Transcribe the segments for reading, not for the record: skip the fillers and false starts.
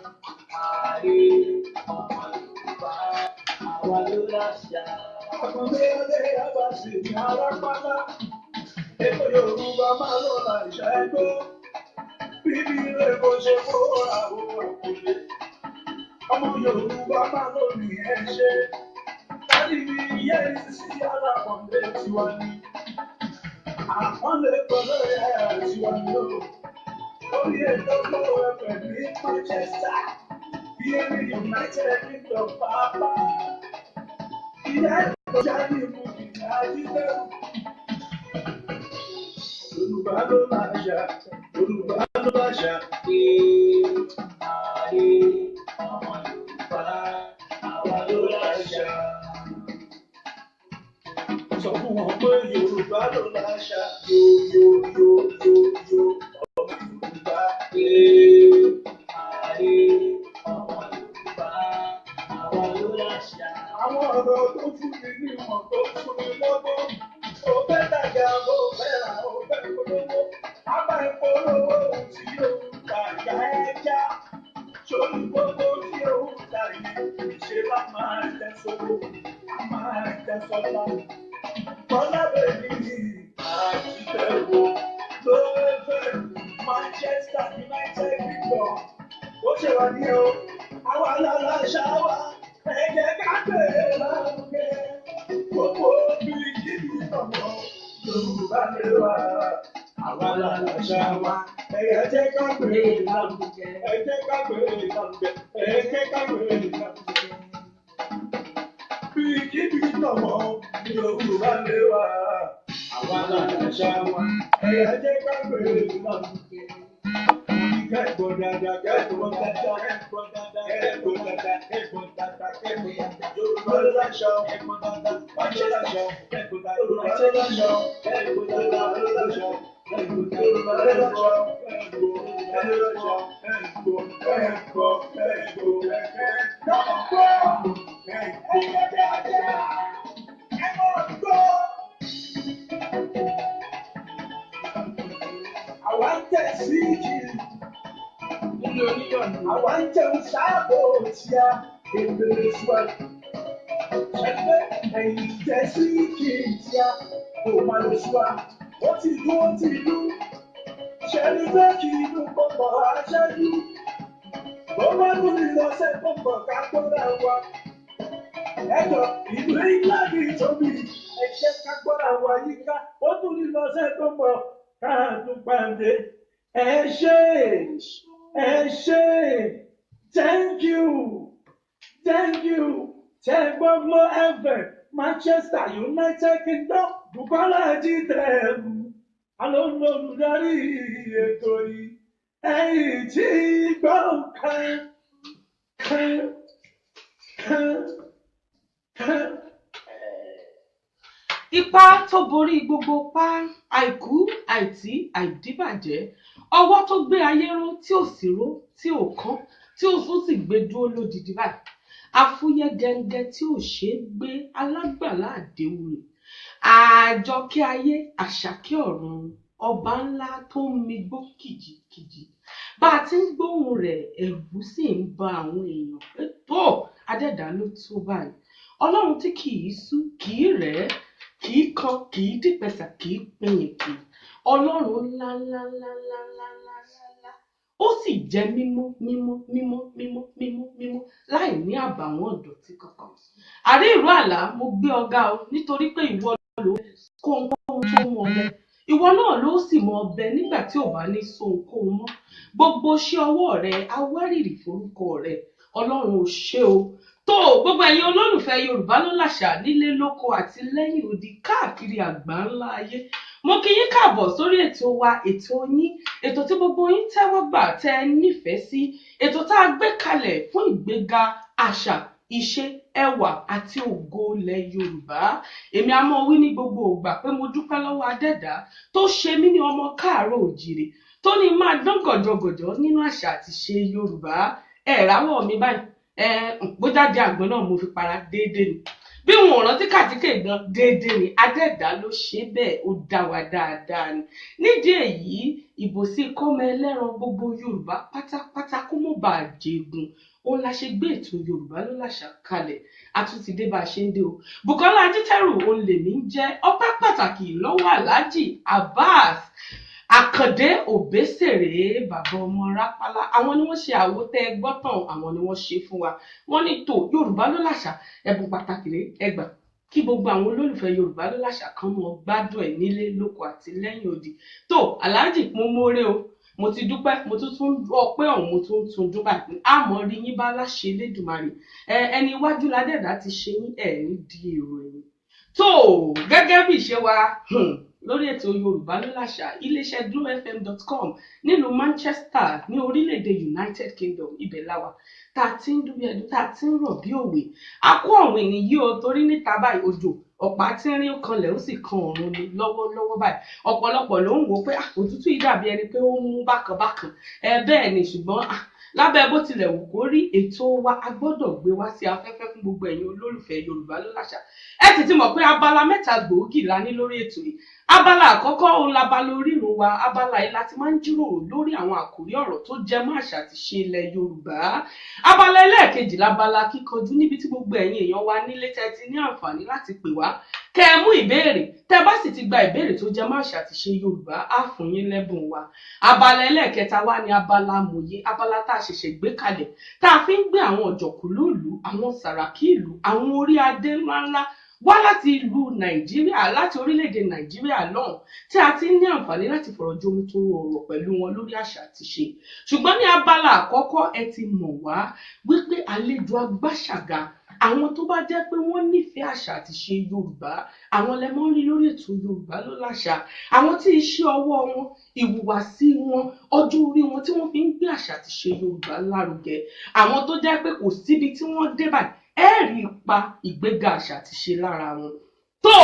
Ayé ọmọ Yorùbá, àwa ló láṣà. Àkàndé adé abàṣì ní alápátá. Ètò Yorùbá máa lọ láṣà ẹgbẹ́. Bíbí ilé bó ṣe kó àwọn òkúlé. Ọmọ Yorùbá máa lọ ní ẹ̀ṣẹ̀. Láti ní iye sí alákọ̀ọ́lé tiwa ní. Àkọọ́lé pẹ̀lú ẹ̀ tiwa ní o. Orí ètò lọ́wọ́ ẹ̀fẹ̀ ní Manchester. Here in the United Kingdom, Papa. Ilé ìkọjá ní ìmúkì àjílẹ̀. Yorùbá ló láṣà, Yorùbá ló láṣà. Ayé ọmọ Yorùbá, àwa ló láṣà. Sọ fún wọn pé Yorùbá ló láṣà. Yo ọmọ Yorùbá. Ayé ọmọ Yorùbá, àwa ló láṣà. Àwọn ọ̀rọ̀ tó fún mi ní ìmọ̀ tó fún mi lọ́gbọ́n. Ó fẹ́ tàjà, ó fẹ́ ra, ó fẹ́ polówó. Àbá ìpolówó tí ó ń tàjà ẹja. Sórí gbogbo tí ó ń tà yìí, ṣe bá máa tẹ sówó, a máa tẹ sọ́lá. Bọ́lá bèbí ni àjíbẹ̀wò ló fẹ́ Manchester United Kingdom. Ó ṣe wà ní o, àwa lọ́la ṣáwá, ẹ jẹ́ ká gbé lárugẹ. Gbogbo bí kíbi ọmọ Yorùbá lè wà. Àwa lọ́la ṣáwá, ẹ jẹ́ ká gbé lárugẹ. Ẹ jẹ́ ká gbé lárugẹ. Ẹ jẹ́ ká gbé lárugẹ. Bí kíbi ọmọ Yorùbá lè wà. Àwa lọ́la ṣáwá, ẹ jẹ́ ká gbé lárugẹ. Kẹ́kọ̀ọ́ dáadáa, kẹ́kọ̀ọ́ dáadáa, kẹ́kọ̀ọ́ dáadáa, kẹ́kọ̀ọ́ dáadáa, kẹ́kọ̀ọ́ dáadáa, kẹ́kọ̀ọ́ dáadáa. Yorùbá ló láṣà, kẹ́kọ̀ọ́ dáadáa, wáṣẹ́ láṣà, kẹ́kọ̀ọ́ dáadáa, wáṣẹ́ láṣà, kẹ́kọ̀ọ́ dáadáa, wáṣẹ́ láṣà, kẹ́kọ̀ọ́ dáadáa, Yorùbá ló láṣà, kẹ́kọ̀ọ́ láṣà, àwa ń tẹ̀sí kiri. Àwa ń jẹun sáàbò tí a èbèrè síwájú. Ṣẹ́gbẹ́ ẹ̀yìn tẹ̀sí kiri tí a kò máa lọ síwá. Ó ti dún, ó ti dún. Ṣẹ́ni pé kì í dún pọ̀pọ̀ aṣáájú. Ó máa dún ní lọ́sẹ̀ pọ̀pọ̀ ká tó rà wá. Ẹ̀jọ̀ ìlú England tóbi. Ẹ jẹ́ ká gbọ́dọ̀ wá yíká. Ó tún ní lọ́sẹ̀ pọ̀pọ̀ ká tún pàdé. Ẹ ṣé. Thank you. Tẹ́gbọ́gbọ́ FM, Manchester United Kingdom, Bukola Ajitẹ̀rù, alólùdarí ètò yìí, ẹ̀yìn tí gbọ́ kan. Ipá tó borí gbogbo pa, àìkú, àìtí, àìdíbàjẹ́, ọwọ́ tó gbé ayé ró tí ò sí ró, tí ò kán, tí ò tún sì gbé dúró lódìdí báyìí. Afúyẹ́ gẹ́ngẹ́ tí ò ṣe é gbé alágbàlá àdéhùn. Àjọkẹ́ ayé, àṣàkẹ́ ọ̀run, ọba ńlá tó ń migbó kìjìkìjì. Bá a ti ń gbóhùn rẹ̀, ẹ̀rù sì ń ba àwọn èèyàn pé tó adẹ́dàá ló tó báyìí. Ọlọ́run tí kì í sú, kì í rẹ̀, kì í kan, kì í dìpẹ̀sà, kì í pẹ̀yìnkì. Ọlọ́run ńlá ó sì jẹ́ mímọ́ láì ní àbàwọ́n ìdọ̀tí kankan. Àrí ìró àlá, mo gbé ọ̀gá o nítorí pé ìwọ ló kóhunkóhun tó mú ọbẹ̀. Ìwọ náà ló sì mọ ọbẹ̀ nígbà tí ò bá ní sóhunkóhun mọ́. Gbogbo iṣẹ́ ọwọ́ rẹ á wárìrì forúkọ rẹ. Ọlọ́run ò ṣe o. Tó gbogbo ẹ̀yin olólùfẹ́ Yorùbá ló láṣà nílé lóko àti lẹ́yìn odi káàkiri àgbáńlá ayé. Mo kí yín káàbọ̀ sórí ètò wa, ètò yín, ètò tí gbogbo yín tẹ́wọ́ gbà tẹ́ nífẹ̀ẹ́ sí, ètò tá a gbé kalẹ̀ fún ìgbéga àṣà, ìṣe, ẹwà àti ògo ilẹ̀ Yorùbá. Èmi a mọ̀ wí ní gbogbo ìgbà pé mo dúpẹ́ lọ́wọ́ Adẹ́dàá tó ṣe mí ní ọmọ káàárọ̀ òjìrè, tó ní máa dán gọ̀jọ̀gọ̀jọ̀ nínú àṣà àti ìṣe Yorùbá. Ráwọ̀ mi báyìí. Bójáde àgbọn náà mo fi para déédéé ni. Bí wọn ò rántí kàtíkè gan déédéé ni. Adẹ́dàá ló ṣe bẹ́ẹ̀, ó dá wa dáadáa ni. Nídìí èyí, ìbòsí kọ́mọ ẹlẹ́ran gbogbo Yorùbá pátápátá kó mọ̀ bàa jẹgun òun la ṣe gbé ètò Yorùbá ló làṣà kalẹ̀ àtúntì dé bá a ṣe ń dé o. Bùkọ́lá Ajítẹ́rù òun lèmi ń jẹ́. Ọpẹ́ pàtàkì lọ́wọ́ Alhaji Abbas Àkàndé Òbésèré bàbá ọmọ Rápálá. Àwọn ni wọ́n ṣe àwòtẹ́ gbọ́tàn, àwọn ni wọ́n ṣe fún wa. Wọ́n ní tó Yorùbá ló làṣà ẹ̀bùn pàtàkì rẹ̀ ẹgbà kí gbogbo àwọn olólùfẹ́ Yorùbá ló làṣà kan mọ́ gbádùn ẹ̀ nílé lóko àti lẹ́yìn odi. Tó Alhaji mo mórè o, mo ti dúpẹ́, mo tún ọpẹ́ ọ̀hún mo tún dúpẹ́ àmọ́ rí yín bá láṣẹ Elédùmarè. Ẹni iwájú ládẹ́dá ti ṣe yín ẹ̀ ní di èrò ẹ̀yìn. Tó gẹ́gẹ́ bí ìṣe wa lórí ètò Yorùbá ló làṣà iléeṣẹ́ glowfm.com nílùú Manchester ní orílẹ̀-èdè United Kingdom ibẹ̀ láwà tá a ti ń dúbí ẹdún tá a ti ń rọ̀ bí òwe. A kó àwọn ènìyàn o torí níta báyìí òjò ọ̀pá tí ń rí kanlẹ̀ ó sì kan ọ̀run ni lọ́wọ́lọ́wọ́ báyìí. Ọ̀pọ̀lọpọ̀ ló ń wò pé òtútù yìí dàbí ẹni pé ó ń mú bákan bẹ́ẹ̀ ni ṣùgbọ́n lábẹ́ bó tilẹ̀ wù kó rí ètò wa a gbọ́dọ̀ gbé wá sí afẹ́fẹ́ fún gbogbo ẹ̀yin olólùfẹ́ Yorùbá ló làṣà. Ẹ sì ti mọ̀ pé abala mẹ́ta gbòógì la ní lórí ètò yìí. Abala àkọ́kọ́ òun labala orírun wa. Abala yìí láti máa ń jíròrò lórí àwọn àkòrí ọ̀rọ̀ tó jẹ mọ́ àṣà àti ṣe ilẹ̀ Yorùbá. Abala ẹlẹ́ẹ̀kejì labala kíkanjú níbi tí gbogbo ẹ̀yin èèyàn wa nílé tẹ́ ti ní àǹfààní láti pè wá kẹ́ ẹ mú ìbéèrè tẹ́ bá sì ti gba ìbéèrè tó jẹ mọ́ àṣà àti ṣe Yorùbá á fún yín lẹ́bùn wa. Abala ẹlẹ́ẹ̀kẹta wá ní abala amòye, abala tá a ṣẹ̀ṣẹ̀ gbé kalẹ̀ tá a fi ń gbé àwọn ọ̀jọ̀kúlú ìlú, àwọn sàràkí ìlú, àwọn orí adé ńláńlá wá láti ìlú Nàìjíríà, láti orílẹ̀-èdè Nàìjíríà lọ́hùn tí a ti ní àǹfààní láti fọ̀rọ̀ jomi tó ọ̀rọ̀ pẹ̀lú wọn lórí àṣà àti ṣe. Ṣùgbọ́n ní abala àkọ́kọ́ ẹ ti mọ̀ wá wípé àlejò agbáṣàga àwọn tó bá jẹ́ pé wọ́n nífẹ̀ẹ́ àṣà àti ṣe Yorùbá àwọn lẹ mọ́ rí lórí ètò Yorùbá ló làṣà. Àwọn tí iṣẹ́ ọwọ́ wọn, ìhùwàsí wọn, ọjọ́ orí wọn tí wọ́n fi ń gbé àṣà àti ṣe Yorùbá lárugẹ. Àwọn tó jẹ́ pé kò síbi tí wọ́n dé báyìí ẹ rí ipa ìgbéga àṣà àti ṣe lára wọn. Tó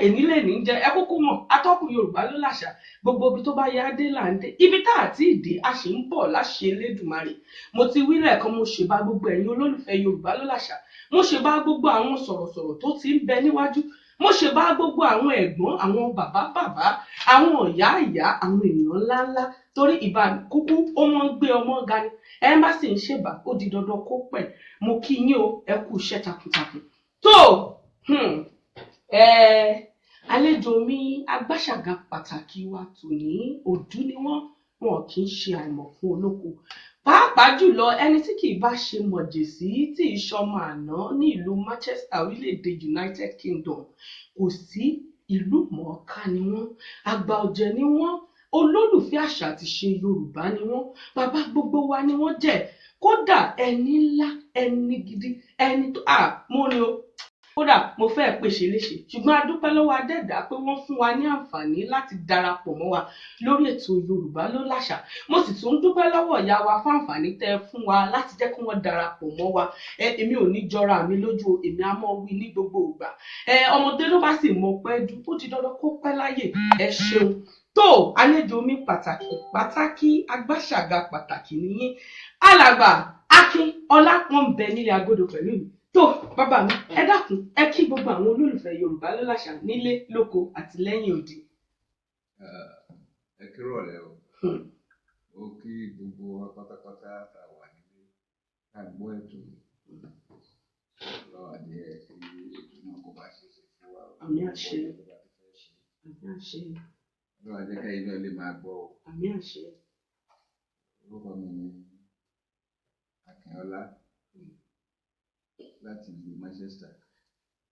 èní lè ní jẹ ẹ kúkú mọ̀ atọ́kùn Yorùbá ló làṣà gbogbo ibi tó bá yá dé là ń dé ibi tá àti ìdè a sì ń bọ̀ láṣẹ Elédùmarè. Mo ti wí lẹ́ẹ̀kan mo ṣèbá gbogbo ẹ̀yin olólùfẹ́ Yorùbá ló làṣà, mo ṣèbá gbogbo àwọn sọ̀rọ̀sọ̀rọ̀ tó ti ń bẹ níwájú, mo ṣèbá gbogbo àwọn ẹ̀gbọ́n, àwọn bàbá, àwọn ìyá, àwọn èèyàn ńláńlá torí ìbá kúkú ó wọ́n ń gbé ọmọ ga ni ẹ má sì ń ṣèbá ó di dandan kó pẹ́. Mo kí yín o ẹ kú iṣẹ́ takuntakun. Tó àlejò mi agbáṣàga pàtàkì wa tòní òdú ni wọn kì í ṣe àìmọ̀ fún olóko. Pàápàá jùlọ ẹni tí kì í bá ṣe mọ̀jẹ̀sí tí ìṣọmọ àná ní ìlú Manchester orílẹ̀-èdè United Kingdom kò sí ìlú mọ̀ọ́ká ni wọ́n, àgbà ọ̀jẹ̀ ni wọ́n, olólùfẹ́ àṣà àti ṣe Yorùbá ni wọ́n, bàbá gbogbo wa ni wọ́n jẹ́. Kódà ẹni ńlá, ẹni gidi, ẹni tó mo ní o kódà mo fẹ́ pèsè léṣe ṣùgbọ́n a dúpẹ́ lọ́wọ́ adẹ́dàá pé wọ́n fún wa ní àǹfààní láti darapọ̀ mọ́ wa lórí ètò Yorùbá ló làṣà. Mo sì tún dúpẹ́ lọ́wọ́ ìyá wa fún àǹfààní tẹ́ fún wa láti jẹ́ kí wọ́n darapọ̀ mọ́ wa. Èmi ò ní jọra mi lójú, èmi á mọ́ wí ní gbogbo ìgbà. Ọmọdé ló bá sì mọ pẹ́ ju ó ti dandan kó pẹ́ láyè. Ẹ ṣeun. Tó àlejò mi pàtàkì agbáṣàga pàtàkì nìyí alàgbà Akin Ọlápọ̀nbẹ nílé agodo pẹ̀lú mi. Tó bàbá mi ẹ dákun ẹ kí gbogbo àwọn olólùfẹ́ Yorùbá ló làṣà nílé lóko àti lẹ́yìn odi. Ẹ kírọ̀ lẹ́ o. Ó kí gbogbo wa pátápátá tá a wà nílé ká gbọ́ ètò lọ́wọ́ adé kí ètò náà kó bá ṣe fún wa. Àmì àṣẹ. Àmì àṣẹ. Lọ́wọ́ adé ká ilé ọlẹ́ máa gbọ́ o. Àmì àṣẹ. Orúkọ mi ni Akínọlá láti ìlú Manchester.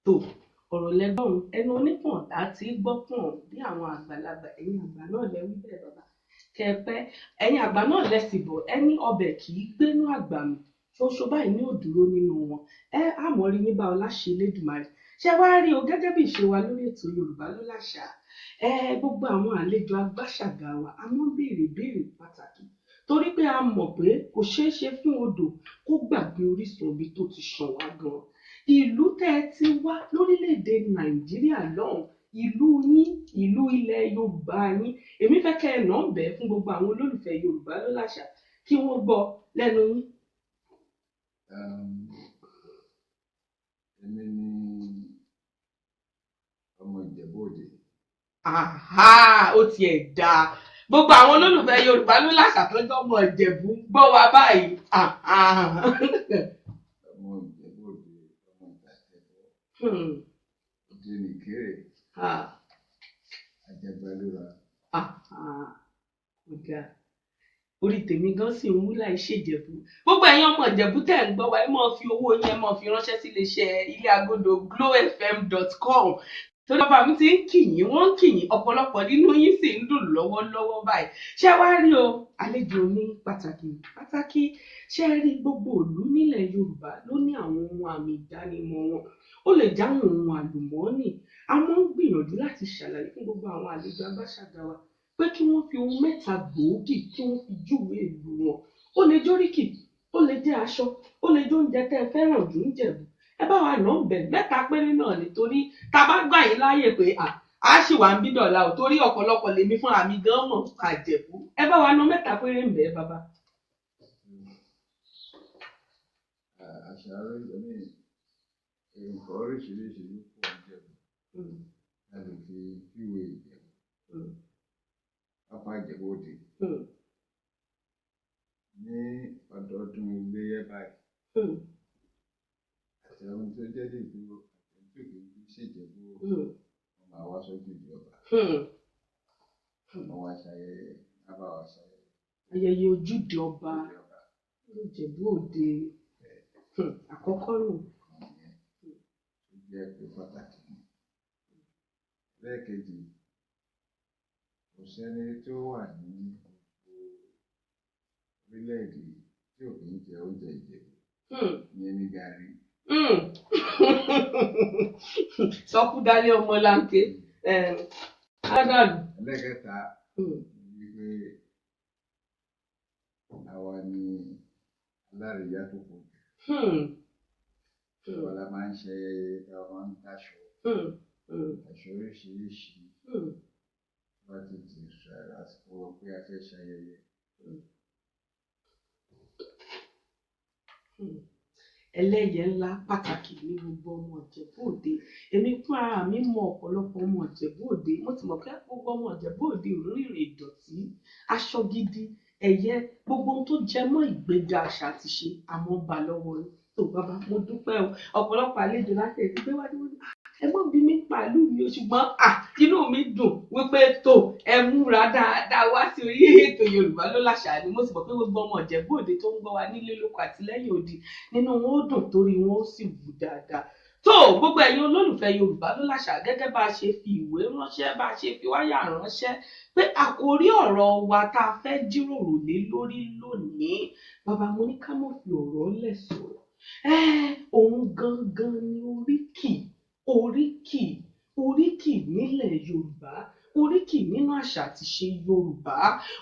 Tó ọ̀rọ̀ lẹ́gbọ̀n ẹnu onípọ̀n láti gbọ́pọ̀n bí àwọn àgbàlagbà ẹ̀yin àgbà náà lẹ́wí bẹ́ẹ̀ bàbá kẹpẹ́ ẹ̀yin àgbà náà lẹ́sìbọ̀ ẹni ọbẹ̀ kì í gbénú àgbà mi ṣoṣo báyìí ní òdúró nínú wọn. Àmọ́ rí yín bá ọ láṣẹ Elédùmarè. Ṣé wàá rí o gẹ́gẹ́ bí ìṣe wa lórí ètò Yorùbá ló làṣà. Gbogbo àwọn àlejò agbáṣàga wa a mọ́ béèrè pàtàkì torí pé a mọ̀ pé kò ṣeé ṣe fún odò kó gbàgbé orísun ibi tó ti ṣàn wá gan. Ìlú tẹ́ ẹ ti wá lórílẹ̀-èdè Nàìjíríà lọ́hùn, ìlú yín, ìlú ilẹ̀ Yorùbá yín, èmi fẹ́ kẹ́ ẹ nà ń bẹ̀ fún gbogbo àwọn olólùfẹ́ Yorùbá ló làṣà kí wọ́n gbọ́ lẹ́nu yín. Èmi ni ọmọ Ìjẹ̀bú Òde. Ó tiẹ̀ dáa gbogbo àwọn olólùfẹ́ Yorùbá ló láṣà tó jọ ọmọ Ìjẹ̀bú gbọ́ wa báyìí. ọmọ Ìjẹ̀bú Òde, ọmọ Ìtàjẹ̀bọ̀, Hmm. Òde nìkéré, Ah. Àjẹgbàlúra. Ọ̀gá orí tèmi gan sì ń wú láì ṣèjẹ̀bú. Gbogbo ẹ̀yin ọmọ Ìjẹ̀bú tẹ̀ ń gbọ́ wa ẹ máa fi owó yẹn máa fi ránṣẹ́ sí iléeṣẹ́ ilé agodo glowfm.com. Torí bàbá mi ti ń kì yín, wọ́n ń kì yín, ọ̀pọ̀lọpọ̀ nínú yín sì ń dùn lọ́wọ́lọ́wọ́ báyìí. Ṣé wá rí o àlejò ní pàtàkì ṣé rí gbogbo ìlú nílẹ̀ Yorùbá ló ní àwọn ohun àmì ìdánimọ̀ wọn. Ó lè jáwọn ohun àlùmọ́ọ́nì. A máa ń gbìyànjú láti ṣàlàyé fún gbogbo àwọn àlejò agbáṣàgà wa pé kí wọ́n fi ohun mẹ́ta gbòógì kí wọ́n fi júwe ìlú wọn. Ó lè jóríkì, ó lè jẹ́ aṣọ, ó lè jẹ́ oúnjẹ tẹ́ ẹ fẹ́ràn jù ń Jẹ̀bú. Ẹ bá wa nà ń bẹ̀ mẹ́ta péré náà nítorí tá a bá gbà yín láàyè pé a ṣì wà ń bí dọ̀la ò torí ọ̀pọ̀lọpọ̀ lèmi fúnra mi gan mọ̀ Àjẹ̀bú. Ẹ bá wa nà mẹ́ta péré ń bẹ̀ bàbá. Àṣà nǹkan oríṣiríṣi ló pọ̀ ní Ìjẹ̀bú. A lè fi júwe Ìjẹ̀bú. Pápá Ìjẹ̀bú Òde. Ní ọdọọdún iléyá báyìí. Àti àwọn tó jẹ́ ìlú àti tó kì í ṣèjẹ̀bú wọn máa wá sójú ìjọba. Wọ́n wá ṣayẹyẹ, wọ́n bá wá ṣayẹyẹ. Ayẹyẹ ojúde ọba Ìjẹ̀bú Òde àkọ́kọ́ nù. Ó jẹ́ pé pàtàkì ni. Lẹ́ẹ̀kejì, kò sẹ́ni tó wà ní orílẹ̀-èdè tí ò kì í jẹ oúnjẹ Ìjẹ̀bú. Ìyẹn ni gàrí. Sọkúdálé ọmọlanke. Ádàlú. Ẹlẹ́kẹta wípé àwa ni alárìíyá tó pọ̀ jù. Àwa la máa ń ṣe àwọn aṣọ oríṣiríṣi láti ti àsìkò pé a fẹ́ ṣayẹyẹ. Ẹlẹ́yẹ ńlá pàtàkì ní gbogbo ọmọ Ìjẹ̀bú Òde. Èmi fún ara mi mọ ọ̀pọ̀lọpọ̀ ọmọ Ìjẹ̀bú Òde. Mo ti mọ̀ pé gbogbo ọmọ Ìjẹ̀bú Òde ò rírìn ìdọ̀tí, aṣọ gidi, ẹ̀yẹ, gbogbo ohun tó jẹ mọ́ ìgbéga àṣà àti ṣe àmọ́ bá lọ́wọ́ ni. Tó bàbá mo dúpẹ́ o, ọ̀pọ̀lọpọ̀ àlejò láti ẹ̀sìn gbé wájú wọn. Ẹ mọ̀ bí mi pàlú mi o ṣùgbọ́n inú mi dùn wípé tó ẹ múra dáadáa wá sí orí ètò Yorùbá ló láṣà ni. Mo sì mọ̀ pé gbogbo ọmọ Ìjẹ̀bú Òde tó ń gbọ́ wa nílé lóko àti lẹ́yìn odi nínú wọn ó dùn torí wọn ó sì wù dáadáa. Tó gbogbo ẹ̀yin olólùfẹ́ Yorùbá ló láṣà gẹ́gẹ́ bá a ṣe fi ìwé ránṣẹ́, bá a ṣe fi wáyà ránṣẹ́ pé àkórí ọ̀rọ̀ wa tá a fẹ́ jíròrò lé lórí lónìí. Bàbá mo ní ká mọ̀ fi ọ̀rọ̀ lẹ̀ sọ̀rọ̀. Òun gangan ni oríkì nílẹ̀ Yorùbá, oríkì nínú àṣà àti ṣe Yorùbá.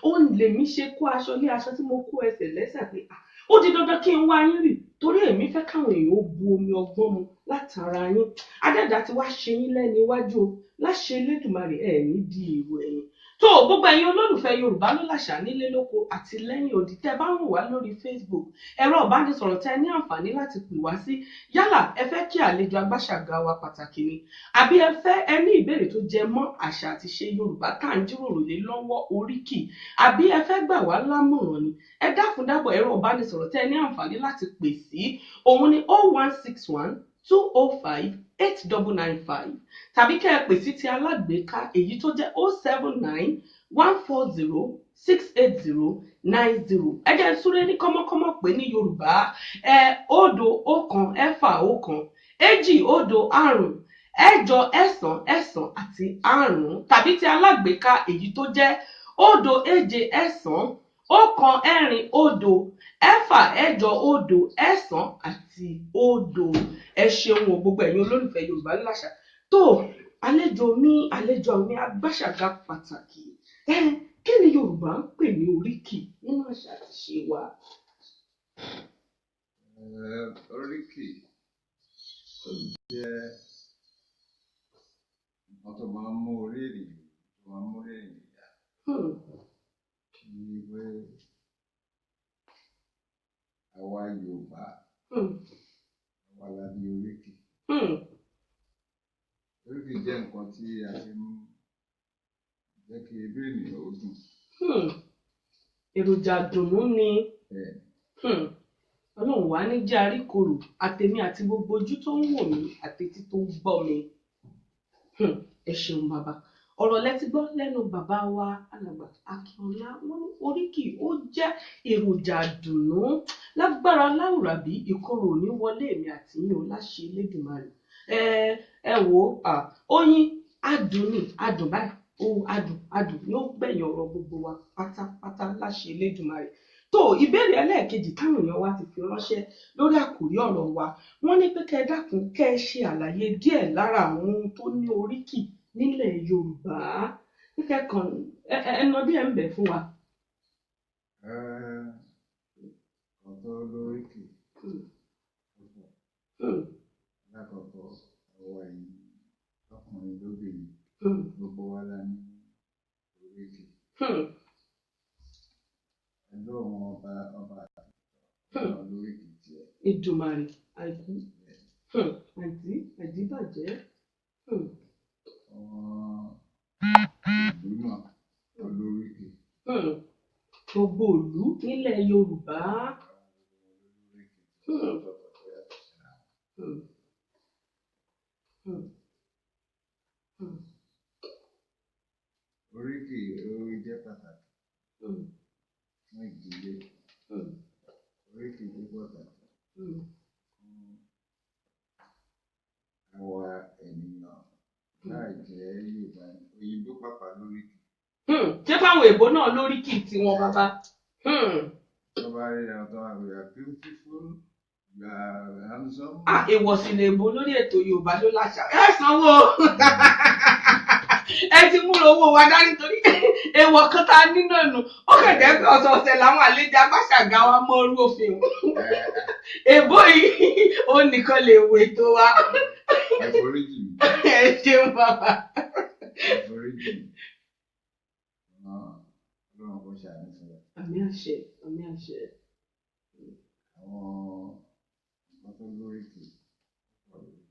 Ó lèmi ṣe kó aṣọ lé aṣọ tí mo kó ẹsẹ̀ lẹ́sẹ̀ pé ó di dandan kí n wá yín rì torí èmi fẹ́ káwọn èèyàn ó bu omi ọgbọ́n mu látara yín. Adẹ́dà ti wá ṣe yín lẹ́ni iwájú o láṣẹ Elédùmarè ní di èrò ẹ̀yìn. Tó gbogbo ẹ̀yin olólùfẹ́ Yorùbá ló láṣà nílé lóko àti lẹ́yìn odi tẹ́ bá ń wò wá lórí Facebook, ẹ̀rọ ìbánisọ̀rọ̀ tẹ́ ní àǹfààní láti pè wá sí. Yálà ẹ fẹ́ kí àlejò agbáṣàgà wa pàtàkì ni àbí ẹ fẹ́ ẹ ní ìbéèrè tó jẹ mọ́ àṣà àti ṣe Yorùbá tá à ń jíròrò lé lọ́wọ́ oríkì àbí ẹ fẹ́ gbà wá lámọ̀ràn ni ẹ dákúndábọ̀ ẹ̀rọ ìbánisọ̀rọ̀ tẹ́ ní àǹfààní láti pè sí òun ni 0161 205 8995 tàbí kẹ́ ẹ pè sí ti alágbèéká èyí tó jẹ́ 079 140 680 90. Ẹ jẹ́ súré ní kọ́mọ́kọ́mọ́ pé ní Yorùbá 1 2 0 5 ẹ̀jọ ẹ̀sán ẹ̀sán àti àrún tàbí ti alágbèéká èyí tó jẹ́ 0 7 ẹ̀sán 1 4 0 ẹ̀jọ 0 ẹ̀sán àti 0. Ẹ ṣeun o gbogbo ẹ̀yin olólùfẹ́ Yorùbá láṣà. Tó àlejò mi agbáṣàgà pàtàkì. Kí ni Yorùbá ń pè ní oríkì nínú àṣà àti ṣe wa? Oríkì jẹ́ nǹkan tó máa ń mú orí ènìyàn yá. Kí wé àwa Yorùbá àwa la ní oríkì. Oríkì jẹ́ nǹkan tí a fi ń jẹ́ kí inú ènìyàn ó dùn. èròjà dùnnú ni bẹ́ẹ̀ ọlọ́run wá ní jẹ́ àríkòrò àtèmi àti gbogbo ojú tó ń wò mí àtètí tó ń gbọ́ mi. Ẹ ṣeun bàbá. Ọ̀rọ̀ lẹ́tí gbọ́ lẹ́nu bàbá wa alàgbà Akínọlá. Wọ́n ní oríkì ó jẹ́ èròjà dùnnú. Lágbára Láùrábí ìkorò ò ní wọlé èmi àti yín o láṣẹ Elédùmarè. Ẹ wò ó oyin adùn ni adùn báyìí ohun adùn ni ó gbẹ̀yìn ọ̀rọ̀ gbogbo wa pátápátá láṣẹ Elédùmarè. Tó ìbéèrè ẹlẹ́ẹ̀kejì táwọn èèyàn wa ti fi ránṣẹ́ lórí àkòrí ọ̀rọ̀ wa wọ́n ní pé kẹ́ ẹ dákun kẹ́ ẹ ṣe àlàyé díẹ̀ lára àwọn ohun tó ní oríkì nílẹ̀ Yorùbá. Kíkẹ́ kan ẹnà díẹ̀ ń bẹ fún wa. ọ̀tọ̀ lóríkì lákọ̀ọ́kọ́ ọwọ́ ẹ̀yìn ọkùnrin lóbìnrin gbogbo wa la ní oríkì. ẹjọ́ wọn ọba lóríkì tiẹ̀. Èdùmàrè àìkú àìdíbàjẹ́. ìlú náà olóríkì. Gbogbo ìlú nílẹ̀ Yorùbá. Oríkì orí jẹ́ pàtàkì fún ìdílé. Oríkì jẹ́ pàtàkì fún àwa ènìyàn láì jẹ́ Yorùbá òyìnbó pàpà lóríkì. Ṣé fáwọn èèbó náà lóríkì tiwọn bàbá? Tó bá rí àwọn tó wà lórí beautiful you are handsome. Èèwọ̀ sì lè bó lórí ètò Yorùbá ló láṣà. Ẹ sanwó ẹ ti múra owó wa dání torí èèwọ̀ kan tá a nínú ẹnu ó kẹ̀kẹ́ pé ọ̀sọ̀ọ̀sẹ̀ làwọn àlejò agbáṣàgà wa mọ orú òfin èèbó yìí ó nìkan lè wo ètò wa. Ẹ foríjì mi. Ẹ ṣeun bàbá. Ẹ foríjì mi. Ọlọ́run kò ṣàánú fún wa. Àmín àṣẹ, àmín àṣẹ. Àwọn nǹkan tó lóríkì pọ̀ lórí.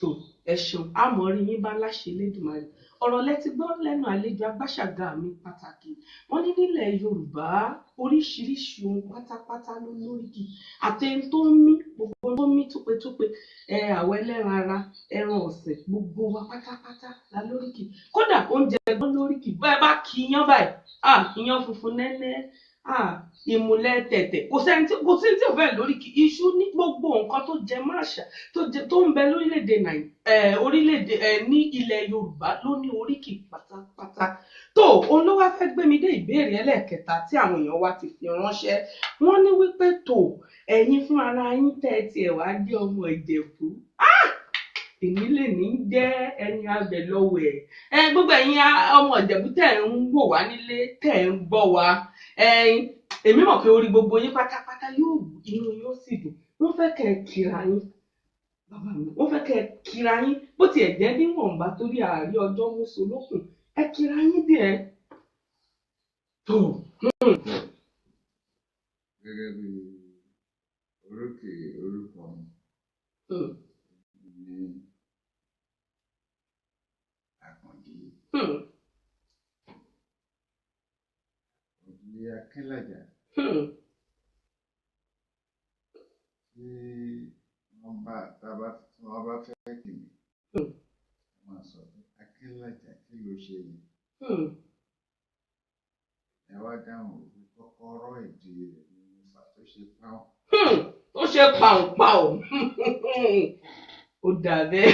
Tó ẹ ṣeun àmọ́ rí yín bá láṣẹ Elédùmarè. Ọ̀rọ̀ lẹ́tí gbọ́ lẹ́nu àlejò agbáṣàgà mi pàtàkì. Wọ́n ní nílẹ̀ Yorùbá oríṣiríṣi ohun pátápátá ló lóríkì. Àtẹni tó ń mí gbogbo tó ń mí túpetúpe àwọn ẹlẹ́ran ara ẹran ọ̀sìn gbogbo wa pátápátá la lóríkì. Kódà oúnjẹ gbọ́n lóríkì bẹ́ẹ̀ bá kí iyán báyìí iyán funfun nẹ́nẹ́ ìmùlẹ̀ tẹ̀tẹ̀ kò sí tí ò fẹ́ lóríkì. Iṣu ní gbogbo nǹkan tó jẹ máṣà tó ń bẹ orílẹ̀-èdè ní ilẹ̀ Yorùbá ló ní oríkì pátápátá. Tó òun ló wá fẹ́ gbé mi dé ìbéèrè ẹlẹ́ẹ̀kẹta tí àwọn èèyàn wa ti fi ránṣẹ́. Wọ́n ní wípé tó ẹ̀yin fún ara yín tẹ́ ẹ tiẹ̀ wá jẹ́ ọmọ Ìjẹ̀bú. Èmi lè ní jẹ́ ẹni abẹ lọ́wọ́ ẹ̀. Gbogbo ẹ̀yin ọmọ Ìjẹ̀bú tẹ̀ ń wò wá nílé tẹ̀ ń gbọ́ wa. Èmi mọ̀ pé orí gbogbo yín pátápátá yóò wù inú yóò sì dùn. Wọ́n fẹ́ kẹ́ ẹ kíra yín. Bàbá mi wọ́n fẹ́ kẹ́ ẹ kíra yín bó tiẹ̀ jẹ́ níwọ̀nba torí àárí ọjọ́ mọ́sọ lókun ẹ kíra yín díẹ̀. Tó. Gẹ́gẹ́ bí oríkì orúkọ mi ní Àkànjí. Òdìlé Akínlàjà. Tí wọ́n bá fẹ́ kì mí wọ́n sọ pé Akínlàjà kí ló ṣe yìí. Ẹ wá dáhùn òbí kọ́kọ́rọ́ ìdí rẹ̀ ní ìfà tó ṣe páwọn. Ó ṣe pàùpàù. Ó dà bẹ́ẹ̀.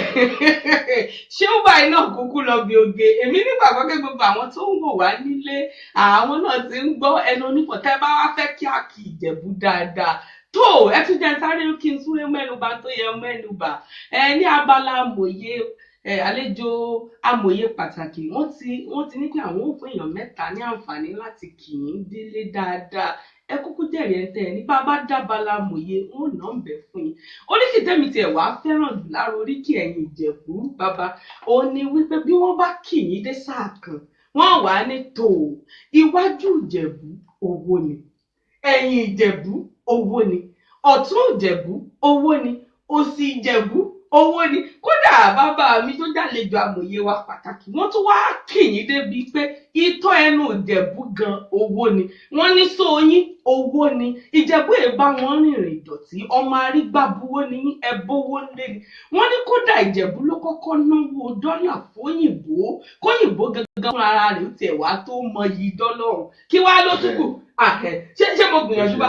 Ṣé ó báyìí náà kúkú lọ bí oge? Èmi nígbàgbọ́ pé gbogbo àwọn tó ń wò wá nílé àwọn náà ti ń gbọ́ ẹnu onípọ̀ tẹ́ bá wá fẹ́ kí a kì Ìjẹ̀bú dáadáa. Tó ẹ tún jẹ́ sáré kí n súré mẹ́nuba tó yẹ mẹ́nuba. Ní abala amòye àlejò amòye pàtàkì wọ́n ti ní pé àwọn ò fún èèyàn mẹ́ta ní àǹfààní láti kì í délé dáadáa. Ẹ kúkú jẹ̀rìí ẹ̀ tẹ́ ẹ ní bàbá dábàlà amòye wọn ò ná ń bẹ̀ fún yín. Oríkì tẹ́mi tiẹ̀ wá fẹ́ràn jù lára oríkì ẹ̀yin Ìjẹ̀bú bàbá ó ní wípé bí wọ́n bá kì yín dé sáà kan wọ́n wà ní tó iwájú Ìjẹ̀bú owó ni ẹ̀yìn Ìjẹ̀bú owó ni ọ̀tún Ìjẹ̀bú owó ni òsì Ìjẹ̀bú owó ni kódà bàbá mi tó jàlejò amòye wa pàtàkì wọ́n tún wá kìyìn débi pé ìtọ́ ẹnu Ìjẹ̀bú gan owó ni wọ́n ní sóyín owó ni Ìjẹ̀bú èèbá wọn rìnrìn ìdọ̀tí ọmọ arígbábuwó ni ẹbówó lé ni wọ́n ní kódà Ìjẹ̀bú ló kọ́kọ́ náwó dọ́là fóyìnbó kóyìnbó gangan fún ara rẹ̀ ó tiẹ̀ wá tó mọyì dọ́là ọ̀hún kí wá ló tún kù ṣé mo gbìyànjú bá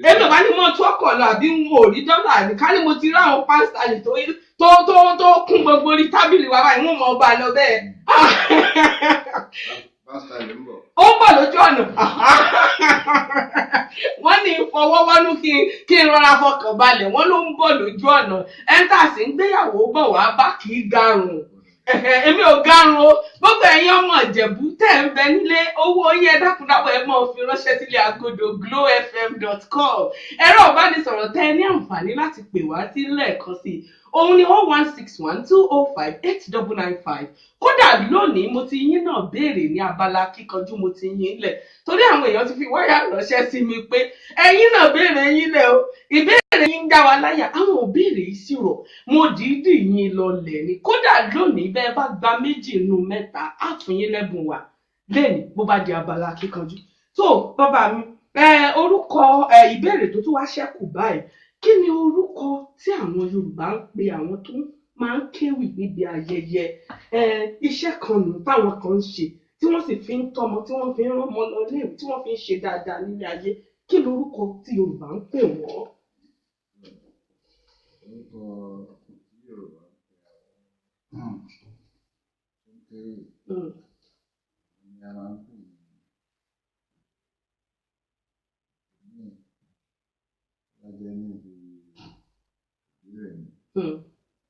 èmi ò bá ní mọ́ tó ọkọ̀ lọ àbí mo rí dọ́là ní ká ní mo ti rí àwọn pásítálì tó kún gbogbo orí tábìlì wa báyìí wọ́n mọ̀ ọba lọ bẹ́ẹ̀. pásítálì ń bọ̀. ó ń bọ̀ lójú ọ̀nà wọ́n ní ìfọwọ́wọ́nú kí n rọra fọkàn balẹ̀ wọ́n ló ń bọ̀ lójú ọ̀nà ẹ́ńtàsí ń gbéyàwó bọ̀ wá bá kì í garùn èmi ò garun o gbogbo ẹ̀yin ọmọ Ìjẹ̀bú tẹ̀ ń bẹ nílé owó yín ẹ dákúndábọ̀ ẹ máa fi ránṣẹ́ sílé agodo glowfm.com ẹ̀rọ ìbánisọ̀rọ̀ tẹ́ ẹ ní àǹfààní láti pè wá sí lẹ́ẹ̀kan sí òun ni 01612058995 kódà lónìí mo ti yín náà béèrè ní abala kíkanjú mo ti yín lẹ̀ torí àwọn èèyàn ti fi wáyà ránṣẹ́ sí mi pé ẹ̀yin náà béèrè yín lẹ̀ o ìbéèrè yín ń dá wa láyà àwọn òbéèrè yìí sì rọ̀ mo dìídì yín lọlẹ̀ ni kódà lónìí bẹ́ẹ̀ bá gba 2 nínú 3 á fún yín lẹ́bùn wa lẹ́ni bó bá di abala kíkanjú tó bàbá mi orúkọ ìbéèrè tó tún wá ṣẹ́kù báyìí kí ni orúkọ tí àwọn Yorùbá ń pe àwọn tó máa ń kéwì níbi ayẹyẹ iṣẹ́ kan nù táwọn kan ń ṣe tí wọ́n sì fi ń tọ́mọ tí wọ́n fi ń rán ọmọ lọ léèwé tí wọ́n fi ń ṣe dáadáa nílé ayé kí lorúkọ tí Yorùbá ń pè wọ́n. orúkọ tí Yorùbá ń pè àwọn tó ń kéwì ni a máa ń pè ní ọjọ́ níbi ìbílẹ̀ mi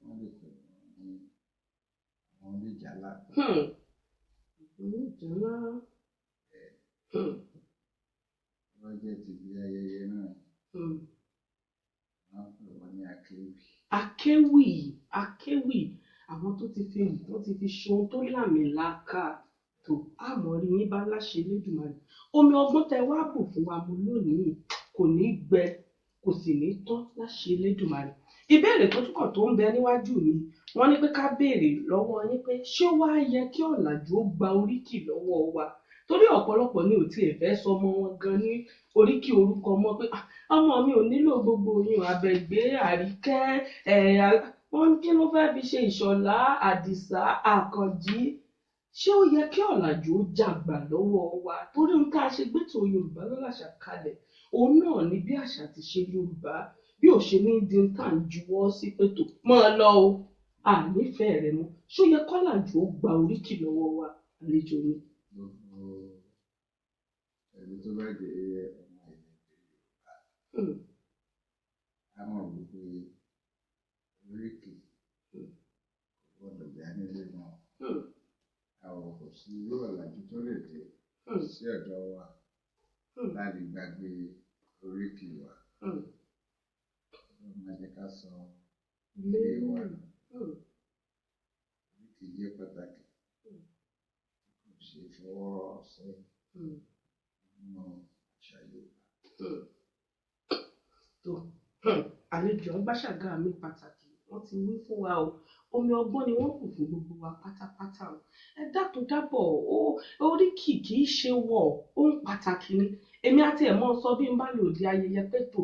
wọ́n lè pè wọ́n ní àwọn oníjàlá. Oníjàlá. wọ́n jẹ́ ti bí ayẹyẹ náà wọ́n pè wọ́n ní akéwì. akéwì àwọn tó ti fi ṣohun tó lámìlaka tó àmọ́ rí yín bá láṣẹ Elédùmarè omi ọgbọ́n tẹ wá bù fún wa mu lónìí kò ní gbẹ kò sì ní tán láṣẹ Elédùmarè ìbéèrè tó túkọ̀ tó ń bẹ níwájú mi wọ́n ní pé ká béèrè lọ́wọ́ yín pé ṣé wàá yẹ kí ọ̀làjú ó gba oríkì lọ́wọ́ wa torí ọ̀pọ̀lọpọ̀ ni ò tiẹ̀ fẹ́ sọmọ wọn gan ní oríkì orúkọ ọmọ pé ọmọ mi ò nílò gbogbo yín Àbẹ̀gbé Àríkẹ́ wọ́n kí ló fẹ́ fi ṣe Ìṣọ̀lá Àdìsá Àkànjí ṣé ó yẹ kí ọ̀làjú ó jàgbà lọ́wọ́ wa torí ohun tá a ṣe gbẹ́tò Yorùbá lọ́làṣà kalẹ̀ òun náà ni bí àṣà ti ṣe Yorùbá bí ò ṣe ní di ń tà ń juwọ́ sí pẹ̀tò mọ́ ọ lọ o ànífẹ̀ẹ́ rẹ mọ́ ṣó yẹ kọ́làjú ó gba oríkì lọ́wọ́ wa àlejò mi. gbogbo ẹni tó bá jẹ́ ọmọ ìlú Yorùbá á mọ̀ wípé oríkì kò gbọdọ̀ já nílé wọn àwọn kò sí irú ọ̀làjú tó lè dé sí ọ̀dọ̀ wa láti gbàgbé oríkì wa wọ́n máa jẹ́ ká sọ ilé wa oríkì jẹ́ pàtàkì kò ṣe fọwọ́ sẹ́yìn nínú àṣà Yorùbá. àlejò ọgbàṣàgà mi pàtàkì wọ́n ti wí fún wa o omi ọgbọ́n ni wọ́n kù fún gbogbo wa pátápátá o ẹ dákun dábọ̀ oríkì kì í ṣe wọ̀ ohun pàtàkì ni èmi àti ẹ̀mọ́ sọ bí n bá lòdì ayẹyẹ pẹ̀tò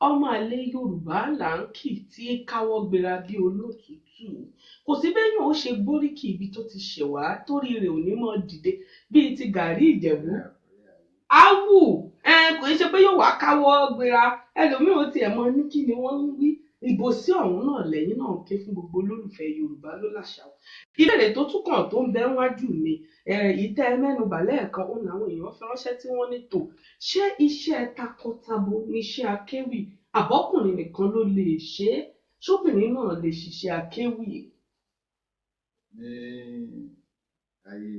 ọmọ àlè Yorùbá là ń kì tí káwọ́ gbéra bí olótùtù kò sí bẹ́yìn ó ṣe gbóríkì ibi tó ti ṣẹ̀wá torí rẹ̀ ò ní mọ̀ dìde bíi ti gàrí Ìjẹ̀bú áwù kò í ṣe pé yóò wá káwọ́ gbéra ẹlòmíràn tiẹ̀ mọ ní kí ni wọ́n ń wí ìbò sí ọ̀hún náà lẹ́yìn náà ké fún gbogbo olólùfẹ́ Yorùbá ló làṣà o ìbéèrè tó tún kàn tó ń bẹ wájú mi ìtẹ́ mẹ́nubà lẹ́ẹ̀kan ó làwọn èèyàn fi ránṣẹ́ tí wọ́n ní tò ṣé iṣẹ́ takọtabo ní iṣẹ́ akéwì àbọ́kùnrin nìkan ló lè ṣe é ṣóbìnrin náà lè ṣiṣẹ́ akéwì. ní ayé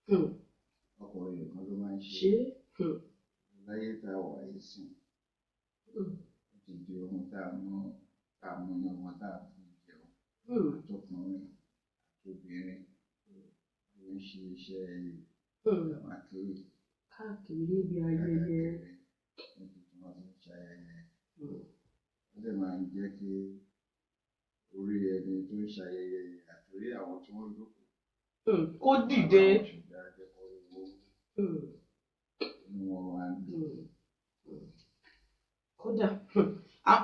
àtijọ́ ọkùnrin nìkan ló máa ń ṣe láyé tá a wà yìí sìn ti di ohun tá a mú ní ọmọ tá a fi jẹun àtọkùnrin àtobìnrin ló ń ṣe iṣẹ́ àwọn akéwì káàkiri níbi ayẹyẹ níbi tí wọ́n ti ń ṣe ayẹyẹ ó dẹ̀ máa ń jẹ́ kí orí ẹni tó ń ṣayẹyẹ àtòrí àwọn tí wọ́n lókun. Kó dìde. Inú wọn wá ń dùn. Kódà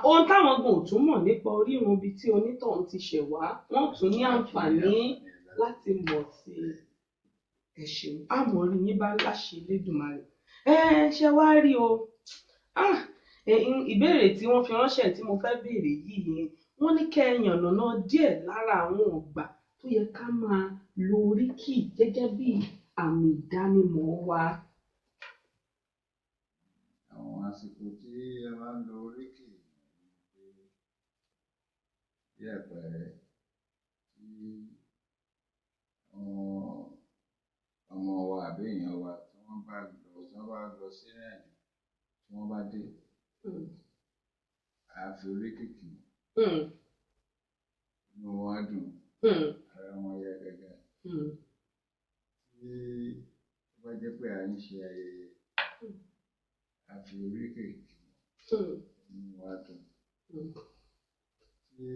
ohun táwọn gan ò tún mọ̀ nípa orírun ibi tí onítọ̀hún ti ṣẹ̀ wá wọ́n tún ní àǹfààní láti mọ̀ sí ẹ ṣeun àmọ̀rí yín bá láṣẹ Elédùmarè. Ṣe wá rí o ìbéèrè tí wọ́n fi ránṣẹ́ tí mo fẹ́ béèrè yìí wọ́n ní kẹ́ ẹ yànnàná díẹ̀ lára àwọn ọgbà tó yẹ ká máa lo oríkì gẹ́gẹ́ bí àmì ìdánimọ̀ wa. Àwọn àsìkò tí a máa ń lo oríkì bí àpẹẹrẹ tí ọmọ wa àbí èèyàn wa tí wọ́n bá lọ sí ìrìn tí wọ́n bá dé a fi oríkì kì inú wọn á dùn ara wọn yá gágá. Tí ó bá jẹ́ pé à ń ṣe ayẹyẹ a fi oríkì kì inú wọn á dùn. Tí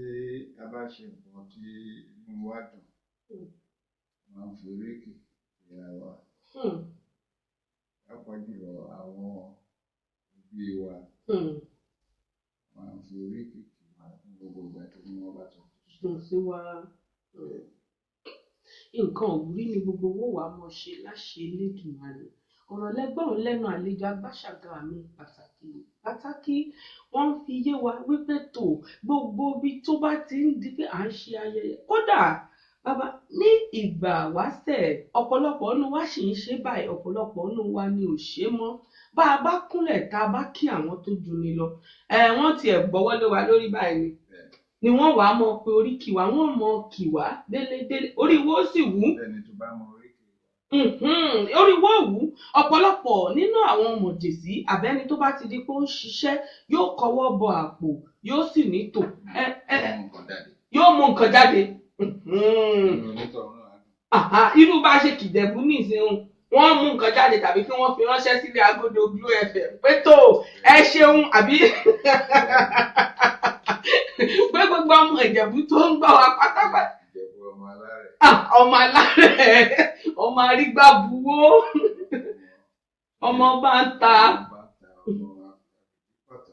a bá ṣe nǹkan tí inú wa dùn máa ń fi oríkì kì ara wa. Pàápàá jùlọ àwọn òbí wa máa ń fi oríkì kì wá ní gbogbo ìgbà tí wọ́n bá tó dùn sí wa. Nǹkan òwúrí ni gbogbo owó wa mọ̀ ṣe láṣẹ Elédùmarè. Ọ̀rọ̀ lẹ́gbọ̀n lẹ́nu àlejò Agbáṣàga mi pàtàkì wọ́n ń fi yé wa wípé tó gbogbo ibi tó bá ti ń di pé à ń ṣe ayẹyẹ kódà bàbá ní ìgbà wáṣẹ̀ ọ̀pọ̀lọpọ̀ nínú wa sì ń ṣe báyìí ọ̀pọ̀lọpọ̀ nínú wa ni ò ṣe mọ́ bá a bá kúnlẹ̀ tá a bá kí àwọn tó jù ni lọ wọ́n tiẹ̀ gbọ́wọ́ lé wa lórí báyìí ni wọ́n wàá mọ̀ pé orí kì wá wọ́n mọ̀ kì wá délédélé orí wo sì wú. Ẹni tó bá mọ orí orí wo wú ọ̀pọ̀lọpọ̀ nínú àwọn mọ̀jèsí àbẹ́ni tó bá ti di pé ó ń ṣiṣẹ́ yóò kọwọ́ bọ àpò yóò sì ní tò yóò mú nǹkan jáde. Irú bá ṣe kìjẹ̀bú nìsín wọ́n mú nǹkan jáde tàbí kí wọ́n fi ránṣẹ́ sílé agodo Glo FM pé tó ẹ ṣeun àbí pé gbogbo ọmọ Ìjẹ̀bú tó ń gbọ́ wa pátápátá. Ọmọ alárẹ̀ ọmọ arígbá buwó ọmọ bá ń ta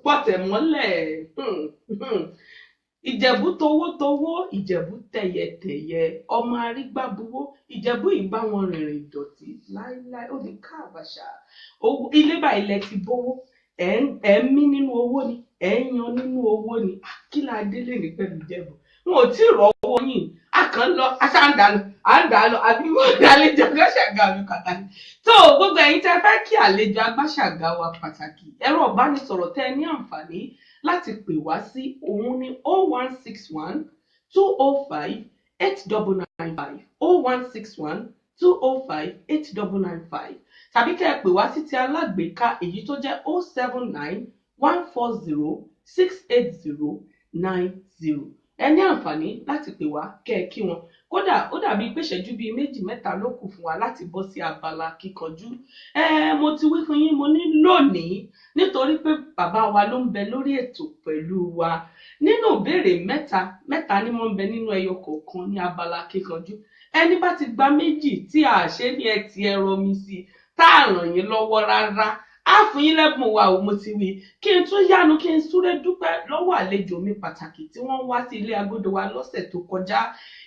pọ̀tẹ̀ mọ́lẹ̀ Ìjẹ̀bú towótowó Ìjẹ̀bú tẹ̀yẹtẹ̀yẹ ọmọ arígbá buwó Ìjẹ̀bú ìbá wọn rìnrìn ìdọ̀tí láíláí ó ní káàbàṣà ilé báyìí lẹ ti bówó ẹ̀ ń mí nínú owó ni ẹ̀ ń yan nínú owó ni kí la délé ní pẹ̀lú Ìjẹ̀bú wọn ò tí ì rọ́wọ́ yìí a kàn ń lọ aṣáǹdàlọ àǹdàlọ àbí wọn ní àlejò Agbáṣàga mi pàtàkì tó gbogbo ẹ̀yin tẹ́ fẹ́ kí àlejò Agbáṣàga wa pàtàkì ẹ̀rọ ìbánisọ̀rọ̀ tẹ́ ní àǹfààní láti pè wá sí òun ní 0161 205 8995 0161 205 8995 tàbí kẹ́ ẹ pè wá sí ti alágbèéká èyí tó jẹ́ 079 140 680 90 ẹ ní àǹfààní láti pè wá kẹ́ ẹ kí wọn kódà ó dàbí pé ìṣẹ́jú bíi 2-3 ló kù fún wa láti bọ́ sí abala kíkanjú mo ti wí fún yín mo ní lónìí nítorí pé bàbá wa ló ń bẹ lórí ètò pẹ̀lú wa nínú ìbéèrè mẹ́ta ni wọ́n ń bẹ nínú ẹyọ kọ̀ọ̀kan ní abala kíkanjú ẹni bá ti gba méjì tí a ṣe ní ẹ ti ẹrọ mi sí tá a ràn yín lọ́wọ́ rárá á fún yín lẹ́bùn wa ò mo ti wí kí n tún yánu kí n súré dúpẹ́ lọ́wọ́ àlejò mi pàtàkì tí wọ́n wá sí ilé agodo wa lọ́sẹ̀ tó kọjá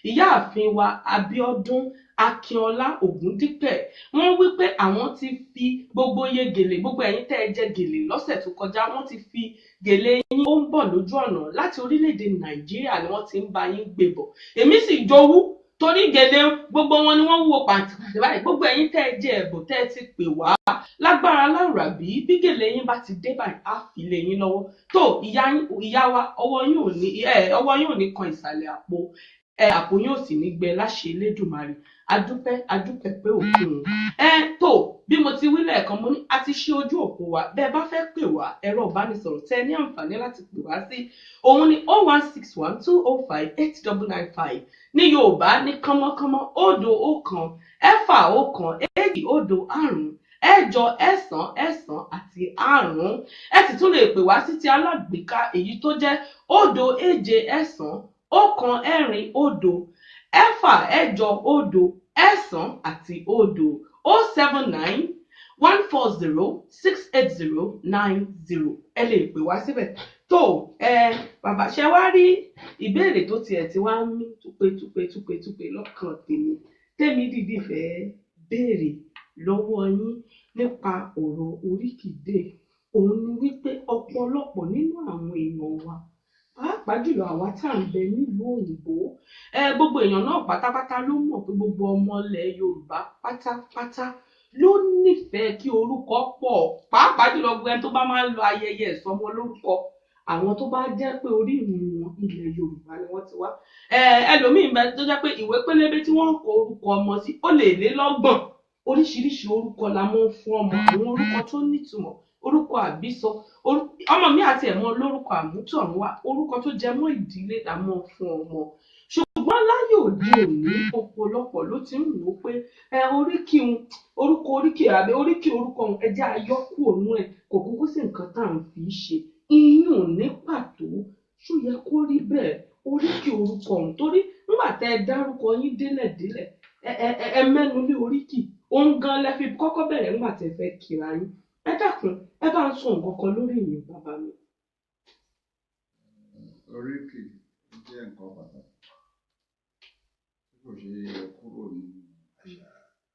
ìyáàfin wa Abíọ́dún Akínọlá Ògúndípẹ̀ wọ́n wí pé àwọn ti fi gbogbo iye gèlè gbogbo ẹ̀yin tẹ́ ẹ jẹ gèlè lọ́sẹ̀ tó kọjá wọ́n ti fi gèlè yín ó ń bọ̀ lójú ọ̀nà láti orílẹ̀-èdè Nàìjíríà ni wọ́n ti ń bá yín gbé bọ̀ èmi sì jowú torí gèlè gbogbo wọn ni wọ́n wúwo pàǹtí báyìí gbogbo ẹ̀yin tẹ́ ẹ jẹ ẹ̀bùn tẹ́ ẹ ti pè wá lágbára láwùrábí bí gèlè yín bá ti dé báyìí á fi lé yín lọ́wọ́ tó ìyá wa ọwọ́ yín ò ní kan ìsàlẹ̀ àpò àpò yóò sì ní gbẹ láṣẹ Elédùmarè adúpẹ́ pé òkun tó bí mo ti wí lẹ́ẹ̀kan mo ní a ti ṣí ojú òpó wa bẹ́ẹ̀ bá fẹ́ pè wá ẹ̀rọ ìbánisọ̀rọ̀ tẹ́ ní àǹfààní láti pè wá sí òun ní 0161 205 8995 ní Yorùbá ní kánmọ́kánmọ́ 0 1 4 1 2 0 5 ẹ̀jọ ẹ̀sán àti 5 ẹ sì tún lè pè wá sí ti alágbèéká èyí tó jẹ́ 0 7 07914068090 ẹ lè pè wá síbẹ̀. tó bàbá ṣe wá rí ìbéèrè tó tiẹ̀ ti wá ń mí túpetúpe lọ́kàn tèmi dìdí fẹ́ béèrè lọ́wọ́ yín nípa ọ̀rọ̀ oríkìdé. òun ni wípé ọ̀pọ̀lọpọ̀ nínú àwọn èèyàn wa pàápàá jùlọ àwa tá à ń bẹ nílùú òyìnbó gbogbo èèyàn náà pátápátá ló mọ̀ pé gbogbo ọmọ ilẹ̀ Yorùbá pátápátá ló nífẹ̀ẹ́ kí orúkọ pọ̀, pàápàá jùlọ gbogbo ẹni tó bá máa ń lọ ayẹyẹ ìsọmọ lórúkọ àwọn tó bá jẹ́ pé orí ìrìn wọn ilẹ̀ Yorùbá ni wọ́n ti wá. ẹlòmíín bẹ tó jẹ́ pé ìwé pélébé tí wọ́n ń kọ orúkọ ọmọ sí ó lè lé lọ́gbọ̀n. oríṣiríṣi orúkọ la mọ̀ ń fún ọmọ, àwọn orúkọ tó nítumọ̀, orúkọ àbísọ, ọmọ mi àti ẹ̀mọ́ lórúkọ àmútọ̀runwá, orúkọ tó jẹ mọ́ ìdílé la mọ̀ ń fún ọmọ. ṣùgbọ́n láyé òde òní ọ̀pọ̀lọpọ̀ ló ti ń wò ó pé oríkì àbí oríkì orúkọ ẹjẹ́ ayọ́kù òun ẹ̀ kò kúkú sí nǹkan tá à ń fi ṣe iyún ní pàtó. ṣó yẹ kó rí bẹ́ẹ̀ oríkì orúkọ ọ̀hún? torí nígbà tẹ́ ẹ dárúkọ yín délẹ̀délẹ̀ ẹ mẹ́nu lé oríkì òun gan lẹ fi kọ́kọ́ bẹ̀rẹ̀ nígbà tẹ́ fẹ́ kíra yín. ẹ dákun ẹ bá ń sọ nǹkan kan lórí ìyẹn bàbá mi. oríkì jẹ́ nǹkan pàtàkì tí kò ṣe kúrò nínú àṣà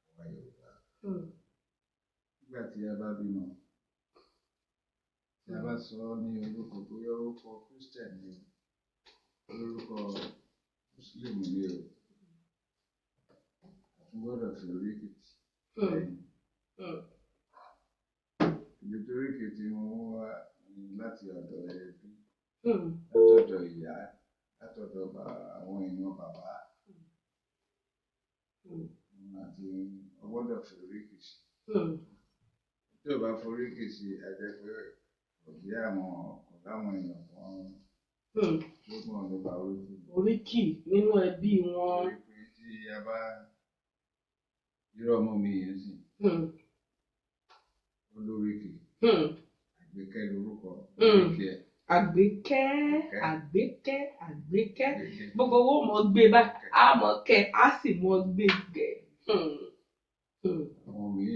àwa Yorùbá. nígbà tí a bá bímọ tí a bá sọ ọ́ ní orúkọ bóyá orúkọ Christian ni orúkọ Muslim ni o gbọ́dọ̀ fi oríkì lẹ́yìn. ibi tó oríkì tí wọ́n wá láti ọ̀dọ̀ ẹbí, látọ̀dọ̀ ìyá, látọ̀dọ̀ àwọn èèyàn bàbá àti ọgbọ́dọ̀ fi oríkì sí. tí ò bá foríkì sí a jẹ́ pé kò sí àwọn èèyàn kan tó mọ̀ nípa oríkì nínú ẹbí wọn. torí pé tí a bá irú ọmọ mi yẹn sì olóríkì Àgbékẹ́ lórúkọ oríkì ẹ̀. Àgbékẹ́ gbogbo owó mọ̀ gbé báyìí á mọ̀ kẹ́ á sì mọ̀ gbé gẹ̀. àwọn míì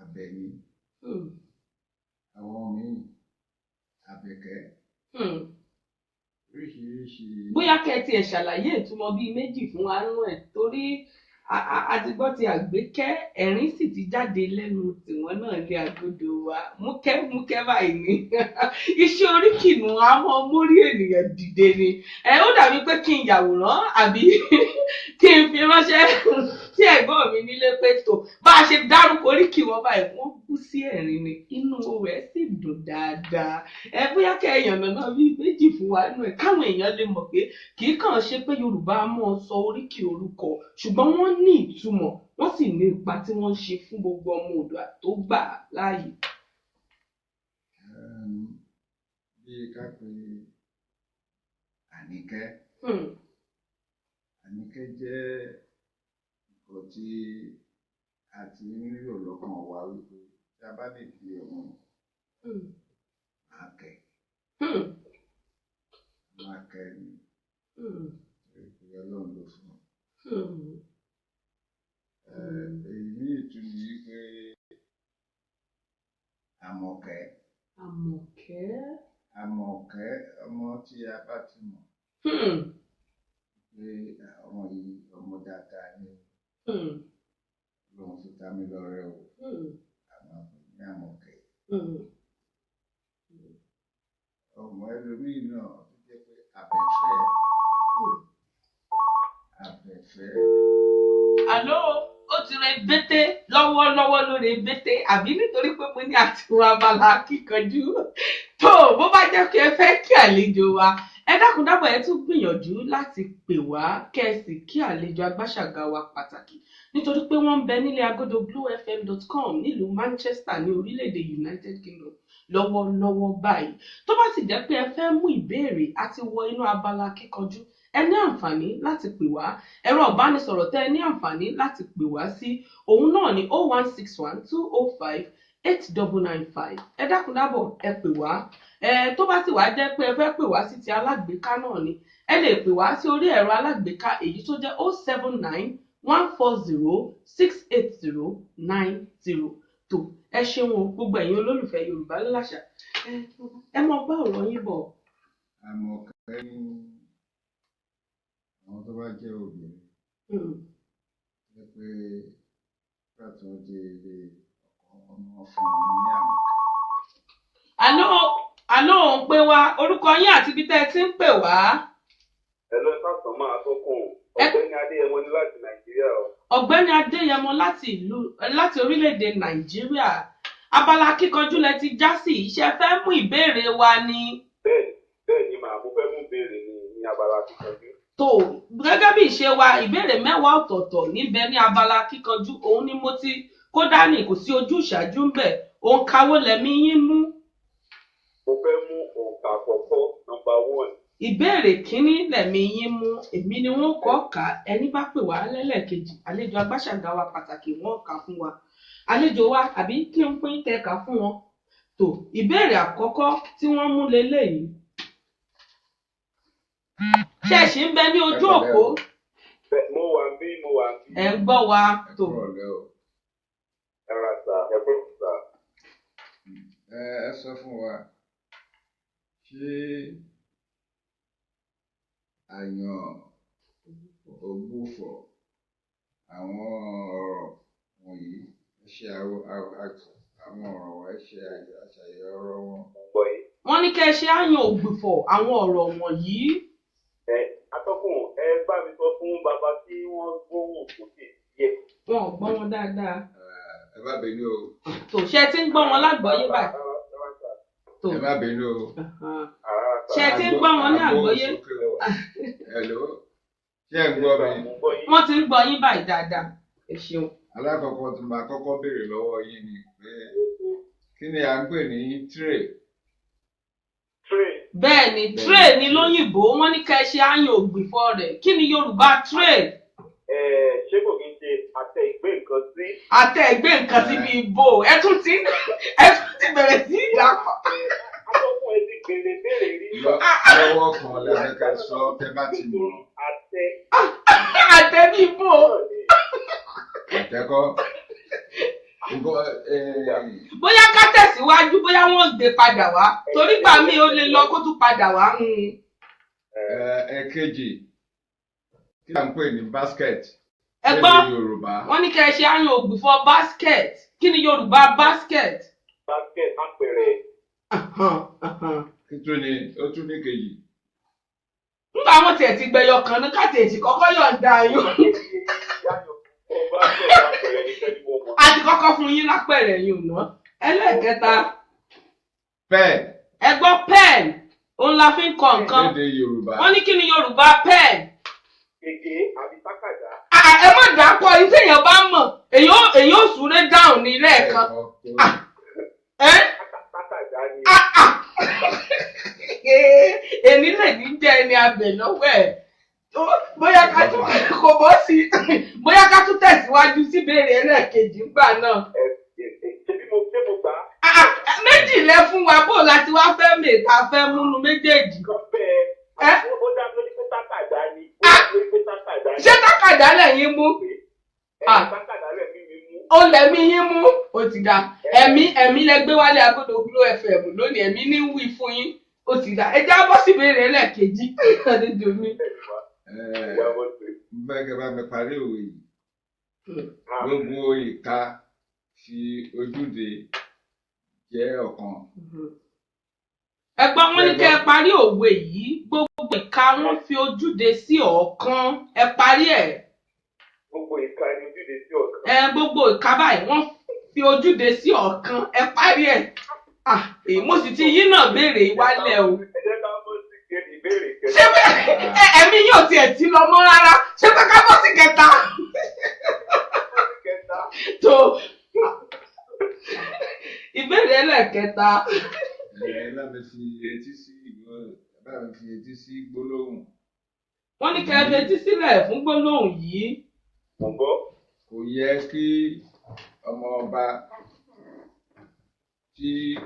Àbẹ̀ní, àwọn míì Àbẹ̀kẹ́, oríṣiríṣi. bóyá kẹ́ ẹ tiẹ̀ ṣàlàyé ìtumọ̀ bíi méjì fún wa nú ẹ̀ torí a ti gbọ́ ti Àgbékẹ́ ẹ̀rín sì ti jáde lẹ́nu tiwọn náà lé agodo wa múkẹ́ báyìí ni iṣẹ́ oríkì nù àwọn mórí ènìyàn dìde ni. ó dàbí pé kí n yàwòrán àbí kí n fi ránṣẹ́ sí ẹ̀gbọ́n mi nílé pé tó bá a ṣe dárúkọ oríkì wọn báyìí wọ́n kú sí ẹ̀rín ni inú rẹ̀ sì dùn dáadáa. bóyá kẹ́ ẹ yànnà náà bíi méjì fún wa nù ẹ̀ káwọn èèyàn lè mọ̀ pé kì í kàn ṣe pé Yorùbá mọ̀ sọ oríkì orúkọ ṣùgbọ́n wọ́n ní ìtumọ̀ wọ́n sì ní ipa tí wọ́n ń ṣe fún gbogbo ọmọ Oòduà tó gbà láàyè. bí ká pe Àníkẹ́. Àníkẹ́ jẹ́ nǹkan tí a ti nílò lọ́kàn wa wípé tí a bá lè fi ọmọ Àkẹ́ Àkẹ́ ni ìpínlẹ̀ Ọlọ́run ló fún ọ. èyí ní ìtumọ̀ pé Àmọ̀kẹ́ ọmọ tí a bá ti mọ̀ pé ọmọ yìí ọmọ dáadáa ni lòun fi ta mí lọ́rẹ o àwọn ní Àmọ̀kẹ́. ọmọ ẹlòmíì náà tó jẹ́ pé Àbẹ̀fẹ́. àló ó ti rẹ bété lọ́wọ́lọ́wọ́ ló rẹ bété àbí nítorí pé mo ní àtiwọn abala kíkanjú tó bó bá jẹ́ kí ẹ fẹ́ kí àlejò wa ẹ dákúndábọ̀ ẹ tún gbìyànjú láti pè wá kẹ́sì kí àlejò agbáṣàgà wa pàtàkì nítorí pé wọ́n ń bẹ nílé agodo bluefm.com nílùú Manchester ní orílẹ̀-èdè United Kingdom lọ́wọ́lọ́wọ́ báyìí. tó bá sì jẹ́ pé ẹ fẹ́ mú ìbéèrè àti wọ inú abala kíkanjú ẹ ní àǹfààní láti pè wá. ẹ̀rọ ìbánisọ̀rọ̀ tẹ́ ẹ ní àǹfààní láti pè wá sí òun náà ní 0161205 8995 ẹ dákun dábọ̀ ẹ pè wá tó bá sì wá jẹ́ pé ẹ fẹ́ pè wá sí ti alágbèéká náà ni ẹ lè pè wá sí orí ẹ̀rọ alágbèéká èyí tó jẹ́ 079 140 680 90 tó ẹ ṣeun gbogbo ẹ̀yin olólùfẹ́ Yorùbá Láṣà ẹ mọ bá ọ̀rọ̀ yín bọ̀. àmọ́ kẹ́ni àwọn tó bá jẹ́ obìnrin ẹ pé pàtó wọ́n jẹ́ ilé ọmọ fún wọn ní àmọ́. àná òun pé wá orúkọ yín àti ibi tẹ́ ẹ ti ń pè wá. Hello, ìfàsàn máa tó kùn ọ̀gbẹ́ni Adéyẹmọ ní láti Nàìjíríà o. Ọ̀gbẹ́ni Adéyẹmọ láti orílẹ̀-èdè Nàìjíríà abala kíkanjú lẹ ti já sí iṣẹ́ fẹ́ mú ìbéèrè wa ni. bẹ́ẹ̀ ni màá mo fẹ́ mú ìbéèrè ní abala kíkanjú. tó gẹ́gẹ́ bí ìṣe wa ìbéèrè 10 ọ̀tọ̀ọ̀tọ̀ níbẹ̀ ní abala kíkanjú òun ni mo ti kó dání kò sí ojú ìṣáájú ń bẹ̀ òun kawó lẹ́mí yín mú. mo fẹ́ mú òǹkà àkọ́kọ́ nọ́mbà 1. ìbéèrè kínní lẹ́mí yín mú èmi ni wọ́n kọ́ kà ẹni bá pè wá lẹ́lẹ́kejì àlejò agbáṣàgà wa pàtàkì wọ́n kà fún wa àlejò wa àbí kí n pín kẹka fún wọn. tó ìbéèrè àkọ́kọ́ tí wọ́n mú leléyìí ṣẹ̀ṣì ń bẹ ní ojú òpó. mo wà ń bí. ẹ ń gbọ́ wa tó. ẹ ra sà ẹ kúrò sà. ẹ sọ fún wa ṣé àyàn ògbófọ̀ àwọn ọ̀rọ̀ wọ̀nyí ẹ ṣe àwọn ọ̀rọ̀ wa ẹ ṣe àṣàyẹ ọ̀rọ̀ wọn. wọ́n ní kẹ́ ẹ ṣe àyàn ògbófọ̀ àwọn ọ̀rọ̀ wọ̀nyí. Atọ́kùn ẹ bá mi sọ fún bàbá tí wọ́n gbóhùn sókè díẹ̀. Wọn ò gbọ́ wọn dáadáa. Ẹ má bínú o. Tó ṣe ti ń gbọ́ wọn lágbọ́yé báyìí. Ẹ má bínú o. Ṣe ti ń gbọ́ wọn ní àgbọ́yé. Hello. Ṣé ẹ ń gbọ́ mi? Wọ́n ti ń gbọ́ yín báyìí dáadáa. Ẹ ṣeun. Alákọ̀ọ́kọ́ tí màá kọ́kọ́ béèrè lọ́wọ́ yín ni pé kí ni à ń pè ní tray? Bẹ́ẹ̀ ni tray ni lóyìnbó wọ́n ní ká ẹ ṣe àyàn ògbìfọ̀ rẹ̀ kí ni Yorùbá tray. Ṣé kò kí n ṣe àtẹ ìgbé nǹkan sí. Àtẹ ìgbé nǹkan sí bíi bò ẹ tún ti bẹ̀rẹ̀ sí ìdàpọ̀. Atọ́kùn ẹ ti gbèrè béèrè rí. Lọ́wọ́ kan lẹ́nu ká sọ tẹ́ bá ti mọ̀. Àtẹ bíi bò. Àtẹ́kọ́. Bóyá ká tẹ̀síwájú bóyá wọ́n gbé padà wá torí gbà mí ó lè lọ kó tún padà wá. Ẹ̀kejì kí là ń pè ní basket. Ẹ gbọ́ wọ́n ní kí ẹ ṣe àyàn ògbìfọ̀ basket kí ni Yorùbá basket. Basket apẹ̀rẹ̀. Ó tún ní kejì. Nígbà wọn tiẹ̀ ti gbẹyọ kan ní káàtì èsì kọ́kọ́ yọ̀ǹda yín. Àti kọ́kọ́ fún yín lápẹ̀rẹ̀ yìí ná. Ẹlẹ́ẹ̀kẹta. Pen. Ẹ gbọ́ pen. Òun la fi ń kọ nǹkan. Èdè Yorùbá. Wọ́n ní kí ni Yorùbá pen. Gègé àbí tákàdá. Ẹ má dàpọ̀ yìí tí èèyàn bá mọ̀. Èyí ò súré dáhùn ní lẹ́ẹ̀kan. Tákàdá ni. Èmi lè ní jẹ́ ẹni abẹ lọ́wọ́ ẹ̀. Bóyá ká tún kò bọ́ sí bóyá ká tún tẹ̀síwájú sí ìbéèrè ẹlẹ́ẹ̀kejì ńgbà náà. Ṣebí mo gbà. Méjì lẹ fún wa bó láti wá fẹ́ mèta fẹ́ múnú méjèèjì. Ó dá lórí pé tákàdá ni. Ṣé tákàdá lẹ̀yin mú? Tákàdá lẹ̀mí mi mú. Ó lẹ̀mí yín mú. Ó ti dá. Ẹ̀mí lẹ gbé wálé agbódò Glo FM lónìí ẹ̀mí ní wí fún yín. Ó ti dá. Ẹ já bọ́ sí ìbéèrè ẹlẹ́ẹ̀kejì. Bẹ́ẹ̀ bá mi parí òwe yìí. Gbogbo ìka fi ojúde jẹ́ ọ̀kan. Ẹ̀gbọ́n wọn ní kẹ́ ẹ parí òwe yìí. Gbogbo ìka wọn fi ojúde sí ọ̀kan. Ẹ parí ẹ̀. Gbogbo ìka ni ojúde sí ọ̀kan. Gbogbo ìka báyìí wọ́n fi ojúde sí ọ̀kan. Ẹ parí ẹ̀. Mo sì ti yín náà béèrè ìwálẹ̀ o. Ṣé ẹ̀mí yóò tiẹ̀ ti lọ mọ́ rárá? Ṣé pé ká bọ́ sí kẹta? Tó ìbéèrè ẹlẹ́ẹ̀kẹta. Bá mi fi etí sí gbólóhùn. Wọ́n ní kẹ́ ẹ fetí sílẹ̀ fún gbólóhùn yìí. Mo gbọ́. Kò yẹ kí ọmọ ọba tí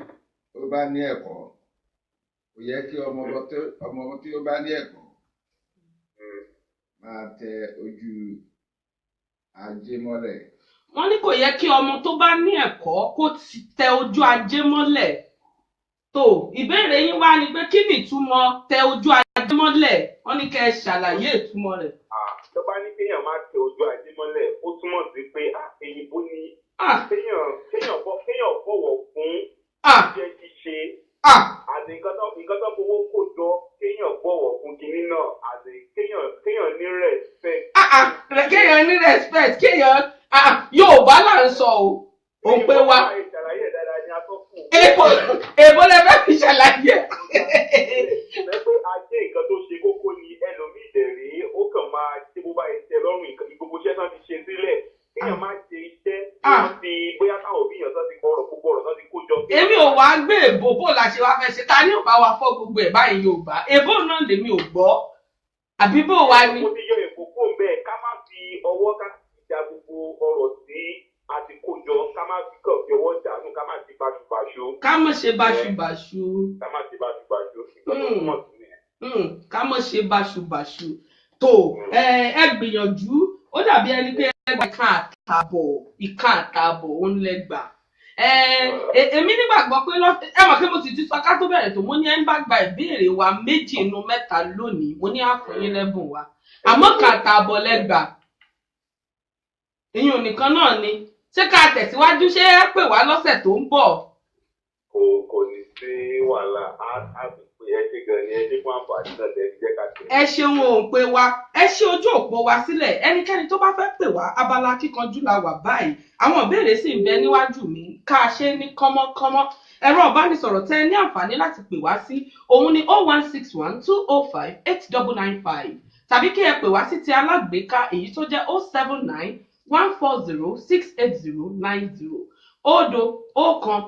ó bá ní ẹ̀kọ́ kò yẹ kí ọmọ tí ó bá ní ẹ̀kọ́ máa tẹ ojú ajé mọ́lẹ̀. Wọ́n ní kò yẹ kí ọmọ tó bá ní ẹ̀kọ́ kó tẹ ojú ajé mọ́lẹ̀. Tó ìbéèrè yín wá ni pé kí ni ìtumọ̀ tẹ ojú ajé mọ́lẹ̀? Wọ́n ní kẹ́ ẹ ṣàlàyé ìtumọ̀ rẹ̀. Tó bá ní kéèyàn máa tẹ ojú ajé mọ́lẹ̀ ó túmọ̀ sí pé èyìnbó ni kéèyàn bọ̀wọ̀ fún iṣẹ́ ṣíṣe àti nǹkan tó fowó kó jọ kéèyàn bọ̀wọ̀ fún kinní náà àti kéèyàn ní respect. Kéèyàn ní respect kéèyàn Yorùbá là ń sọ o. Ò ń pé wá. Èbó lẹ fẹ́ fi ṣàlàyé. Pé ajé nǹkan tó ṣe kókó ni ẹlòmíì dẹ̀rẹ̀ ó kàn máa ṣe bó bá ẹsẹ̀ lọ́rùn gbogbo iṣẹ́ tán ti ṣe sílẹ̀ kéèyàn máa ṣe iṣẹ́ wọ́n ti bóyá táwọn òbí yàn tán ti gbọ́rọ̀ gbogbo ọ̀rọ̀ tán ti kó jọ. Èmi ò wá gbé èbó bó la ṣe wá fẹ́ ṣe ta ní ò bá wa fọ́ gbogbo ẹ̀ báyìí Yorùbá èbó náà lèmi ò gbọ́ àbí bó wa ni. mo ti yọ èbó kó bẹ́ẹ̀ ká má fi ọwọ́ ká ìjà gbogbo ọ̀rọ̀ tí a ti kó jọ ká má fi kàn fi ọwọ́ dànù ká má ṣe báṣubàṣu. Ká má ṣe báṣubàṣu. Ká má ṣe báṣubàṣu ìgbà tó túmọ̀ sí nìyẹn. Ká má ṣe báṣubàṣu. Tó ẹ gbìyànjú ó dàbí ẹni pé ìkan àtààbọ̀ òun lẹ́gbàá. Èmi nígbàgbọ́ pé ẹ mọ̀ pé mo ti sọ ká tó bẹ̀rẹ̀ tó mo ní ẹ ń bá gba ìbéèrè wa 2 nínú 3 lónìí mo ní àfọyín lẹ́bùn wa àmọ́ kàtà àbọ̀ lẹ́gbàá ìyún nìkan náà ni ṣé ká tẹ̀síwájú ṣé ẹ pè wá lọ́sẹ̀ tó ń bọ̀. Kò ní sí wàhálà á fi pé ẹ ṣe gan ni ẹ ṣe fún àǹfààní náà tẹ̀ jẹ́ ká ṣe. Ẹ ṣeun ò ń pè wá ẹ ṣe ojú òpó wa sílẹ̀ ẹnikẹ́ni tó bá fẹ́ pè wá abala kíkanjú la wà báyìí àwọn ìbéèrè sì ń bẹ níwájú mi ká ṣe ní kọ́mọ́kọ́mọ́ ẹ̀rọ ìbánisọ̀rọ̀ tẹ́ ní àǹfààní láti pè wá sí òun ni 0161 205 8995 tàbí kí ẹ pè wá sí ti alágbèéká èyí tó jẹ́ 079 140 68090 òdo ọ̀kan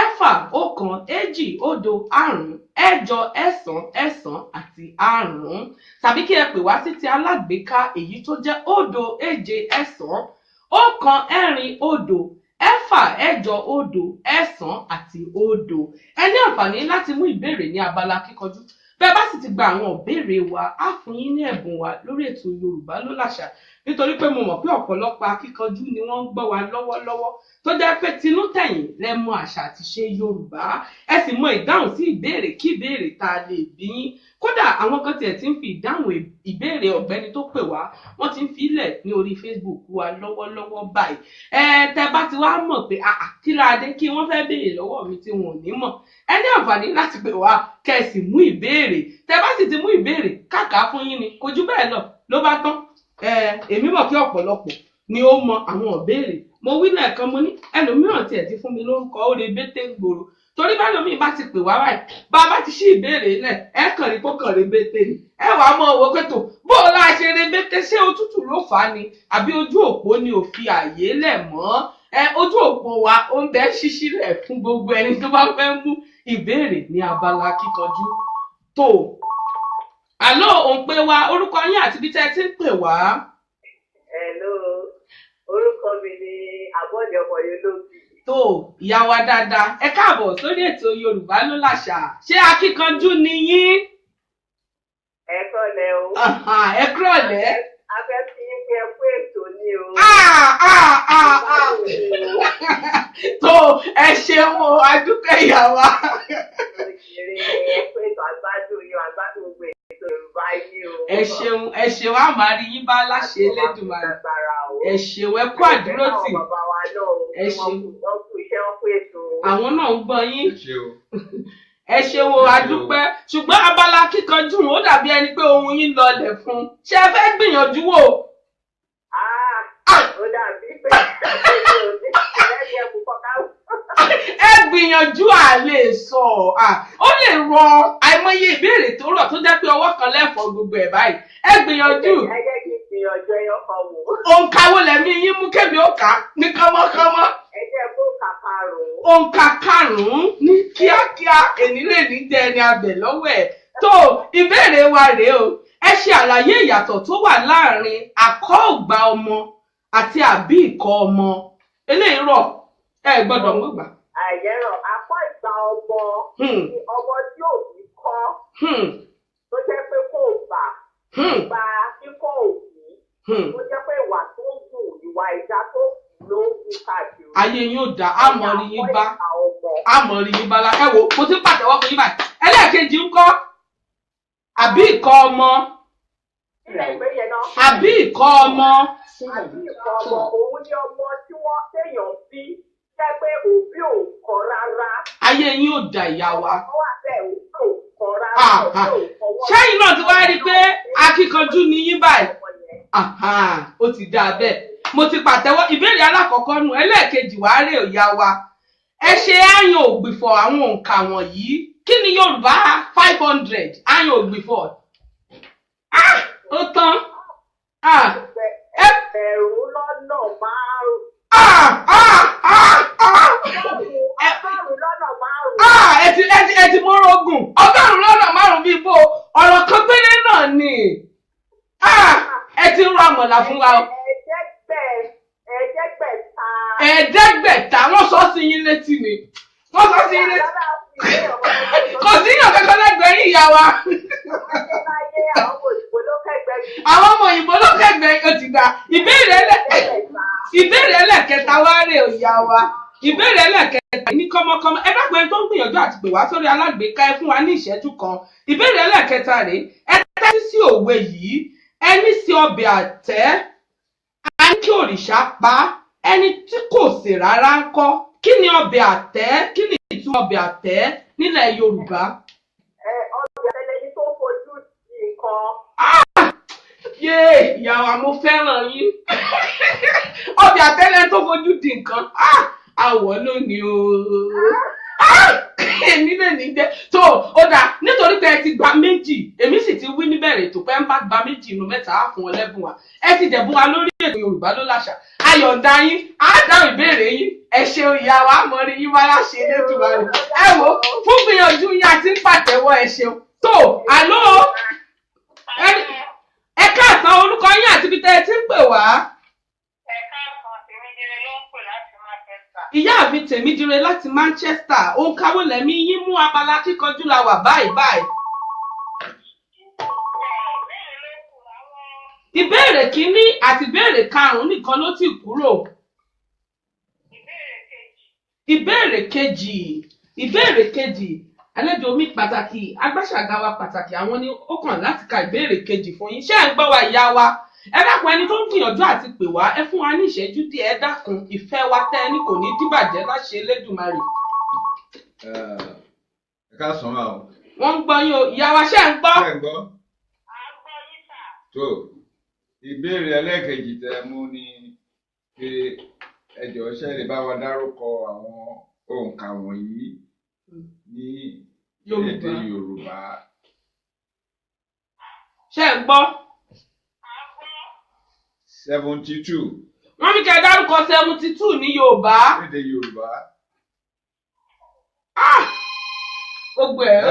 ẹ̀fà ọ̀kan èjì òdo àrún ẹ̀jọ ẹ̀sán ẹ̀sán àti àrún tàbí kí ẹ pè wá sí ti alágbèéká èyí tó jẹ́ òdo èje ẹ̀sán ọ̀kan ẹ̀rin òdo ẹ̀fà ẹ̀jọ òdo ẹ̀sán àti òdo ẹ ní àǹfààní láti mú ìbéèrè ní abala kíkanjú bẹ́ẹ̀ bá sì ti gba àwọn ìbéèrè wa á fún yín ní ẹ̀bùn wa lórí ètò Yorùbá ló làṣà nítorí pé mo mọ̀ pé ọ̀pọ̀lọpọ̀ akíkanjú ni wọ́n ń gbọ́ wa lọ́wọ́lọ́wọ́ tó jẹ́ pé tinú tẹ̀yìn lẹ mọ àṣà àti ṣe Yorùbá ẹ sì mọ ìdáhùn sí ìbéèrè kí ìbéèrè tá a lè bí yín kódà àwọn kan tiẹ̀ ti ń fi ìdáhùn ìbéèrè ọ̀gbẹ́ni tó pè wá wọ́n ti ń fi ilẹ̀ ní orí Facebook wa lọ́wọ́lọ́wọ́ báyìí tẹ́ bá ti wá mọ̀ pé kí láadé kí wọ́n fẹ́ béèrè lọ́wọ́ mi tí wọn ò ní mọ̀ ẹ ní àǹfààní láti pè wá kẹ́ ẹ sì mú ìbéèrè tẹ́ bá sì ti mú ìbéèrè kàkà fún yín ni kò jù bẹ́ẹ̀ ló bá tán èmi mọ̀ kí ọ̀pọ̀lọpọ̀ ni ó mọ àwọn ìbéèrè mo wí lẹ́ẹ̀kan mo ní ẹlòmíràn tiẹ̀ ti fún mi lórúkọ ó re bété gbòòrò torí bá lómi bá ti pè wá báyìí bá a bá ti ṣí ìbéèrè lẹ̀ ẹ kàn rí kókàn re bété ni ẹ wàá mọ owó pẹ̀tọ̀ bó o láà ṣe re bété ṣé òtútù ló fà á ni àbí ojú òpó ni ò fi àyè lẹ̀ mọ́ ojú òpó wa ó ń bẹ ṣíṣí lẹ̀ fún gbogbo ẹni tó bá fẹ́ mú ìbéèrè ní abala kíkanjú tó àlọ́ òun pé wá orúkọ yín àti bí tẹ́ ẹ ti ń pè wá. Hello, orúkọ mi ni Àbọ̀dé ọmọ Yolóbi. Tó ìyá wa dáadáa ẹ káàbọ̀ sórí ètò Yorùbá ló làṣà ṣé akíkanjú ni yín. Ẹ kọ́lẹ̀ o. Ẹ kúrọ̀lẹ́. A fẹ́ fi yín pé ẹ kú ètò ni o. Tó ẹ ṣeun o adúpẹ́ ìyá wa. Ẹ kú ètò àgbádùn yín àgbádùn gbogbo ètò Yorùbá yín o. Ẹ ṣeun a máa rí yín bá láṣẹ Elédùmarè. Ẹ ṣeun ẹ kú àdúró tì. Ẹ ṣeun. Wọ́n kú iṣẹ́ wọn kú ètò. Àwọn náà ń gbọ́ yín. Ẹ ṣeun o adúpẹ́ ṣùgbọ́n abala kíkanjú ó dàbí ẹni pé ohun yín lọlẹ̀ fún ṣé ẹ fẹ́ gbìyànjú wò. Ó dàbí pé ẹ gbìyànjú à lè sọ ó lè rọ àìmọye ìbéèrè tó rọ̀ tó jẹ́ pé ọwọ́ kan lẹ́fọ̀ọ́ gbogbo ẹ̀ báyìí ẹ gbìyànjú. Ẹ jẹ́ kí n gbìyànjú ẹyọ kan wò. Òǹkà wo lẹ̀mí yín mú kébì ó kà á ní kánmọ́kánmọ́. Ẹ jẹ́ kó kàkà rò ó. Òǹkà 5 ní kíákíá èní lè ní jẹ ẹni abẹ lọ́wọ́ ẹ̀. Tó ìbéèrè wa rèé o ẹ ṣe àlàyé ìyàtọ̀ tó wà láàrin àkọ́ọ̀gbà ọmọ àti àbí ìkọ́ ọmọ eléyìí rọ̀ ẹ gbọ́dọ̀ mọ̀ gbà. Àìjẹ́rọ̀ apá ọmọ ni ọmọ tí òbí kọ́ tó jẹ́ pé kò gbà kíkọ́ òbí tó jẹ́ pé ìwà tó wù ìwà ìjà tó ló ń wù káàkiri. ayé yóò dá àmọ̀rí yín bá la ẹ wo mo ti pàtẹ́wọ́ fún yín báyìí ẹlẹ́ẹ̀kejì ń kọ́ àbí ìkọ́ ọmọ àbí ìkọ́ ọmọ òun ni ọmọ tí wọ́n téèyàn bí jẹ́ pé òbí ò kọ́ rárá. ayé yín ò dá ìyá wa. ṣẹ́yìn náà ti wá rí i pé akíkanjú ni yín báyìí ó ti dáa bẹ́ẹ̀ mo ti pàtẹ́wọ́ ìbéèrè alákọ̀ọ́kọ́ nù ẹlẹ́ẹ̀kejì wàá rè òyà wa ẹ ṣe àyàn ògbìfọ̀ àwọn òǹkà wọ̀nyí kí ni Yorùbá 500 àyàn ògbìfọ̀ ó tán ẹgbẹ̀rún lọ́nà márùn-ún. ẹ ti mọ́rọ̀ ogun ọgọ́rùn-ún lọ́nà márùn-ún bíi bó ọ̀rọ̀ kan péré náà ni ẹ ti ń rọ àmọ̀là fún wa. ẹ̀ẹ́dẹ́gbẹ̀ta wọ́n sọ sí yín létí ni wọ́n sọ sí yín létí kò sí yàn kankan lẹ́gbẹ̀ẹ́ yín ìyá wa. àwọn ọmọ òyìnbó ló kẹ́gbẹ̀ẹ́ ó ti gbà ìbéèrè ẹlẹ́kẹta wá rè ìyá wa ìbéèrè ẹlẹ́kẹta ní kọ́mọkọ́mọ ẹ dákun ẹni tó ń gbìyànjú àti pè wá sórí alágbèéká ẹ fún wa ní ìṣẹ́jú kan ìbéèrè ẹlẹ́kẹta rèé ẹ tẹ́tí sí òwe yìí ẹni sí ọbẹ̀ àtẹ́ a ní kí òrìṣà pa ẹni tí kò sè rárá ń kọ́ kí ni ọbẹ̀ àtẹ́ kí ni ìtumọ̀ ọbẹ̀ àtẹ́ nílẹ̀ Yorùbá. ọbẹ̀ àtẹ́ lẹni tó fojú di nǹkan. yé ìyá wa mo fẹ́ràn yín ọbẹ̀ àtẹ́ lẹni tó fojú di nǹkan àwọ̀ lónìí o èmi lè ní jẹ́ tó ó dáa nítorí pé ẹ ti gba méjì èmi sì ti wí níbẹ̀rẹ̀ tó pẹ́ ń bá gba méjì inú mẹ́ta á fún ọ lẹ́bùn wa ẹ ti jẹ̀bùn wa lórí ètò Yorùbá ló láṣà ayọ̀ǹda yín á dáhùn ìbéèrè yín ẹ ṣeun ìyá wa mọ̀rí yín wá láṣẹ lẹ́tùwá rẹ̀ ẹ wo fún gbìyànjú yín àti ń pàtẹ́wọ́ ẹ ṣeun tó àlọ́ ẹ káàsán orúkọ yín àti ibi tẹ́ ẹ ti ń pè wá. ìyá mi Tèmídire láti Manchester òǹkàwé lẹ́mí yín mú abala kíkanjú la wà báyìí. ìbéèrè kínní àti ìbéèrè karùn-ún nìkan ló ti kúrò. ìbéèrè kejì àlejò mi pàtàkì agbáṣàgà wa pàtàkì àwọn ni ó kàn láti ka ìbéèrè kejì fún yín ṣé ẹ ń gbọ́ wa ìyá wa ẹ dákun ẹni tó ń gbìyànjú àti pè wá ẹ fún wa ní ìṣẹ́jú díẹ̀ ẹ dákun ìfẹ́ wa tẹ́ ẹni kò ní dìbàjẹ́ láṣẹ Elédùmarè. ẹ ká sọ máa o. wọ́n ń gbọ́ yín o ìyá wa ṣé ẹ ń gbọ́. ṣé ẹ ń gbọ́. tó ìbéèrè ẹlẹ́ẹ̀kejì tẹ mú ni pé ẹ jọ̀ọ́ ṣé lè bá wa dárúkọ àwọn òǹkà wọ̀nyí ní èdè Yorùbá. ṣé ẹ ń gbọ́. 72. wọ́n ní kẹ́ ẹ dárúkọ 72 ní Yorùbá. Èdè Yorùbá. gbogbo ẹ̀.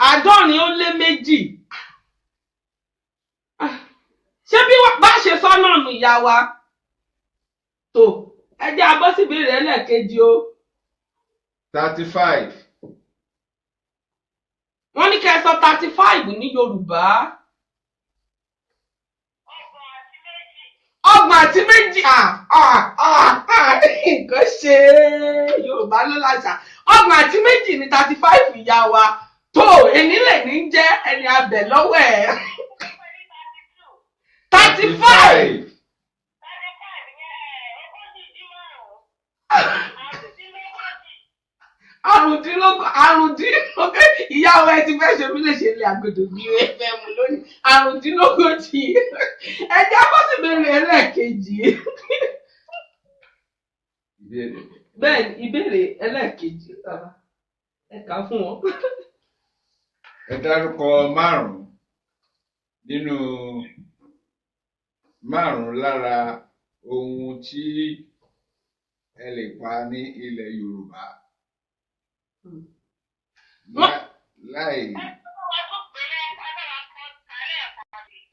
àádọ́rin ó lé méjì. ṣé bí bá ṣe sọ́nà nù ìyá wa tó ẹ jẹ́ abọ́ síbi rẹ̀ lẹ́ẹ̀kejì o. 35. wọ́n ní kẹ́ ẹ sọ 35 ní Yorùbá. ọgbọ̀n àti méjì nǹkan ṣe Yorùbá ló láṣà ọgbọ̀n àti méjì ní 35 ìyá wa tó èní lè ní jẹ́ ẹni abẹ lọ́wọ́ ẹ̀. 35. àrùndínlógójì ìyàwó ẹ ti fẹ́ ṣe mí lè ṣe ilé àgọ́dọ̀ bí ẹ fẹ́ mu lónìí àrùndínlógójì ẹjẹ́ abọ́sibẹ̀rẹ̀ ẹlẹ́ẹ̀kejì. bẹ́ẹ̀ ìbéèrè ẹlẹ́ẹ̀kejì ẹ kà fún wọn. ẹ dárúkọ márùn-ún nínú márùn-ún lára ohun tí ẹ lè pa ní ilẹ̀ Yorùbá.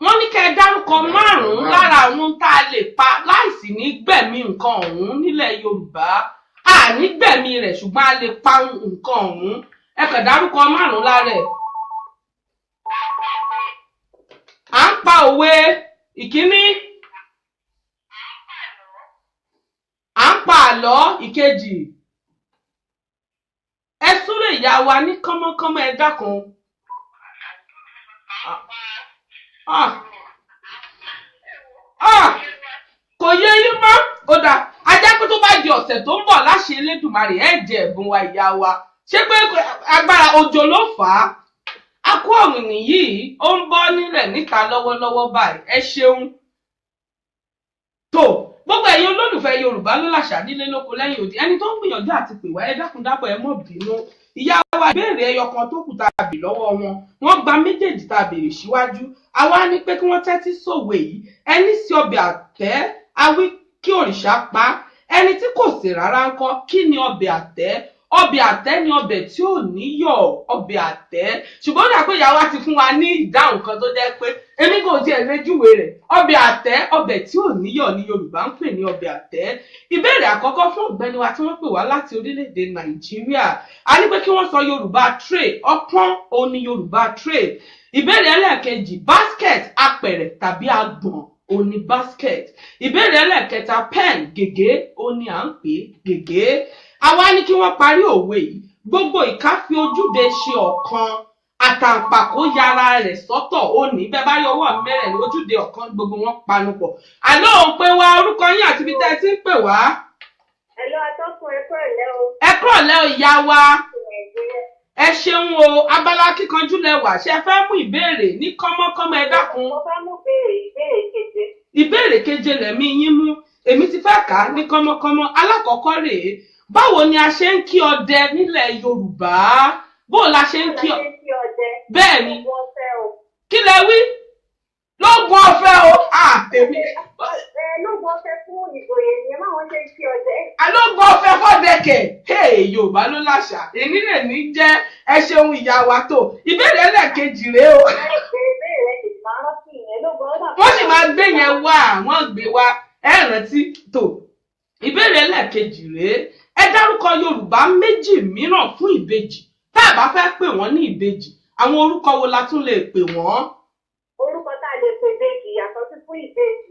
wọ́n ní kẹ́ ẹ dárúkọ márùn-ún lára àwọn tá a lè pa láìsí ní ní gbẹ̀mí nǹkan ọ̀hún nílẹ̀ Yorùbá a ní gbẹ̀mí rẹ̀ ṣùgbọ́n a lè pa nǹkan ọ̀hún ẹ kàn dárúkọ 5 lára ẹ̀. À ń pa òwe ìkíní, à ń pa àlọ́ ìkejì. Ẹ súré ìyá wa ní kánmọ́kánmọ́ ẹ dákun. Kò yé yín mọ́ ó dà ajá pé tó bá di ọ̀sẹ̀ tó ń bọ̀ láṣẹ Elédùmarè ẹ jẹ ẹ̀bùn wa ìyá wa ṣé pé agbára òjò ló fà á. Akú ọ̀run nìyí ó ń bọ́ nílẹ̀ níta lọ́wọ́lọ́wọ́ báyìí ẹ ṣeun. Tó gbogbo ẹ̀yin olólùfẹ́ Yorùbá ló làṣà nílé lóko lẹ́yìn òdì ẹni tó ń gbìyànjú àti pè wá ẹ dákun dábọ̀ ẹ mọ̀ bínú. Ìyá wa ìbéèrè ẹyọ kan tó kù tá a bè lọ́wọ́ wọn wọ́n gba méjèèjì tá a béèrè síwájú àwa ní pé kí wọ́n tẹ́tí sòwe yìí ẹni sí ọbẹ̀ àtẹ́ awí kí òrìṣà pa ẹni tí kò sè rárá ńkọ́ kí ni ọbẹ̀ àtẹ́? Ọbẹ̀ àtẹ́ ni ọbẹ̀ tí ò níyọ̀ ọbẹ̀ àtẹ́ ṣùgbọ́n ó dà pé ìyá wa ti fún wa ní ìdáhùn kan tó jẹ́ pé èmi kò tiẹ̀ lẹ́júwe rẹ̀ ọbẹ̀ àtẹ́ ọbẹ̀ tí ò níyọ̀ ni Yorùbá ń pè ní ọbẹ̀ àtẹ́. Ìbéèrè àkọ́kọ́ fún ọ̀gbẹ́ni wa tí wọ́n pè wá láti orílẹ̀-èdè Nàìjíríà a ní pé kí wọ́n sọ Yorùbá tray ọpọ́n òun ni Yorùbá tray. Ìbéèrè ẹlẹ́ẹ̀kejì basket apẹ̀rẹ̀ tàbí agbọ̀n òun ni basket. Ìbéèrè ẹlẹ́ẹ̀kẹta pen gègé òun ni à ń pè gègé. Àwa ní kí wọ́n parí òwe yìí gbogbo ìka fi ojúde ṣe ọ̀kan àtàǹpàkò yára rẹ̀ sọ́tọ̀ òní bẹ́ẹ̀ bá yọwọ́ mẹ́rẹ̀ ní ojúde ọ̀kan gbogbo wọn panupọ̀. Àlọ́ òun pé wá orúkọ yín àti ibi tẹ́ ẹ ti ń pè wá. Ẹ̀lọ́ atọ́kùn ẹ kúrọ̀lẹ́ o. Ẹ kúrọ̀lẹ́ o ìyá wa. Ẹ ṣeun o abala kíkanjú lẹwà ṣe fẹ́ mú ìbéèrè ní kọ́mọ́kọ́mọ́ ẹ dákun. Mo fẹ́ mú ìbéèrè keje. Ìbéèrè keje lẹ̀mí yín mú èmi ti fẹ́ kà á ní kọ́mọ́kọ́mọ́ alákọ̀ọ́kọ́ rèé báwo ni a ṣe ń kí ọdẹ nílẹ̀ Yorùbá? Bó la ṣe ń kí ọdẹ? Bẹ́ẹ̀ ni kí lẹ wí? Lóògùn ọ̀fẹ́ o èmi. Lóògùn ọ̀fẹ́ fún ìgboyè ni máwọn ṣe ń kí ọdẹ. Alóògùn ọ̀fẹ́ fọ́dẹ̀kẹ̀ Yorùbá ló láṣà èmi lè ní jẹ́ ẹ ṣeun ìyá wa tó ìbéèrè ẹlẹ́ẹ̀kejì rèé o. Wọ́n sì máa gbé yẹn wá wọ́n gbé wá ẹ rántí tó ìbéèrè ẹlẹ́ẹ̀kejì rèé ẹ dárúkọ Yorùbá méjì mìíràn fún ìbejì tá a bá fẹ́ pè wọ́n ní ìbejì àwọn orúkọ wo la tún lè pè wọ́n? Orúkọ tá a lè pè ìbejì yàtọ̀ sí fún ìbejì.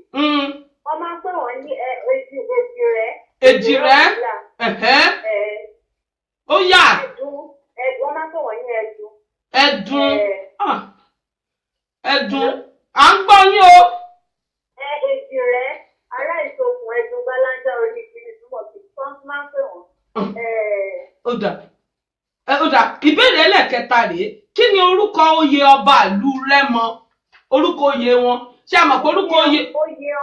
Wọ́n máa ń pè wọ́n ní èjìrẹ́. Èjìrẹ́ ó yá. Wọ́n máa ń pè wọ́n ní ẹ̀dùn. Ẹ̀dùn à ń gbọ́ yín o. Èjìrẹ́ ará ìsokùn ẹ̀dùn gbáláńjà orí ìpínlẹ̀ túmọ̀ sí wọ́n máa ń pè wọ́n. Ó dà ìbéèrè ẹlẹ́ẹ̀kẹta rèé kí ni orúkọ oyè ọba ìlú Rẹ́mọ? Orúkọ oyè wọn ṣé a mọ̀ pé orúkọ oyè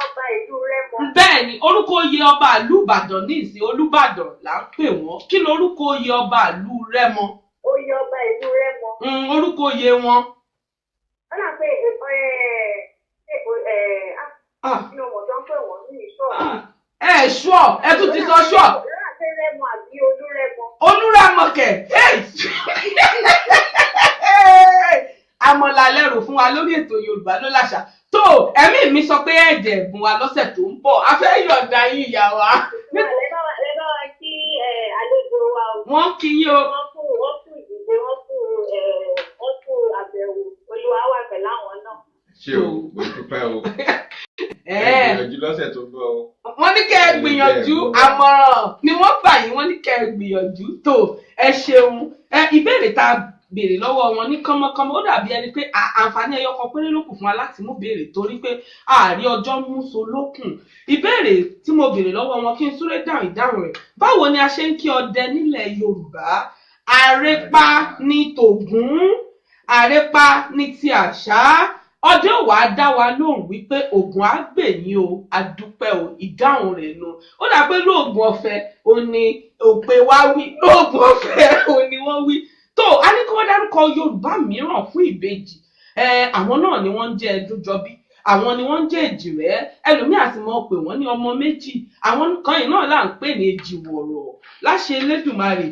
ọba ìlú Rẹ́mọ. Bẹ́ẹ̀ ni orúkọ oyè ọba ìlú Ìbàdàn ní ìsìn Olúbàdàn là ń pè wọ́n kí ni orúkọ oyè ọba ìlú Rẹ́mọ? Oyè ọba ìlú Rẹ́mọ. Orúkọ oyè wọn. Wọ́n náà pé ní ọmọ tó ń pè wọ́n ní ìṣọ́. Ṣọ́ ẹ tún ti sọ ṣọ́. Rẹ́mọ àbí Olúrẹ́mọ. Olúrẹ́mọ kẹ̀ àmọ̀là lẹ́rù fún wa lórí ètò Yorùbá ló láṣà tó ẹ̀mí mi sọ pé ẹ̀jẹ̀ ẹ̀bùn wa lọ́sẹ̀ tó ń bọ̀ a fẹ́ yọ̀ǹda yín ìyá wa. Lẹ́bàá wa kí àlejò wa o. Wọ́n kí yín o. Wọ́n fún ìdíje wọ́n fún àbẹ̀wò Olúwa wà pẹ̀lú àwọn náà. Ṣé o mo dúpẹ́ o. Gbìyànjú lọ́sẹ̀ tó ń bọ̀ o. Wọ́n ní kẹ́ ẹ gbìyànjú àmọ̀ràn ni wọ́n gbà yín wọ́n ní kẹ́ ẹ gbìyànjú tó ẹ ṣeun ìbéèrè tá a béèrè lọ́wọ́ wọn ní kánmọ́kánmọ́ ó dàbí ẹni pé àǹfààní ẹyọ kan péré ló kù fún wa láti mú béèrè torí pé ààrí ọjọ́ mú so lókùn. Ìbéèrè tí mo béèrè lọ́wọ́ wọn kí n súré ìdáhùn rẹ̀ báwo ni a ṣe ń kí ọdẹ nílẹ̀ Yorùbá? Àrèpá ni tògún àrèpá ni ti àṣà ọdẹ ò wá dá wa lóhùn wípé ògùn á gbè yín o adúpẹ́ o ìdáhùn rẹ̀ nu ó dà pé lóògùn ọ̀fẹ́ ò ní òpè wá wí lóògùn ọ̀fẹ́ ò ní wọ́n wí tó a ní kí wọ́n dárúkọ Yorùbá mìíràn fún ìbejì àwọn náà ni wọ́n ń jẹ́ Ẹdúnjọbí àwọn ni wọ́n ń jẹ́ èjìrẹ́ ẹlòmíà sì mọ̀ pé wọ́n ní ọmọ méjì àwọn kan yìí náà là ń pè ní èjìwọ̀rọ̀ láṣẹ Elédùmarè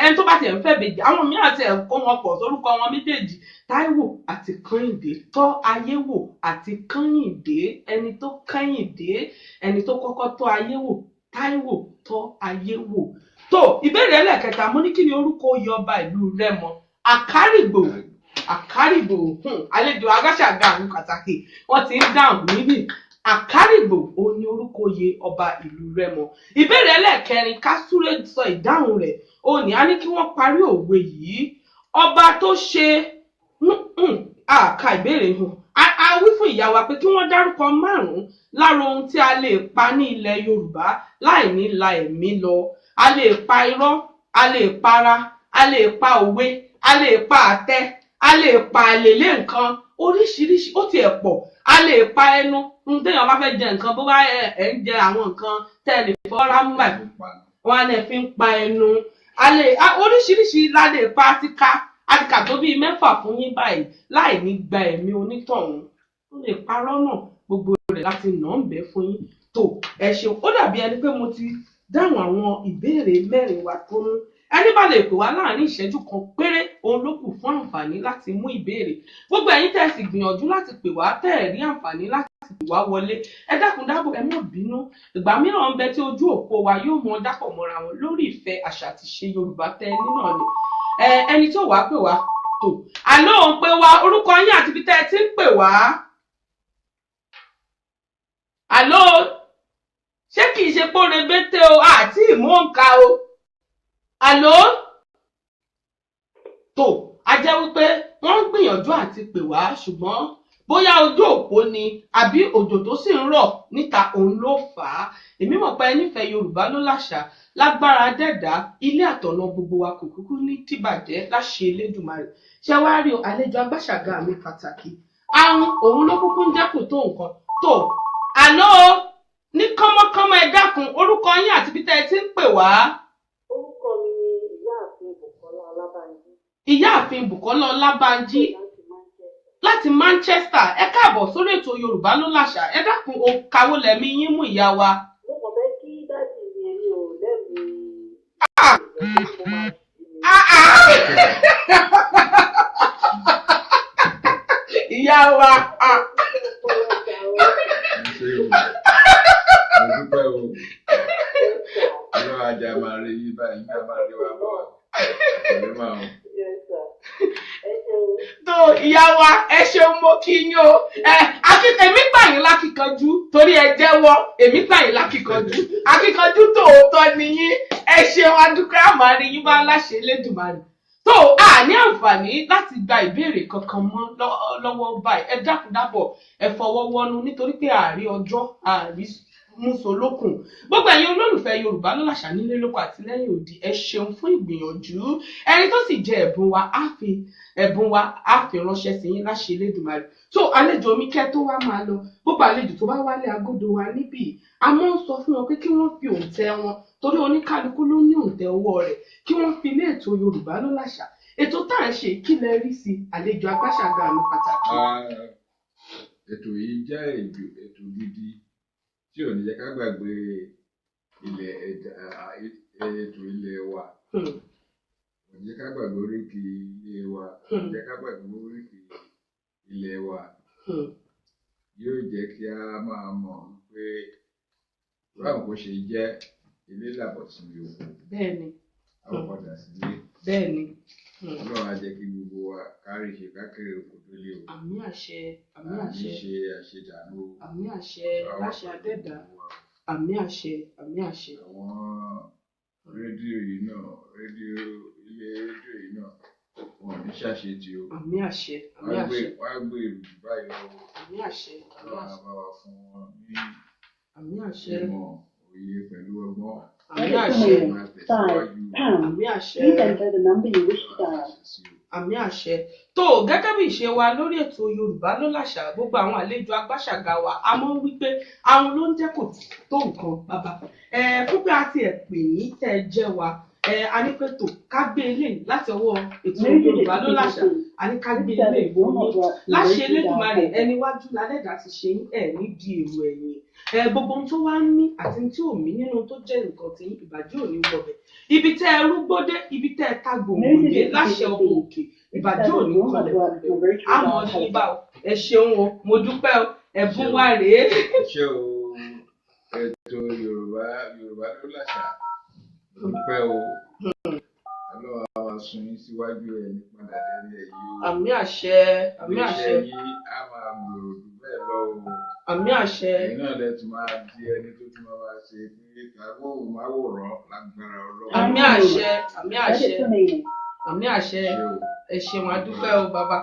ẹni tó bá tiẹ̀ ń fẹ́ bèjì àwọn míì àti ẹ̀kọ́ wọn pọ̀ sórúkọ wọn méjèèjì Táíwò àti Kẹ́hìndé tọ́ ayé wò àti Kẹ́hìndé ẹni tó Kẹ́hìndé ẹni tó kọ́kọ́ tọ́ ayé wò Táíwò tọ́ ayé wò. tó ìbéèrè ẹlẹ́kẹta mo ní kí ni orúkọ oyè ọba ìlú Rẹ́mọ Àkárìgbò Àkárìgbò àlejò Agáṣàgà àwọn pàtàkì wọ́n ti ń dáhùn níbí Àkárìgbò ó ní orúkọ oyè ọba ìlú Rẹ́mọ. ìbéèrè ẹlẹ́kẹrin ká súré sọ ìdáhùn rẹ̀ ó ní a ní kí wọ́n parí òwe yìí ọba tó ṣe àka ìbéèrè a wí fún ìyá wa pé kí wọ́n dárúkọ 5 lára ohun tí a lè pa ní ilẹ̀ Yorùbá láì ní la ẹ̀mí lọ a lè pa irọ́ a lè para a lè pa òwe a lè pa àtẹ a lè pa àlèlé nǹkan oríṣiríṣi ó tiẹ̀ pọ̀ a lè pa ẹnu téèyàn bá fẹ́ jẹ nǹkan bó bá ẹ̀ ń jẹ àwọn nǹkan tẹ́lẹ̀ fọ́ra mú báyìí wọn á lè fi ń pa ẹnu oríṣiríṣi la lè pa àtìkà tó bíi 6 fún yín báyìí láì ní gba ẹ̀mí onítọ̀hún ó lè parọ́ náà gbogbo rẹ̀ láti nà ń bẹ́ fún yín. tó ẹ ṣeun ó dàbí ẹni pé mo ti dáhùn àwọn ìbéèrè 4 wa tó mú ẹni bá lè pè wá láàrin ìṣẹ́jú kan péré òun ló kù fún àǹfààní láti mú ìbéèrè gbogbo ẹ̀yin tẹ́ sì gbìyànjú láti pè wá tẹ́ ẹ̀ rí àǹfààní láti pè wá wọlé ẹ dákun dábọ̀ ẹ má bínú ìgbà mìíràn ń bẹ tí ojú òpó wa yóò mọ dápọ̀ mọ́ra wọn lórí ìfẹ́ àṣà àti ṣe Yorùbá tẹ́ ẹ nínà ni ẹni tó wàá pè wá tó àlọ́ òun pé wá orúkọ yín àti ibi tẹ́ ẹ ti ń pè wá àlọ́ ṣé kìí ṣe pé rebete o àti ìmọ̀ǹkà o àlọ́ tó a jẹ́ wípé wọ́n ń gbìyànjú àti pè wá ṣùgbọ́n bóyá ojú òpó ni àbí òjò tó sì ń rọ̀ níta òun ló fà á èmi mọ̀ pé nífẹ̀ẹ́ Yorùbá ló láṣà lágbára dẹ́dá ilé àtọ̀nà gbogbo wa kò kúkú ní tìbàjẹ́ láṣẹ Elédùmarè ṣé wàá rí àlejò Agbáṣàgà mi pàtàkì àrùn òun ló kúkú ń jẹ́ kò tó nǹkan tó àlọ́ ní kọ́mọ́kọ́mọ́ ẹ dákun orúkọ yín àti bí tẹ́ ẹ ti ń pè wá. orúkọ mi ni ìyáàfin Bùkọ́lá Ọlábánjí. ìyáàfin Bùkọ́lá Ọlábánjí láti Manchester ẹ káàbọ̀ sórí ètò Yorùbá ló láṣà ẹ dákun òǹkàwọ́ lẹ̀mí yín mú ìyá wa. mo kàn fẹ́ kí dáàdì mi ẹni ò lẹ́mìí. ìyá wa. dúpẹ́ o ọlọ́run ajá máa rí yí báyìí nígbà máa rí wa bọ̀ pẹ̀lú máa ń. tó ìyá wa ẹ ṣeun mo kí yín o èmi gbà yín lákìkanjú torí ẹ jẹ́wọ́ èmi gbà yín lákìkanjú akíkanjú tòótọ́ ni yín ẹ ṣeun adúpẹ́ àmàrí yín bá láṣẹ Elédùmarè. tó a ní àǹfààní láti gba ìbéèrè kankan mọ́ lọ́wọ́ báyìí ẹ dákun dábọ̀ ẹ fọwọ́ wọnú nítorí pé àárí ọjọ́ àárí musolókun gbogbo ẹ̀yin olólùfẹ́ Yorùbá ló láṣà nílé lóko àti lẹ́yìn odi ẹ ṣeun fún ìgbìyànjú ẹni tó sì jẹ ẹ̀bùn wa á fi ránṣẹ́ sí yín láṣẹ Elédùmarè. tó àlejò mi kẹ́ tó wá máa lọ gbogbo àlejò tó bá wálé agodo wa níbí a máa ń sọ fún wọn pé kí wọ́n fi òǹtẹ̀ wọn torí oníkálukú ló ní òǹtẹ̀ ọwọ́ rẹ̀ kí wọ́n fi lé ètò Yorùbá ló láṣà ètò tá à ń ṣe kí lẹ rí sí àlejò Agbáṣàgà mi pàtàkì. ètò yìí jẹ́ ètò gidi tí ò ní jẹ́ ká gbàgbé ètò ilé wa ò ní jẹ́ ká gbàgbé oríkì ilé wa ò ní jẹ́ ká gbàgbé oríkì ilé wa yóò jẹ́ kí a máa mọ̀ pé báwo kò ṣe jẹ́ ilé làbọ̀ sí mi ò bẹ́ẹ̀ni àwọn padà sílé bẹ́ẹ̀ni Ọlọ́run á jẹ́ kí gbogbo wa kárí ṣe kákéré òkú tó lé o. àmì àṣẹ àmì àṣẹ ṣe àṣedànù o. àmì àṣẹ láṣẹ adẹ́dà àmì àṣẹ àmì àṣẹ. àwọn rédíò yìí náà ilé rédíò yìí náà wọn ò ní ṣàṣetì o. àmì àṣẹ àmì àṣẹ. wọ́n á gbé ìlú báyìí lọ́wọ́. àmì àṣẹ àmì Ọlọ́run á àṣẹ. bá wa fún wọn ní àmì àṣẹ. ìmọ̀ òye pẹ̀lú ọgbọ́n. àmì àṣẹ. àmì àṣẹ. Please enter the number you wish to dial. àmì àṣẹ. tó gẹ́gẹ́ bí ìṣe wa lórí ètò Yorùbá ló láṣà gbogbo àwọn àlejò Agbáṣàgà wa a mọ̀ wípé àwọn ló ń jẹ́ kò tó nǹkan bàbá fún pé a ti ẹ̀ pè yín tẹ́ ẹ jẹ́ wa a ní pé tó ká gbé eléyìí láti ọwọ́ ètò Yorùbá ló láṣà a ní ká gbé eléyìí wọ̀nyí láṣẹ Elédùmarè ẹni wájú lálẹ́dàá ti ṣe ẹ̀ nídìí èrò ẹ̀yìn gbogbo ohun tó wá ń mí àti tí ò mí nínú tó jẹ́ nǹkan tí ìbàjẹ́ ò ní wọbẹ̀ ibi tẹ́ ẹ rúgbódé ibi tẹ́ ẹ ta gbòǹgbòdé láṣẹ ọmọ òkè ìbàjẹ́ ò ní kọlẹ̀ àmọ́ ní ibà ẹ ṣeun o mo dúpẹ́ o ẹ̀bùn wa rèé. ṣé o ètò Yorùbá ló láṣà dúpẹ́ o ọlọ́wọ́ àwọn sun yín síwájú ẹ̀ ní padà lẹ́yìn ẹ̀yìn o. àmì àṣẹ àmì àṣẹ. iṣẹ́ yín á máa gbòòrò jù bẹ́ẹ̀ lọ o. àmì àṣẹ. ẹ̀yin náà lẹ tún máa di ẹni tó tún máa ṣe pé káwọ́ máwòrán lágbára Ọlọ́run. àmì àṣẹ àmì àṣẹ àmì àṣẹ ẹ ṣeun a dúpẹ́ o bàbá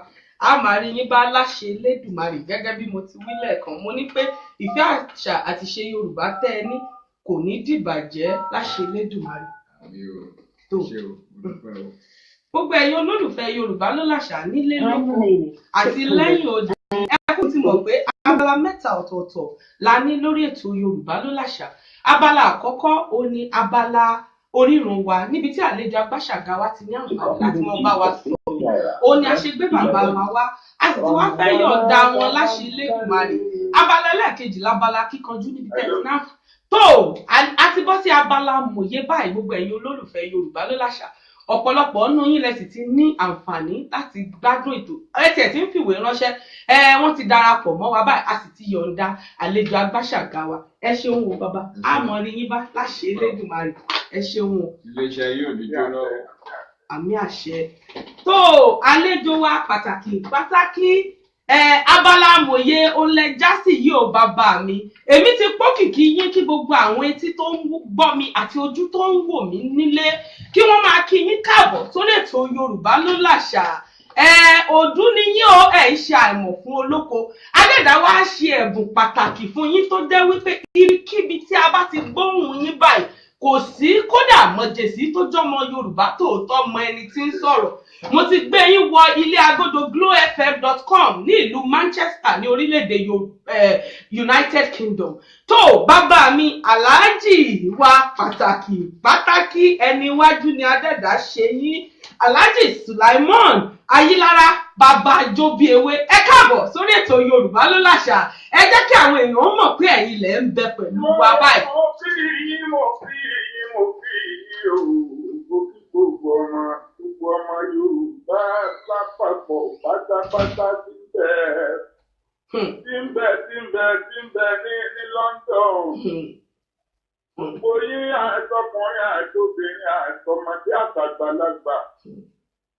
a máa rí yín bá láṣẹ Elédùmarè gẹ́gẹ́ bí mo ti wí lẹ́ẹ̀kan mo ní pé ìfẹ́ àṣà àti ṣe Yorùbá tẹ́ ẹ ní kò ní dìbàjẹ́ láṣẹ Elédùmarè. àmì o ṣe o mo dúpẹ́ o. gbogbo ẹ̀yin olólùfẹ́ Yorùbá ló láṣà nílé lóko àti lẹ́yìn odi ẹ kú ti mọ̀ pé abala mẹ́ta ọ̀tọ̀ọ̀tọ̀ la ní lórí ètò Yorùbá ló láṣà abala àkọ́kọ́ ó ní abala orírun wa níbi tí àlejò agbáṣàgà wa ti ní àǹfààní láti wọn bá wa sọ̀rọ̀ ó ní a ṣe gbé bàbá wa wá a sì ti wá fẹ́ yọ̀ǹda wọn láṣẹ Elédùmarè abala ẹlẹ́ẹ̀kejì labala kíkanjú níbi tẹ̀sí náà tó a ti bọ́ sí abala mòye báyìí gbogbo ẹ̀yin olólùfẹ́ Yorùbá ló láṣà ọ̀pọ̀lọpọ̀ nínú yín lẹ sì ti ní àǹfààní láti gbádùn ètò ẹtì ẹ̀ tí ń fìwé ránṣẹ́ wọ́n ti darapọ̀ mọ́ wa báyìí a sì ti yọ̀ǹda àlejò agbáṣàgà wa ẹ ṣeun o bàbá àmọ́ rí yín bá láṣẹ Elédùmarè ẹ ṣeun o. iléeṣẹ́ yóò ní jóná o. àmì àṣẹ tó àlejò wa pàtàkì abala amòye olẹjásì yìí ò bàbá mi èmi ti pọ́kìkí yín kí gbogbo àwọn etí tó ń gbọ́ mi àti ojú tó ń wò mí nílé kí wọ́n máa kí yín káàbọ̀ sórí ètò Yorùbá ló láṣà ọdún ni yín o ẹ ṣe àìmọ̀ fún olóko adẹ́dá wa ṣe ẹ̀bùn pàtàkì fún yín tó jẹ́ wípé ibikíbi tí a bá ti gbóhùn yín báyìí kò sí kódà mọ̀jẹ̀sí tó jọmọ Yorùbá tòótọ́ mọ ẹni tí ń sọ̀rọ̀ mo ti gbé yín wọ ilé agodo glowfm.com ní ìlú Manchester ní orílẹ̀-èdè United Kingdom tó bàbá mi aláàjì wa pàtàkì ẹni iwájú ni adẹ́dá ṣe yín aláàjì Sulaimon Ayílára bàbá Jóbíewé ẹ káàbọ̀ sórí ètò Yorùbá ló láṣà ẹ jẹ́ kí àwọn èèyàn mọ̀ pé ẹ̀yin lẹ ń bẹ pẹ̀lú wa báyìí. mo fi gbogbo ọmọ Yorùbá lápapọ̀ pátápátá tí ń bẹ ní London. Gbogbo yín àtọkùnrin àtobìnrin àtọmọdé àtàgbàlagbà.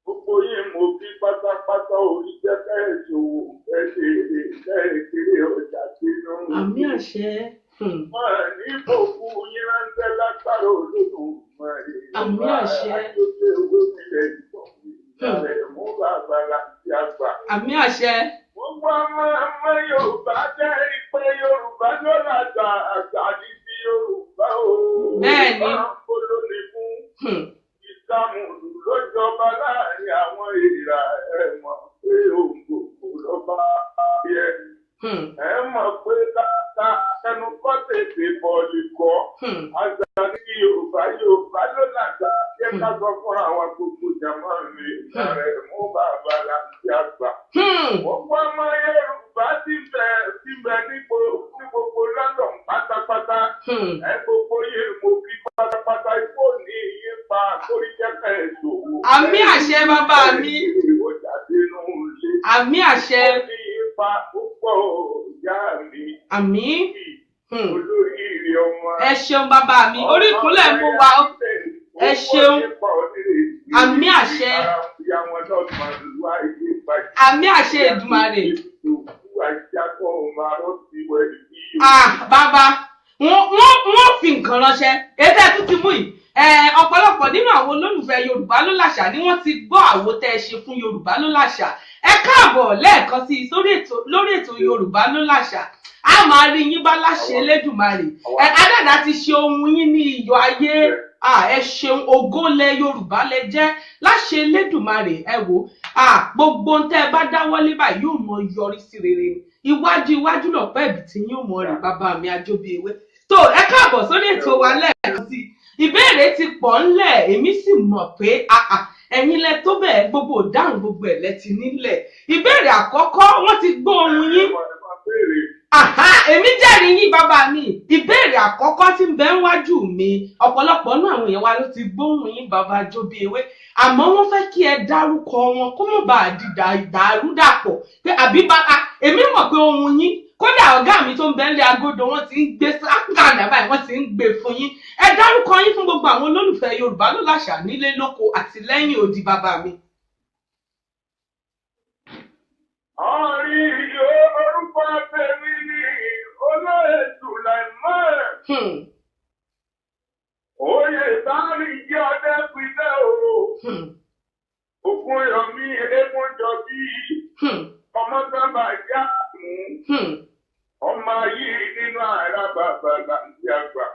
Gbogbo yín mo fi pátápátá orí jẹ́ kẹ́ẹ̀ṣòwò kẹ́ẹ̀kiri ọjà sínú. àmì àṣẹ. Wọ́n ní gbogbo yín ránṣẹ́ lágbára olódùn mọ́rin. àmì àṣẹ. Àjọṣe owó nílẹ̀ ìtọ́jú rẹ̀ mú bàbá láti àgbà. àmì àṣẹ. Gbogbo ọmọ Yorùbá jẹ́ ìpè Yorùbá ló lágbà àgbà ní ti Yorùbá o. Bẹ́ẹ̀ni. Báńkóló ni fún ìsàmùlù lójọba láàrin àwọn èèrà mọ̀ pé òun kò lọ́ba yẹ. Ẹ mọ̀ pé ká ẹnu kọ́ tètè bọ̀ọ̀lì kọ́. Àgbà ní Yorùbá ló lágbà kí ẹ ká sọ fún àwọn gbogbo jàmọ́ mi. Rẹ̀ mú bàbá láti àgbà. Gbogbo ọmọ Yorùbá ti bẹ ní gbogbo London pátápátá. Ẹ gbogbo yìí mo fi pátápátá ikú ní yípa kórìjẹ́kẹ̀ ètò. àmì àṣẹ bàbá mi. àmì àṣẹ. Ó ní yípa púpọ̀ ìyá mi. àmì. Olóríire ọmọ. ẹ ṣeun bàbá mi orí ìkúnlẹ̀ mú wa ẹ ṣeun. àmì àṣẹ. àmì àṣẹ Èdùmàrè. bàbá wọ́n fi nǹkan ránṣẹ́ ètò ẹ̀tún ti mú yìí ọ̀pọ̀lọpọ̀ nínú àwọn olólùfẹ́ Yorùbá ló láṣà ni wọ́n ti gbọ́ àwo tẹ́ ẹ ṣe fún Yorùbá ló láṣà ẹ káàbọ̀ lẹ́ẹ̀kan sí i lórí ètò Yorùbá ló láṣà a máa rí yín bá láṣẹ Elédùmarè adàdà ti ṣe ohun yín ní iyọ̀ ayé ẹ ṣeun ògólẹ Yorùbá lẹ jẹ́ láṣẹ Elédùmarè ẹ wò gbogbo ń tẹ́ ẹ bá dáwọ́lé báyìí yóò mọ yọrí sí rere iwájú lọ̀pẹ́ ẹ̀bì tí yóò mọ rìn bàbá mi Àjọbíewé tó ẹ káàbọ̀ sórí ètò wa lẹ́ẹ̀kan sí ìbéèrè ti pọ̀ ńlẹ̀ èmi sì mọ̀ pé ẹ̀yin lẹ tó bẹ́ẹ̀ gbogbo ìdáhùn gbogbo ẹ̀ lẹ ti nílẹ̀ ìbéèrè àkọ́kọ́ wọ́n ti gbọ́ ohun yín èmi jẹ́rìí yín bàbá mi ìbéèrè àkọ́kọ́ tí ń bẹ níwájú mi ọ̀pọ̀lọpọ̀ náà àwọn èèyàn wa ló ti gbóhùn yín bàbá Jóbíewé àmọ́ wọ́n fẹ́ kí ẹ dárúkọ wọn kó mọ̀ bá ìdàrúdàpọ̀ pé àbí bàbá èmi mọ̀ pé ohun yín kódà ọ̀gá mi tó ń bẹ nílé agodo wọ́n ti ń gbé sákàdá báyìí wọ́n ti ń gbé fún yín ẹ dárúkọ yín fún gbogbo àwọn olólùfẹ́ Yorùbá ló láṣà nílé lóko àti lẹ́yìn odi bàbá mi. Orí orúkọ tèmi ni Olóyè Sùlẹ̀mán. Oyè sáré jẹ́ ọdẹ pínlẹ̀ o. Ògùn Yomi Egunjọbí. Ọmọ sábà yá mú. Ọmọ yìí nínú ara bàbá láti àgbà.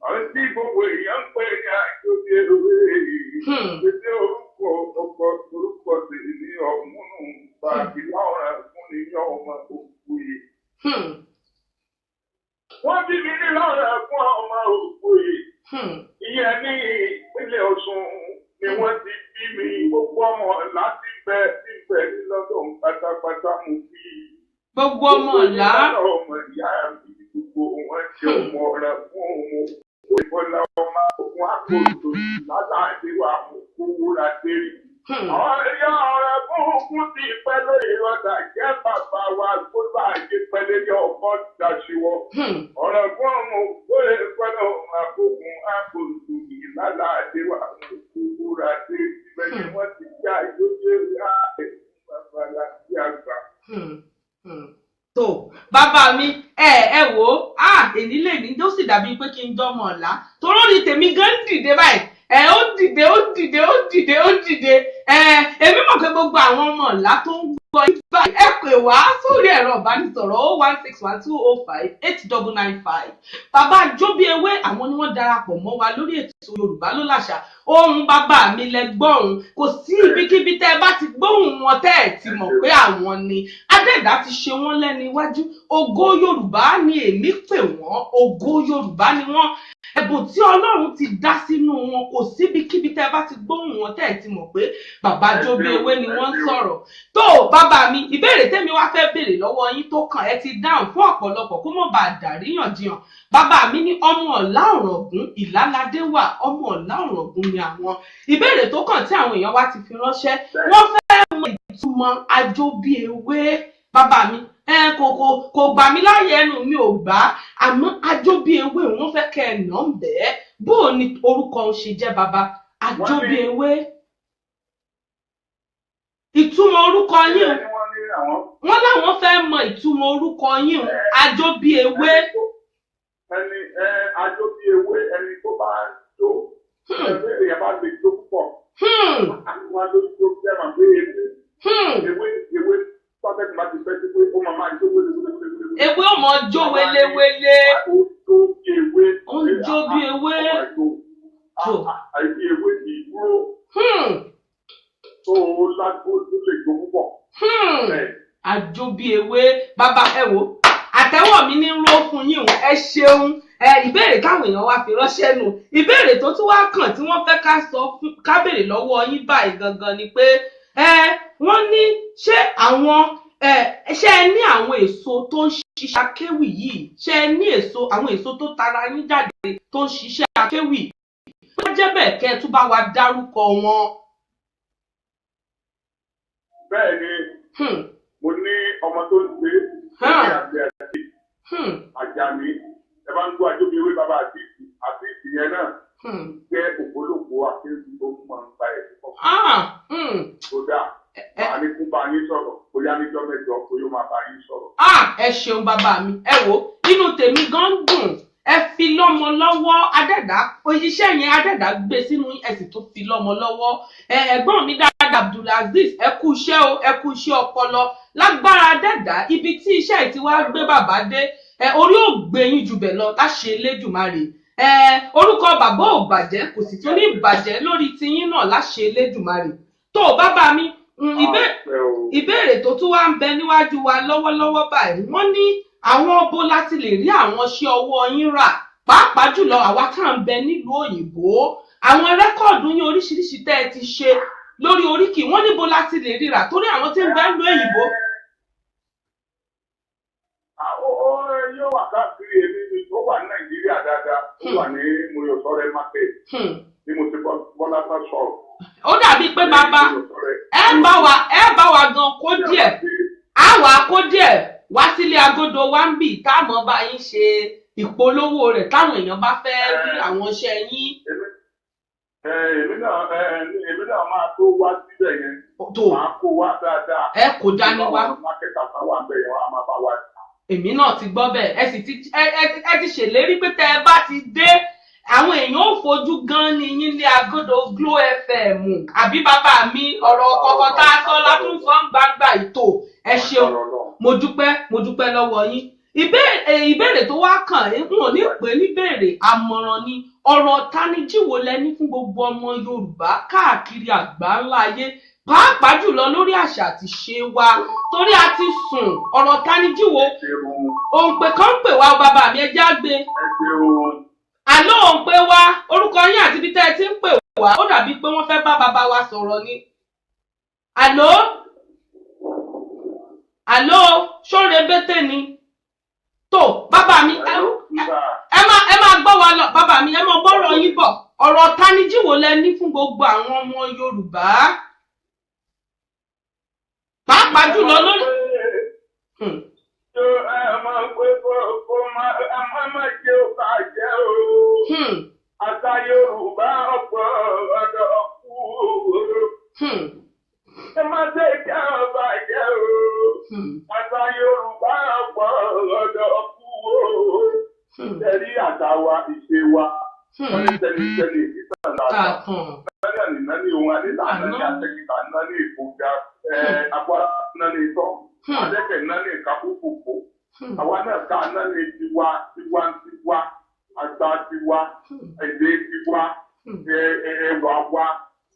Ọtí gbogbo èèyàn ń pè ní Àjọbíewé. Pété orúkọ tèmi ní ọ̀múnú. Bàbí láwọn fún ni yọ ọmọ òkú yìí. Wọ́n bí mi ní láwọn fún ọmọ òkú yìí. Ìyẹn ní ìpínlẹ̀ Ọ̀ṣun ni wọ́n ti bí mi. Gbogbo ọmọ láti bẹ síbẹ̀ ní lọ́dún pátápátá mú bí. Gbogbo ọmọ ọ̀la. Ọmọ ìyá mi gbogbo wọn jẹ́ ọmọ rẹ̀ fún òun. Ìbọ̀lá ọmọ òkun àkóso látàdé wa mú kówó ra dérì. Ọ̀yá ọ̀rẹ́ fún ti pẹ́ lórí ọ̀dà jẹ́ bàbá wa gbọ́dọ̀ àjẹ pẹ́lẹ́ ní ọkọ̀ dàṣíwọ́. Ọ̀rẹ́ fún ọmọ òkú ìpẹ́lẹ́ ọmọ àbòkùn àbòsù ìlàlá àdéwà kúkúrà dé ibẹ̀ ni wọ́n ti já ìdókè rà bàbá láti àgbà. tó bàbá mi ẹ wò ó èyí lè ní tó sì dàbí pé kí n dọ́mọ ọ̀la toró ni tèmi gan dìde báyìí. Ó dìde èmi mọ̀ pé gbogbo àwọn ọmọ ọ̀la tó ń gbọ́ ibà ẹ pè wá sórí ẹ̀rọ ìbánisọ̀rọ̀ 01612058995 bàbá Jóbíewé àwọn ni wọ́n darapọ̀ mọ́ wa lórí ètò Yorùbá ló láṣà ohun bàbá mi lẹ gbọ́hùn kò sí ibikíbi tẹ́ ẹ bá ti gbóhùn wọn tẹ́ ẹ ti mọ̀ pé àwọn ni adẹ́dá ti ṣe wọ́n lẹ́nu iwájú ògo Yorùbá ni èmi pè wọ́n ògo Yorùbá ni wọ́n ẹ̀bùn tí Ọlọ́run ti dá sínú wọn kò síbikíbi tẹ́ bá ti gbóhùn wọn tẹ́ ẹ̀ ti mọ̀ pé bàbá Jóbíewé ni wọ́n ń sọ̀rọ̀ tó bàbá mi ìbéèrè tẹ́mi wá fẹ́ béèrè lọ́wọ́ yín tó kàn ẹ ti dáhùn fún ọ̀pọ̀lọpọ̀ kó mọ̀ bá dàríyànjiyàn bàbá mi ní ọmọ Ọ̀lá Ọ̀ràngún Ìláládé wà ọmọ Ọ̀lá Ọ̀ràngún ni àwọn ìbéèrè tó kàn tí àwọn èèyàn wá ti fi ránṣẹ́ wọ́n fẹ́ mọ ìtumọ̀ Àjọbíewé bàbá mi kò gbà mí láyé ẹnu mi ò gbà àmọ́ Àjọbíewé wọ́n fẹ́ kẹ́ ẹ nà ń bẹ́ẹ̀ bó o ní orúkọ ń ṣe jẹ́ bàbá Àjọbíewé ìtumọ̀ orúkọ yín wọ́n láwọn fẹ́ mọ ìtumọ̀ orúkọ yín Àjọbíewé. Àjọbíewé ẹni tó bá ń jó ẹgbẹ́ yẹn bá lè jó púpọ̀ àwọn alójú tó fẹ́ máa gbé ewé pàtẹ́kì máa ti fẹ́ sí pé ó máa jó wéléwélé. Ewé ó mọ jó wéléwélé. Ó ń jó bí ewé. Àìsí ewé kì í dúró. Tó o lágbó tó lè jó púpọ̀. Àjọbíewé bàbá ẹ wò àtẹ́wọ́ mi ní ró fún yín ẹ ṣeun ìbéèrè káwọn èèyàn wá fi ránṣẹ́ nù ìbéèrè tó tún wá kàn tí wọ́n fẹ́ ká béèrè lọ́wọ́ yín báyìí gangan ni pé wọ́n ní ṣé ẹ ní àwọn èso tó ń ṣiṣẹ́ akéwì yìí ṣé ẹ ní àwọn èso tó tara yín jáde tó ń ṣiṣẹ́ akéwì wọ́n jẹ́ bẹ́ẹ̀ kẹ́ ẹ tún bá wa dárúkọ wọn. Bẹ́ẹ̀ ni mo ní ọmọ tó ń gbé ní àgbẹ̀ àti Àjàní ẹ bá ń gbọ́ Àjọbíewé bàbá àti ìyẹn náà jẹ́ ògbólógbòó akéwì tó máa ń gba ẹ̀ kódà màá ní kún bá yín sọ̀rọ̀ bóyá níjọ́ mẹ́jọ bóyá máa bá yín sọ̀rọ̀. Ẹ ṣeun bàbá mi ẹ wò inú tèmi gan dùn ẹ fi lọ́mọ lọ́wọ́ adẹ́dá iṣẹ́ yẹn adẹ́dá gbé sínú ẹ sì tún fi lọ́mọ lọ́wọ́ ẹ̀gbọ́n mi dáadáa Abdulaziz ẹ kú iṣẹ́ o ẹ kú iṣẹ́ ọpọlọ lágbára adẹ́dá ibi tí iṣẹ́ ẹ̀ ti wá gbé bàbá dé orí ò gbé yín jù bẹ̀ lọ láṣẹ Elédùmarè orúkọ bàbá ò bàjẹ́ kò sì tún ní ìbàjẹ́ lórí tiyín náà láṣẹ Elédùmarè tó bàbá mi ìbéèrè tó tún wá ń bẹ níwájú wa lọ́wọ́lọ́wọ́ báyìí wọ́n ní àwọn ibo láti lè rí àwọn iṣẹ́ ọwọ́ yín rà pàápàá jùlọ àwa tá à ń bẹ nílùú òyìnbó àwọn rẹ́kọ̀dù yín oríṣiríṣi tẹ́ ẹ ti ṣe lórí oríkì wọ́n níbo láti lè rí rà torí àwọn tí ń bẹ nílùú òyìnbó. Yóò wà káàkiri èmi tó wà ní Nàìjíríà dáadáa tó wà ní Mòyòsọ́rẹ́ market ní mo ti bọ́lá sá sọ̀rọ̀. Ó dàbí pé bàbá ẹ bá wa gan kó díẹ̀ á wà kó díẹ̀ wá sílé agodo wa ń bì táwọn bá yín ṣe ìpolówó rẹ̀ táwọn èèyàn bá fẹ́ rí àwọn iṣẹ́ yín. Èmi náà máa tó wá síbẹ̀ yẹn máa kó wá dáadáa. Ẹ kò dání wá. Mákẹ́tà táwọn àgbẹ̀ yẹn wá máa bá wá. Èmi náà ti gbọ́ bẹ́ẹ̀ ẹ ti ṣèlérí pé tẹ́ ẹ bá ti dé àwọn èèyàn ò fojú gan ni yín lé agodo Glo FM àbí bàbá mi ọ̀rọ̀ kọ̀ọ̀kan tá a sọ látún sọ ń gbangba ètò ẹ ṣeun mo dúpẹ́ lọ́wọ́ yín. Ìbéèrè tó wá kàn ń ò ní pè níbèrè àmọ̀ràn ni ọ̀rọ̀ tanijíwo lẹ́ni fún gbogbo ọmọ Yorùbá káàkiri àgbáńlá ayé pàápàá jùlọ lórí àṣà àti ṣe wa torí a ti sùn ọ̀rọ̀ tanijíwo òǹpẹ̀ kan ń pè wá bàbá mi ẹ jágbe àlọ́ òǹpẹ̀ wa orúkọ yín àti ibi tẹ́ ẹ ti ń pè wá ó dàbí pé wọ́n fẹ́ bá bàbá wa sọ̀rọ̀ ni àlọ́ ṣóre bété ni tó bàbá mi ẹ máa gbọ́ wa lọ bàbá mi ẹ máa gbọ́rọ̀ yín bọ̀ ọ̀rọ̀ tanijíwo lẹ ní fún gbogbo àwọn ọmọ Yorùbá pàápàá jùlọ lórí. Ẹ máa gbé kó máa jẹ́ òkà jẹ́ o. Àṣà Yorùbá ọ̀pọ̀ ọ̀dọ̀ kú o. Ẹ má ṣe jẹ́ ọba jẹ́ o. Àṣà Yorùbá ọ̀pọ̀ ọ̀dọ̀ kú o. Tẹ̀lé àṣà wa ìṣe wa. Wọ́n ní tẹ̀lé ìtàn láta. Nani ohun àdìlá nani àtẹ̀kìtà nani ìfòjà agbára nani ìtọ́. Adẹ́kẹ̀ nani ìkàkùkùkù. Àwa náà ká nani tiwa àgbà tiwa èdè tiwa ẹwà wa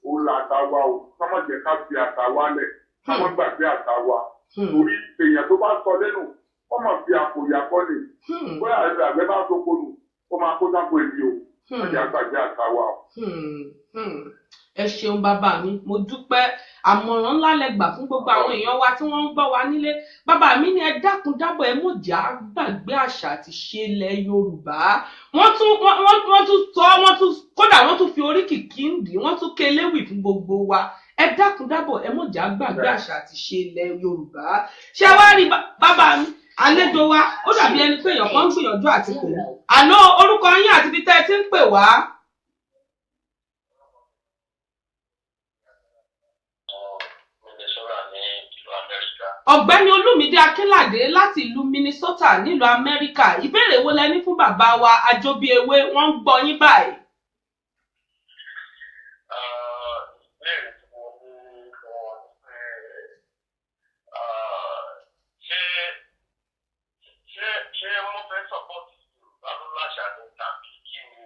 òun àtàwa o. Kámọ̀ jẹ́ ká fi àtàwa lẹ̀ kámọ̀ gbàgbé àtàwa. Torí èèyàn tó bá sọ lẹ́nu wọ́n mọ̀ fi àpòyà kọ́ ni. Bóyá àgbẹ̀ bá tó kónù ó máa kó sápò èdè o. Ọjà gbàgbé àtàwa o. Ẹ ṣeun bàbá mi mo dúpẹ́ àmọ̀ràn ńlá lẹ gbà fún gbogbo àwọn èèyàn wa tí wọ́n ń gbọ́ wa nílé bàbá mi ní ẹ dákun dábọ̀ ẹ mọ̀ jà gbàgbé àṣà àti ṣe ilẹ̀ Yorùbá wọ́n tún kódà wọ́n tún fi oríkì kíndì wọ́n tún kéléwì fún gbogbo wa ẹ dákun dábọ̀ ẹ mọ̀ jà gbàgbé àṣà àti ṣe ilẹ̀ Yorùbá ṣé wá rí bàbá mi àlejò wa ó dàbí ẹni pé èèyàn kan ń gbìyànjú àti pè mí àlọ́ orúkọ yín àti ibi tẹ́ ẹ ti ń pè wá. Ọ̀gbẹ́ni Olúmídé Akínládé láti ìlú Minnesota nílùú Amẹ́ríkà ìbéèrè wo lẹ ní fún bàbá wa Àjọbíewé wọ́n ń gbọ́ yín báyìí. Ìbéèrè tí mo ní fún wọn ni pé ṣé wọ́n fẹ́ sọ́pọ́tì Yorùbá ló láṣà ní tàbí kí ni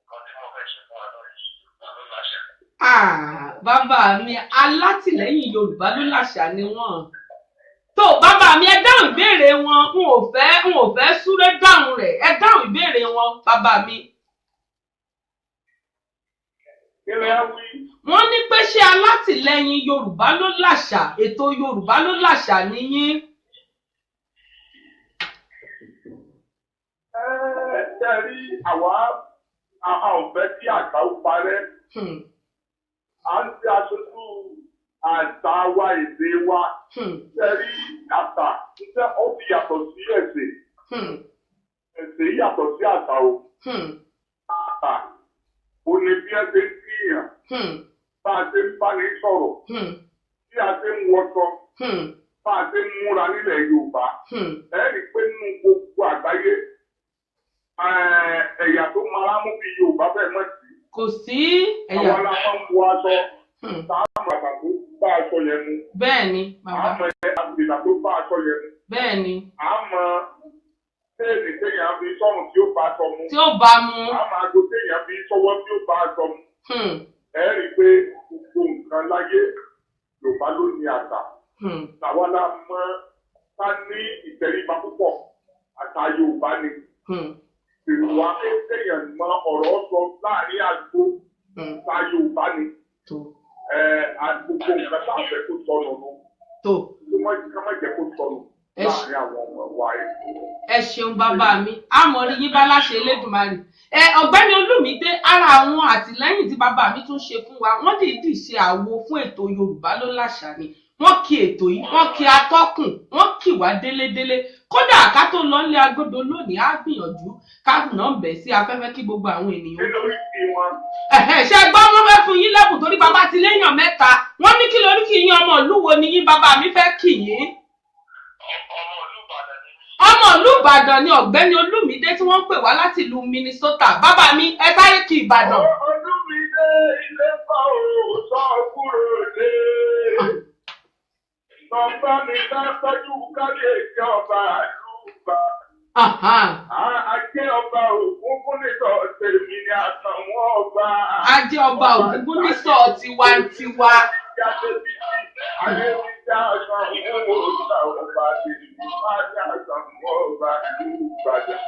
nǹkan tí wọ́n fẹ́ ṣe fún wa lórí Yorùbá ló láṣà. Bàbá mi alátìlẹ́yìn Yorùbá ló láṣà ni wọ́n. Tó bàbá mi ẹ dáhùn ìbéèrè wọn n ò fẹ́ súré dáhùn rẹ̀ ẹ dáhùn ìbéèrè wọn bàbá mi. Wọ́n ní pé ṣé alátìlẹ́yìn Yorùbá ló láṣà ètò Yorùbá ló láṣà níyín. Tẹ̀rí àwa ọ̀fẹ́ tí àgbà ó parẹ́. À ń ṣe aṣojú àṣà wa èdè wa. Tẹ̀rí àṣà ṣiṣẹ́ ó fi yàtọ̀ sí ẹ̀sìn. Ẹ̀sìn yàtọ̀ sí àṣà o. Àṣà ò ní bí ẹ ṣe ń kíyàn. Bá a ṣe ń bá ní sọ̀rọ̀. Bí a ṣe ń wọṣọ. Bá a ṣe ń múra nílẹ̀ Yorùbá. Ẹ rí i pé nínú gbogbo àgbáyé. Ẹ̀yà tó máa mú bí Yorùbá bẹ́ẹ̀ mọ̀ sí. Kò sí ẹ̀yà. Àwọn aláwọ̀ ń wọ aṣọ. Táàmù àgbà tó bá aṣọ yẹn mu. Bẹ́ẹ̀ni bàbá. Àmọ́ àgbèlà tó bá aṣọ yẹn mu. Bẹ́ẹ̀ni. Àmọ́ téèni téèyàn fi sọ́run tí ó bá aṣọ mu. Tí ó bá mu. Àmọ́ àgbo téèyàn fi sọ́wọ́ tí ó bá aṣọ mu. Ẹ rí i pé gbogbo nǹkan láyé Yorùbá ló ní àṣà. Làwọn la mọ ká ní ìtẹríba púpọ̀ àtà Yorùbá ni. Ìwà kéèyàn mọ ọ̀rọ̀ sọ láàrin àgbo àtà Yorùbá ni. Àgbogbo nǹkan tá a fẹ́ kó sọnù nù. Ká má jẹ́ kó sọnù láàrin àwọn ọmọ wa ẹ̀. Ẹ ṣeun bàbá mi, àmọ́ rí yín bá láṣẹ Elédùmarè. Ọ̀gbẹ́ni Olúmídé, ara àwọn àtìlẹ́yìn tí bàbá mi tún ṣe fún wa, wọ́n dìídì ṣe àwo fún ètò Yorùbá ló láṣà ni. Wọ́n kí ètò yìí, wọ́n kí atọ́kùn, wọ́n kí wá délédélé. Kódà ká tó lọ nílé agodo lónìí, á gbìyànjú ká nà ń bẹ̀ sí afẹ́fẹ́ kí gbogbo àwọn ènìyàn. Ṣé gbọ́ wọ́n fẹ́ fún yín lẹ́bùn torí bàbá ti léèyàn mẹ́ta. Wọ́n ní kí lórí kí yín ọmọ ìlú wo ni yín bàbá mi fẹ́ kì yín. Ọmọ ìlú Ìbàdàn ni Ọ̀gbẹ́ni Olúmídé tí wọ́n ń pè wá láti ìlú Minnesota. Bàbá mi ẹ sáré kí Ìbàdàn. Olúmídé ilé pa òòsàn kúrò dé. Bàbá mi bá tọ́jú kábíyèsí ọba àlùbà. Ajé ọba Ògúngúnnísọ̀ tèmi ni àtàwọn ọba. Ajé ọba Ògúngúnnísọ̀ tiwantiwa. Adébíjà ọ̀sán ìwúwo ìta ọba tèmi máa ní àtàwọn ọba ìlú Ìbàdàn.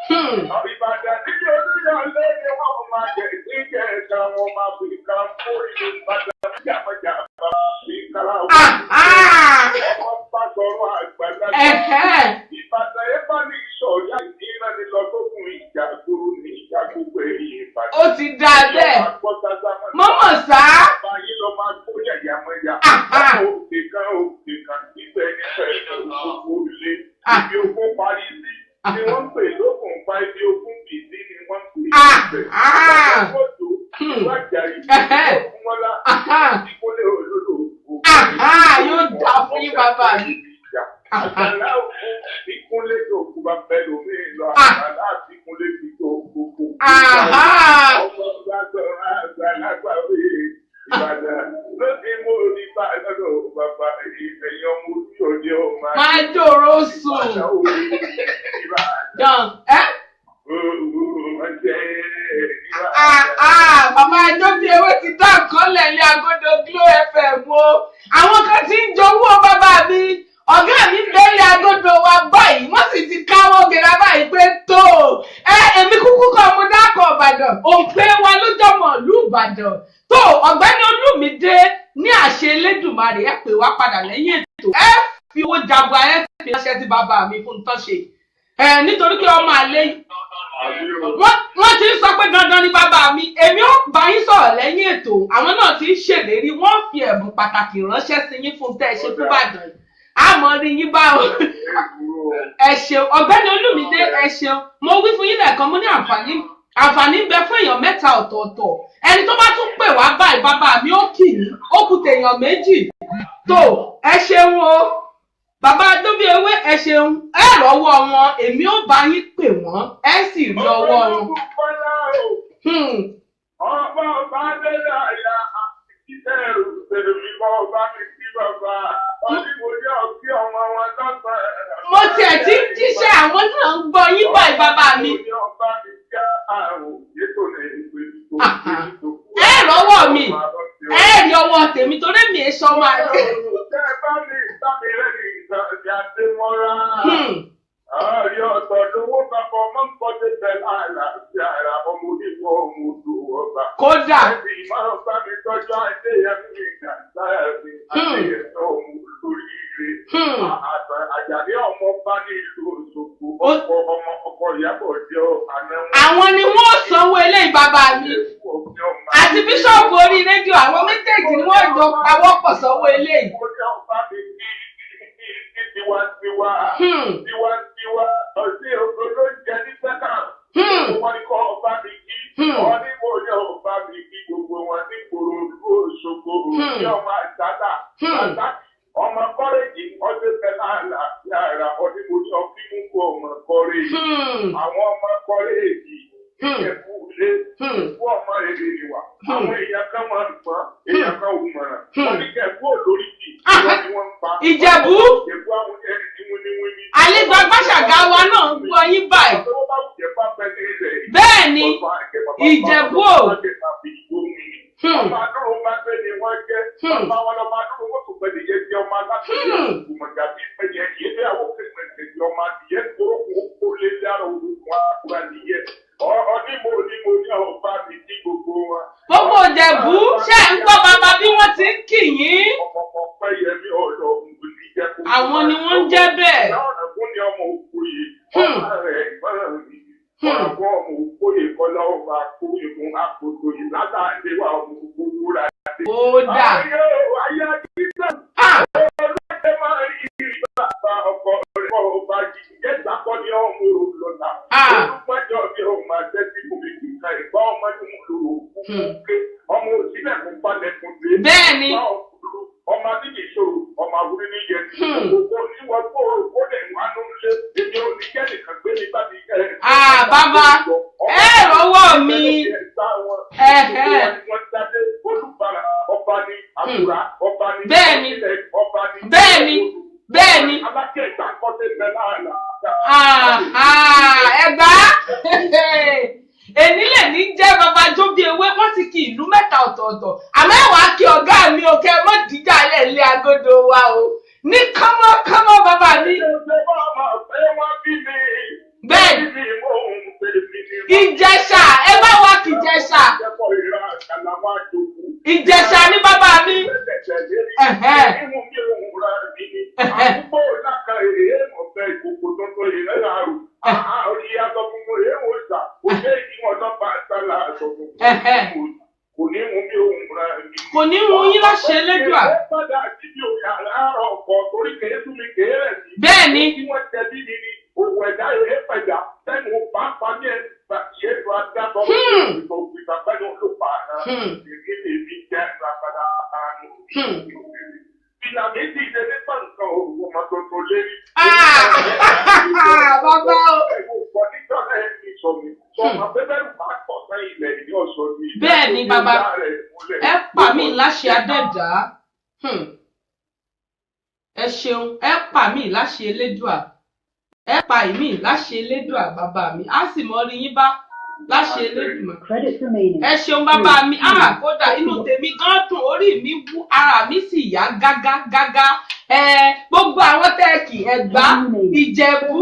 Ìbàdàn níbi Olúyọ̀lé ni wọ́n máa jẹ ìdíjẹ́ ẹ̀ka wọn máa fi kan fún ìlú Ìbàdàn. Jàmọ̀jà bá fi kára wọn. Ọmọ bá sọ̀rọ̀ àgbàlagbà. Ìbàdàn yẹn bá ní ìṣọ̀rí àìní ìrànlẹ́ lọ tó kún ìjà gbòòrò ní ìjà gbogbo èyí Ìbàdàn. Ó ti dá bẹ́ẹ̀. Mọ́mọ́ sá. Báyìí lọ máa kó yàyàmọ́yà. Òkè kan ibẹ̀ nífẹ̀ẹ́ gbogbo ilé. Ibi ogun parí sí ni wọ́n ń pè lókun pa ibi ogun bìí ni wọ́n ń pè níbẹ̀. Ọ̀pọ̀lọpọ̀ ìwádìí ìfowópamọ́ wọn lá ìkólé olódò. Yóò dá fún yín bàbá mi. Àgbàlá òkú ìkúnlé tó kú bá fẹ́ lómi lọ. Àgbàlá àti ìkúnlé ti tó gbogbo. Ọmọ àgbàlagbà wíì. Ìbàdàn ló ti mú orí bá lọ́dọ̀ bàbá ìfẹ̀yìn ọmọ ojú òde ọmọ. Máa dòrò sùn. Bàbá Àjọbí Ewé ti dá àkọọ́lẹ̀ ní agodo Glo FM o. Àwọn kan ti ń jowó bàbá mi. Ọ̀gá mi bẹ́ẹ̀lì agodo wa báyìí. Wọ́n sì ti káwọ́ gẹ̀rẹ́ báyìí pé tó. Èmi kúkú kọ́ mo dákọ̀ Ìbàdàn. Òǹpẹ́ wa ló jọmọ̀ ìlú Ìbàdàn. Tó Ọ̀gbẹ́ni Olúmídé ní àṣẹ Elédùmarè ẹ pè wá padà lẹ́yìn ètò. Ẹ fi owó jagba ẹ fi ránṣẹ́ tí bàbá mi fún tán ṣe. Nítorí pé ọmọ àlè wọ́n ti ń sọ pé dandan ni bàbá mi. Èmi ò bá yín sọ̀rọ̀ lẹ́yìn ètò. Àwọn náà ti ń ṣèlérí. Wọ́n fi ẹ̀bùn pàtàkì ránṣẹ́ sí yín fún tẹ́ ẹ ṣe fún Ìbàdàn. Àmọ́ rí yín báwo. Ẹ ṣeun Ọ̀gbẹ́ni Olúmídé ẹ ṣeun. Mo wí fún yín lẹ́ẹ̀kan mo ní àǹfààní ń bẹ fún èèyàn mẹ́ta ọ̀tọ̀ọ̀tọ̀. Ẹni tó bá tún pè wá báyìí bàbá mi ó kì í. Ó kù tèèyàn méjì. Tó ẹ ṣeun o. Bàbá Àjọbí Ewé ẹ ṣeun. Ẹ rọ́wọ́ wọn èmi ò bá yín pè wọ́n ẹ sì rí ọwọ́ wọn. Ọba ọba Adélé àyà ìṣẹ́ ìrùsẹ̀rù mímọ́ ọba mi sí bàbá. Mo tiẹ̀ ti ń jíṣẹ́ àwọn náà ń gbọ́ yín báyìí bàbá mi. Ẹ rọ́wọ́ mi, ẹ rí ọwọ́ tèmi torí mi è sọ máa lé. Ààrẹ ọ̀tọ̀ lówó papọ̀ mọ́ ń kọ́dé bẹ́ẹ̀ láàlàáfíà ara ọmọ onígbọ́ ọmọ odò ọba. Kódà. Ẹbí máa ń bá mi tọ́jú Adéyẹmí ìgbà láàbí Adéyẹmí ọmọ olóríire. Àjàdí ọmọ bá ní ìlú Òṣogbo ọkọ̀ Ìyábọ̀ jẹ́ àná. Àwọn ni wọ́n sanwó eléyìí bàbá mi. Àti bíṣọ̀bù orí rédíò àwọn méjèèjì ni wọ́n jọ pawọ́pọ̀ sanwó eléyìí. Tiwantiwa ọ̀sẹ̀ olóúnjẹ ní sẹ́nà. Wọ́n ní kọ́ ọba mi kí. Wọ́n ní mo yẹ ọba mi kí gbogbo wọn ní gbòòrò Òṣogbo. Ní ọmọ àgbàdà. Ọmọ kọ́rẹ́jì ọdún fẹ́lá yàrá ọdún mo sọ fí mú kó ọmọ kọ́rẹ́jì. Àwọn ọmọ kọ́rẹ́jì ìjẹ̀bú lé fún ọmọ èrè ìwà. Àwọn èèyàn kan máa ń gbọ́n, èèyàn kan ò mọ̀ràn. Wọ́n ní Ìjẹ̀bú olóríkì. Ìjẹ̀bú. Àlejò agbáṣàgá wa náà ń gbọ́ yín báyìí. Bẹ́ẹ̀ ni Ìjẹ̀bú o. Ọmọ adúrún máa gbé ni wọ́n jẹ́. Ọmọ àwọn ọmọ adúrún wọ́n tún pẹ̀lú ìyẹn jẹ́ ọmọ aláṣẹ ìgbìmọ̀jà bí pẹ̀lú ìyẹn bí àwọn kẹ̀kẹ́ ọmọ adìyẹ kúrò kó lé dá ọmọ Ìjẹ̀bú ṣé ń gbọ́ bàbá bí wọ́n ti ń kì yín. Àwọn ni wọ́n ń jẹ́ bẹ́ẹ̀. Ó dà. Bẹ́ẹ̀ni. Ọmọ bíbí ìṣòro, ọmọ àwúrí ní yẹn. Gbogbo oníwọ̀n tó ó lè wá ló ń lé. Èmi ò ní kẹ́lì kan gbé nígbà tí kẹ́lẹ̀. Bàbá, ẹ rọwọ́ mi. Wọ́n jáde olùbàrà ọba ní àbúrà ọba ní. Bẹ́ẹ̀ni. Ọba ní. Bẹ́ẹ̀ni. Bẹ́ẹ̀ni. Alákẹ́ ìtàkọ́tẹ́ bẹ láàlá. Ẹgbà. Èní lè ní jẹ́ bàbá jó bí ewé wọ́n ti kí ìlú mẹ́ta ọ̀tọ̀ọ̀tọ̀. Àmọ́ ẹ̀wà kí ọ̀gá mi ò kẹ́ mọ́ díjà lẹ̀ lé agodo wa o. Ní kánmọ́kánmọ́ bàbá mi. Bẹ́ẹ̀ni. Ìjẹ̀ṣà ẹ bá wa kí Ìjẹ̀ṣà. Ìjẹ̀ṣà ní bàbá mi. Kò ní mú yín láṣẹ Elédùà. Bẹ́ẹ̀ni. Bàbá o. Bẹ́ẹ̀ni bàbá, ẹ pa mí láṣẹ Adẹ́dàá. Ẹ ṣeun, ẹ pa mí láṣẹ Elédùà. Ẹ pa ìmí láṣẹ Elédùà bàbá mi. Á sì mọ rí yín bá láṣẹ Elédùà. Ẹ ṣeun bàbá mi. Kódà inú tèmi gan dùn, orí mi wú, ara mi sì yá gágá. Gbogbo àwọn tẹ́ẹ̀kì Ẹ̀gbá, Ìjẹ̀bú,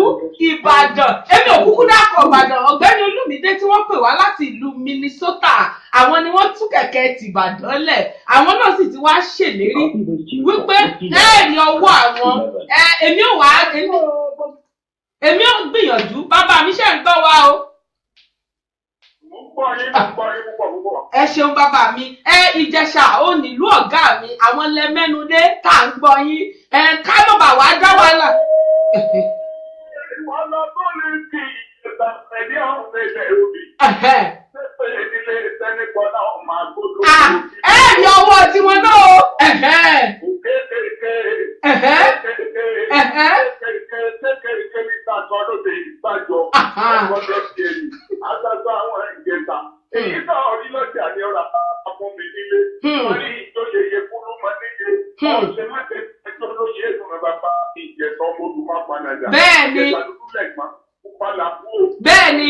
Ìbàdàn. Èmi ò kúkú dákọ̀ Ìbàdàn. Ọ̀gbẹ́ni Olúmídé tí wọ́n pè wá láti ìlú Minnesota. Àwọn ni wọ́n tú kẹ̀kẹ́ tìbàdàn lẹ̀. Àwọn náà sì ti wá ṣèlérí wípé ẹ̀rí ọwọ́ àwọn. Èmi ò gbìyànjú. Bàbá mi ṣe ń gbọ́ wa o. Ẹ ṣeun bàbá mi. Ìjẹ̀ṣà ò nílùú ọ̀gá mi. Àwọn lẹ́mẹ́nudé tá à ń gbọ́ yín. Ká ló bà wá dá wa là. Ẹ̀rí ọwọ́ tiwọn náà o. Èyí náà rí lọ́jà ní ọ̀rọ̀ àpapọ̀ mi nílé. Wọ́n ní ìjọyè yẹ kúrú mọ́ níye. Ọ̀sẹ̀ mẹ́tẹ̀ ẹjọ́ ló yẹ ẹ̀sùn bàbá ìjẹ̀sọ́ mọ́tòmá panadà. Bẹ́ẹ̀ni. Bẹ́ẹ̀ni.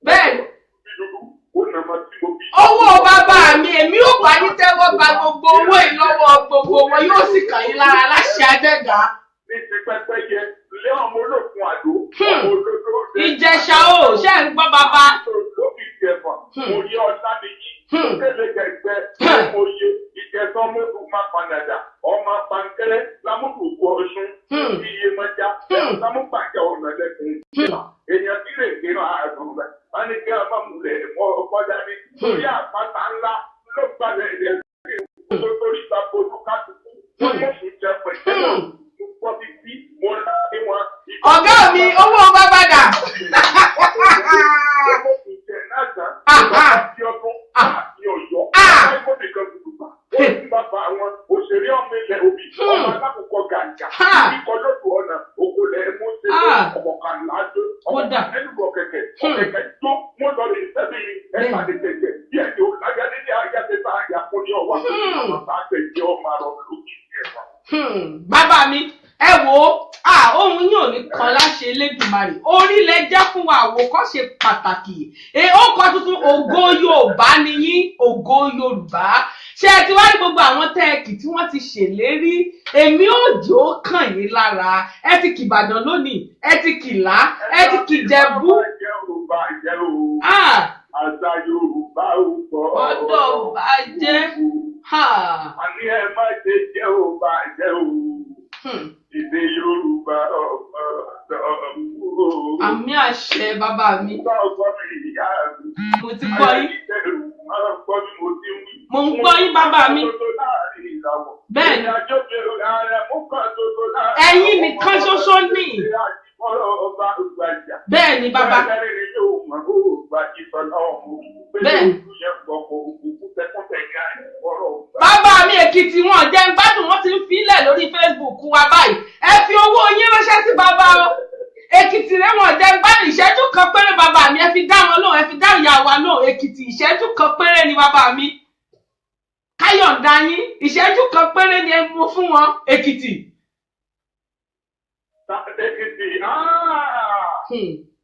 Bẹ́ẹ̀ni. Owó bàbá mi, èmi ò bá ní tẹ́wọ́ gba gbogbo owó ìlọ́wọ́ gbogbo wọn yóò sì kàn yín lára láṣẹ Adẹ́dàá. Ní ti pẹ́pẹ́ yẹ, ilé ọmọ olókun àdó. Ìjẹ̀ṣà o, ṣé ń gbọ́ bàbá? Mo yẹ ọ̀sá méjì. Kéde gẹ̀gbẹ́. Mo yẹ ìjẹ̀sán mọ́tò máa panadà. Ọmọ pankẹ́rẹ́ lámúdù kọ ọ̀ṣun. Iye mọ́já. Lámúgbàjẹ́ ọ̀nà lẹ́kùn. Èèyàn tí lè gbé náà àrùn rẹ̀. Wọ́n ní kí a máa múlẹ̀ mọ́ ọkọ̀ dání. Torí àpáta ńlá ló gbalẹ̀ rẹ̀. Nítorí ìgbàgbọ́ olúkàtúkú. Wọ́n mọ̀ fún jẹ́ pẹ̀lú. Ọ̀gá mi, owó bàbá dà. Bàbá àwọn òṣèré ọmọ ilẹ̀ òbí, ọmọ alákòókò gàǹgà, kíkọ lójú ọ̀nà, òkòlẹ̀ ẹ̀mú ṣe ọmọkànlá tó, ọmọ ẹnìkọ̀ kẹ̀kẹ́, ọ̀kẹ̀kẹ̀ tó, mo lọ lè sẹ́bi ẹ̀ka lè tẹ̀jẹ̀, bí ẹni ò lájà nílé ayáṣẹ́ta àyàfọ́ ní ọwọ́ àwọn àgbẹ̀jẹ̀ ọmọ àrọ̀ lókè ẹ̀fà. Bàbá mi, ẹ wò ó, ohun yín ò ní kan láṣẹ Elédùmarè. Orílẹ̀ jẹ́ fún wa àwòkọ́ṣe pàtàkì. Ó kọ tuntun ògo Yorùbá ni yín, ògo Yorùbá. Ṣé ẹ ti wá ní gbogbo àwọn tẹ́ẹ̀kì tí wọ́n ti ṣèlérí? Èmi ò jò ó kàn yín lára. Ẹ ti kì Ìbàdàn lónìí, ẹ ti kìlá, ẹ ti kì Ìjẹ̀bú. Àṣà Yorùbá ò pọ̀. Ọ̀dọ̀ bàbá mi. Mo ti gbọ́ yín. Mo ń gbọ́ yín bàbá mi. Bẹ́ẹ̀ni. Ẹ̀yin nìkan ṣoṣo ní. Bẹ́ẹ̀ni bàbá. Bẹ́ẹ̀ni. Bàbá mi Èkìtì wọn jẹ́ ń gbádùn wọn ti ń filẹ̀ lórí Facebook wa báyìí. Ẹ fi owó yín ránṣẹ́ sí bàbá o. Èkìtì rẹ̀ wọ́n jẹ́ ń gbádùn ìṣẹ́jú kan péré bàbá mi. Ẹ fi dá wọn lóhùn, ẹ fi dá ìyá wa lóhùn. Èkìtì ìṣẹ́jú kan péré ni bàbá mi. Káyọ̀ǹda yín ìṣẹ́jú kan péré ni ẹ mú fún wọn Èkìtì. Èkìtì,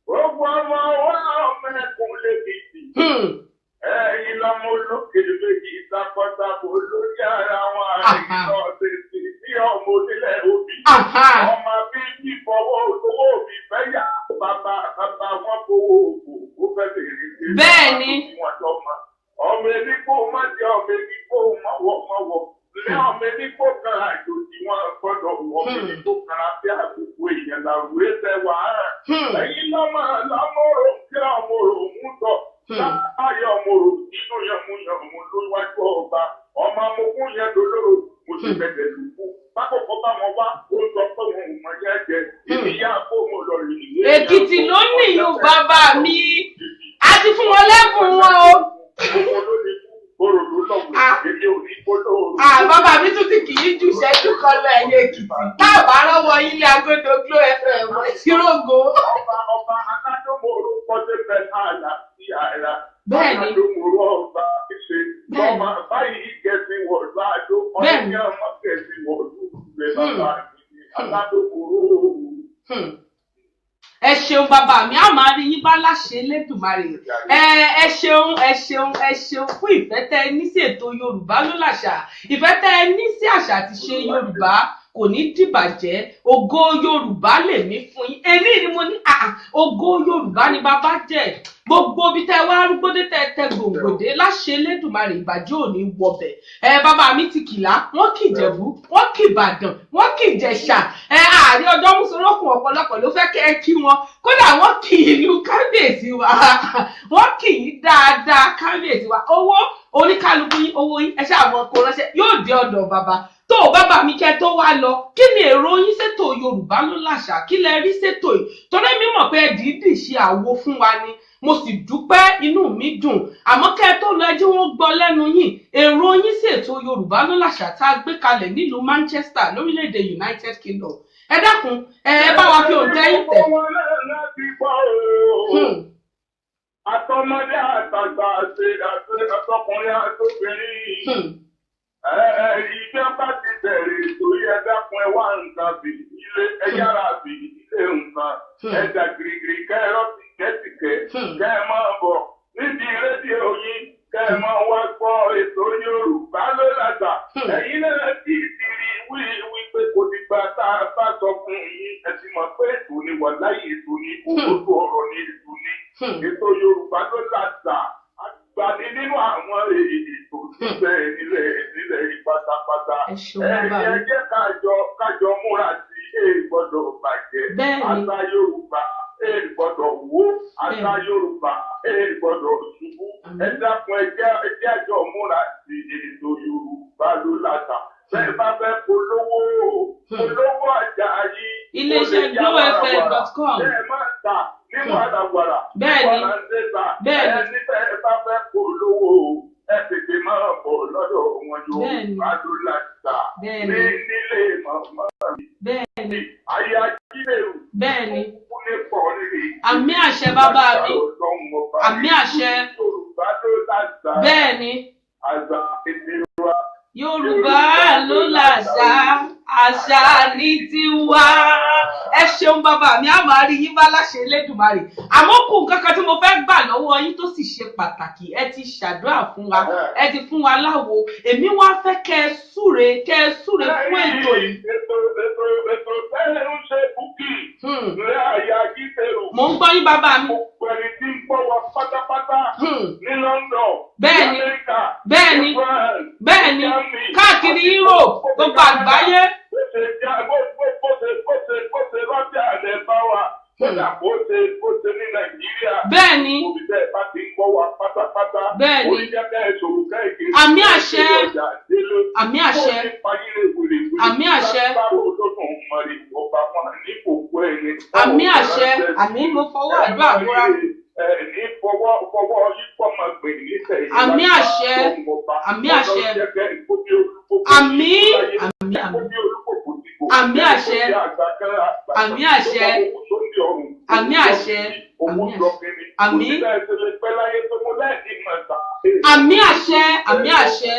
gbogbo ọmọ wa ọmọ ẹkùn lèkìtì. Ẹ̀yin lọ́mọ olókè méjì sápọ́sápò lórí ara wọn àìsàn ọ̀sẹ̀sì sí ọmọ onílẹ̀ òbí. Ọmọ bíbí fọwọ́ olówó òbí fẹ́ yà bàbá wọn fowó òkú ó fẹ́ bèrè sí. Bẹ́ẹ̀ni. Ọmọ enígbò má jẹ́ ọmọ enígbò mọ́wọ́. Ní ọmọ enígbò kan àjò tí wọ́n gbọ́dọ̀ wọ ọmọ enígbò kan àbí àgbègbè èèyàn làwùrẹ́ tẹ wà á. Ẹ̀yin lọ́mọ òrò kí ọmọ òrò mú tọ̀. Láyọ̀ ọmọ òrò nínú yànmúyànmú lóríwájú ọba. Ọmọ amógún yẹn dolóró mo ti bẹ̀rẹ̀ lùkú. Pákòkò bá wọn wá ó sọ pé wọn ò mọ yẹn jẹ. Ìyá àpò mo lọ rìn ní. Èkìtì ló nìyó bàbá mi. A ti fún wọn lẹ́bùn wọn o. Bàbá mi tún ti kì í ju ìṣẹ́jú kan lọ ẹ̀yìn Èkìtì. Táàbà rọ́wọ́ ilé agodo Glo FM ìṣírógo. Ọba Akádómòrò kọ́dé bẹ́ẹ̀ àlà sí àìrà. Bẹ́ẹ̀ni. Akádómòrò ọba ṣe. Ọmọ báyìí kẹsì wọ̀lú àjò. Bẹ́ẹ̀ni. Ọmọ kẹsì wọ̀lú ìgbẹ́ bàbá mi. Akádómòrò. Ẹ ṣeun bàbá mi, a máa rí yín bá láṣẹ Elédùmarè. Ẹ ṣeun fún ìfẹ́ tẹ́ ẹ ní sí ètò Yorùbá ló làṣà. Ìfẹ́ tẹ́ ẹ ní sí àṣà àti ṣe Yorùbá kò ní dìbàjẹ́. Ògo Yorùbá lèmi fún yín. Èmi ni mo ní ògo Yorùbá ni bàbá jẹ́. Gbogbo bí tẹ́ wá arúgbódé tẹ́ gbòǹgbòdé láṣẹ Elédùmarè ìbàjẹ́ ò ní wọbẹ̀. Bàbá mi ti Kìlá, wọ́n kì Ìjẹ̀bú, wọ́n kì Ìbàdàn, wọ́n kì Ìjẹ̀ṣà. Ààrẹ ọjọ́ mùsùlùkùn ọ̀pọ̀lọpọ̀ ló fẹ́ kẹ́ ẹ kí wọn. Kódà wọ́n kì ìlú kábíyèsí wa. Wọ́n kì í dáadáa kábíyèsí wa. Owó oníkálukú yín, owó yín, ẹ ṣáà mọ kó ránṣẹ́ yóò dé ọ̀dọ̀ bàbá. Tó bàbá mi kẹ́ tó wá lọ, kí ni èrò yín ṣètò Yorùbá ló làṣà? Kí lẹ rí ṣètò yìí? Torí mi mọ̀ pé ẹ dìídì ṣe àwo fún wa ni. Mo sì dúpẹ́ inú mi dùn. Àmọ́ kẹ́ tó lọ ẹ jẹ́ wọ́n gbọ́ lẹ́nu yín. Èrò yín ṣètò Yorùbá ló làṣà tá a gbé kalẹ̀ nílùú Manchester lórílẹ̀‐èdè United Kingdom. Ẹ dákun, ẹ bá wa fi òǹtẹ̀ yín tẹ̀. Àtọmọdé àtàgbà àtọkùnrin àtobìnrin. Ìjọba bá ti bẹ̀rẹ̀ ìtòrí ẹ̀dákun ẹwà nǹkan bì ilé ẹ̀yára bì ilé nǹkan. Ẹ̀dà gírígírí kẹ́rọ́ ti kẹ́tìkẹ́ kẹ́ ẹ máa bọ̀ níbi rédíò yín kẹ́ ẹ máa wá gbọ́ ètò Yorùbá ló làgbà. Ẹ̀yin náà ti rí wípé kò ti gba tá a bá sọ fún yín ẹ ti mọ̀ pé ètò ni wà láyé ètò ni òkòtò ọ̀rọ̀ ni ètò ni. Ètò Yorùbá ló làgbà. Àgbàdì nínú àwọn ètò síbẹ̀ nílẹ̀ pátápátá. Ẹ jẹ́ kájọ múra sí gbọ́dọ̀ bàjẹ́. Àṣà Yorùbá gbọ́dọ̀ wó. Àṣà Yorùbá gbọ́dọ̀ ṣubú. Ẹ dákun ẹ jẹ́ àjọ múra sí ètò Yorùbá ló làṣà. Bẹ́ẹ̀ bá fẹ́ polówó Àjàyí. Iléeṣẹ́ glowfm.com. Bẹ́ẹ̀ máa ta nínú àdàgbàrà. Bẹ́ẹ̀ni. Bẹ́ẹ̀ni bá fẹ́ polówó ẹ tètè máa bọ̀ lọ́dọ̀ wọn Yorùbá ló láta nílé màmá mi. Bẹ́ẹ̀ni. Ayé ajílẹ̀rù. Bẹ́ẹ̀ni. Kúlé pọ̀ rírì. Àmì àṣẹ bàbá mi. Àmì àṣẹ. Yorùbá ló láta. Bẹ́ẹ̀ni. Àṣà èdè wa. Yorùbá ló làṣà, àṣà ní tiwa. Ẹ ṣeun bàbá mi, a máa rí yín bá láṣẹ Elédùmarè. Àmọ́ kù nǹkan kan tí mo fẹ́ gbà lọ́wọ́ yín tó sì ṣe pàtàkì. Ẹ ti ṣàdúrà fún wa, ẹ ti fún wa láwo. Èmi wá fẹ́ kẹ́ ẹ súre fún ètò yìí. Ètò bẹ́ẹ̀ ń ṣe búkì. Ní àyà Jídèrò. Mo ń gbọ́ yín bàbá mi. Gbogbo ẹni tí ń gbọ́ wa pátápátá ní London. Bẹ́ẹ̀ni. Ní Amẹ́ríkà. Bẹ́ẹ̀ni. Bẹ́ẹ̀ni. Káàkiri Europe, gbogbo àgbáyé. Bó ṣe lọ́jà lẹ bá wa. Kódà bó ṣe ní Nàìjíríà. Bẹ́ẹ̀ni. Òbí tẹ́ ẹ bá ti ń gbọ́ wa pátápátá. Bẹ́ẹ̀ni. Oníjẹ́kẹ́ ẹ̀sọ̀rọ̀ kẹ́kẹ́. Àmì àṣẹ. Àmì àṣẹ. Àmì àṣẹ. Àmì àṣẹ. Àmì mo fọwọ́ àdúrà búra. Àmì àṣẹ. Àmì àṣẹ. Àmì àmì àṣẹ. Àmì àṣẹ. Àmì àṣẹ. Àmì àmì àṣẹ. Àmì àṣẹ.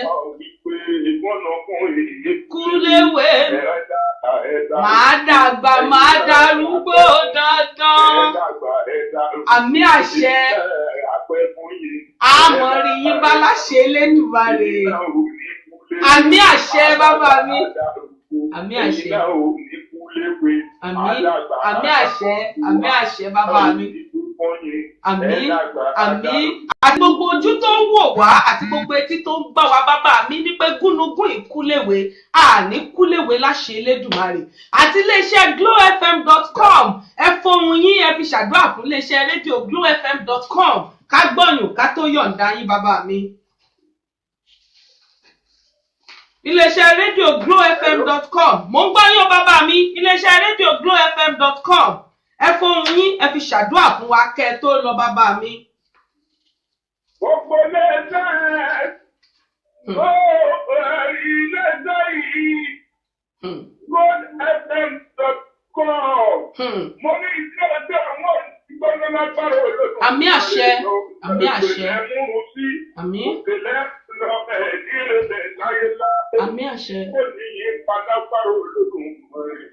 Kúléwé màá dàgbà màá darúgbó dandan. Àmì àṣẹ. Àmọ̀rí yín bá láṣẹ Elédùmarè. Àmì àṣẹ bàbá mi. Àmì àṣẹ. Àmì àṣẹ. Àmì àṣẹ bàbá mi. Àmì àti gbogbo ojú tó ń wò wá àti gbogbo etí tó ń gbọ́ wá bàbá mi ní pé gúnugún ìkúléwé àní kúléwé láṣẹ Elédùmarè àti iléeṣẹ́ glowfm.com ẹ fohùn yín ẹ fi ṣàdúrà fún iléeṣẹ́ rédíò glowfm.com ká gbọ́yùn ká tó yọ̀ǹda yín bàbá mi. Iléeṣẹ́ rédíò glowfm.com mo ń gbọ́ yín bàbá mi iléeṣẹ́ rédíò glowfm.com ẹ fohùn yín ẹ fi ṣàdúrà fún wa kẹ́ ẹ tó lọ bàbá mi. Gbogbo lẹ́sẹ̀ ilé-ẹjọ́ yìí GoldFM.com mo ní ilé ẹjọ́ àwọn ìgbọ́nà lágbára olóòtú. Àmì àṣẹ. Àmì àṣẹ. Àmì. Àmì àṣẹ.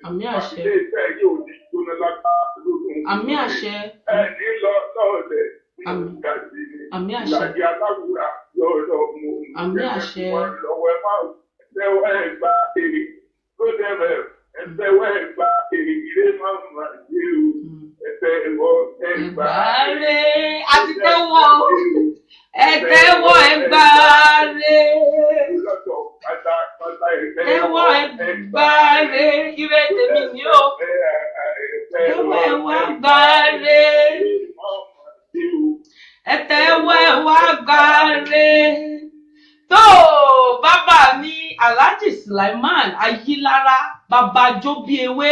Àmì àṣẹ. Àmì àṣẹ. Àmì àṣẹ. Àmì àṣẹ. Ẹgbàre àti tẹ́wọ́ ẹ̀tẹ́wọ́ ẹgbàre tẹ́wọ́ ẹgbàre ire tèmi ni ó tẹ́wọ́ ẹgbàre ẹ̀tẹ́wọ́ ẹgbàre tó bàbá mi Alhaji Sulaiman Ayilara bàbá Jóbíewé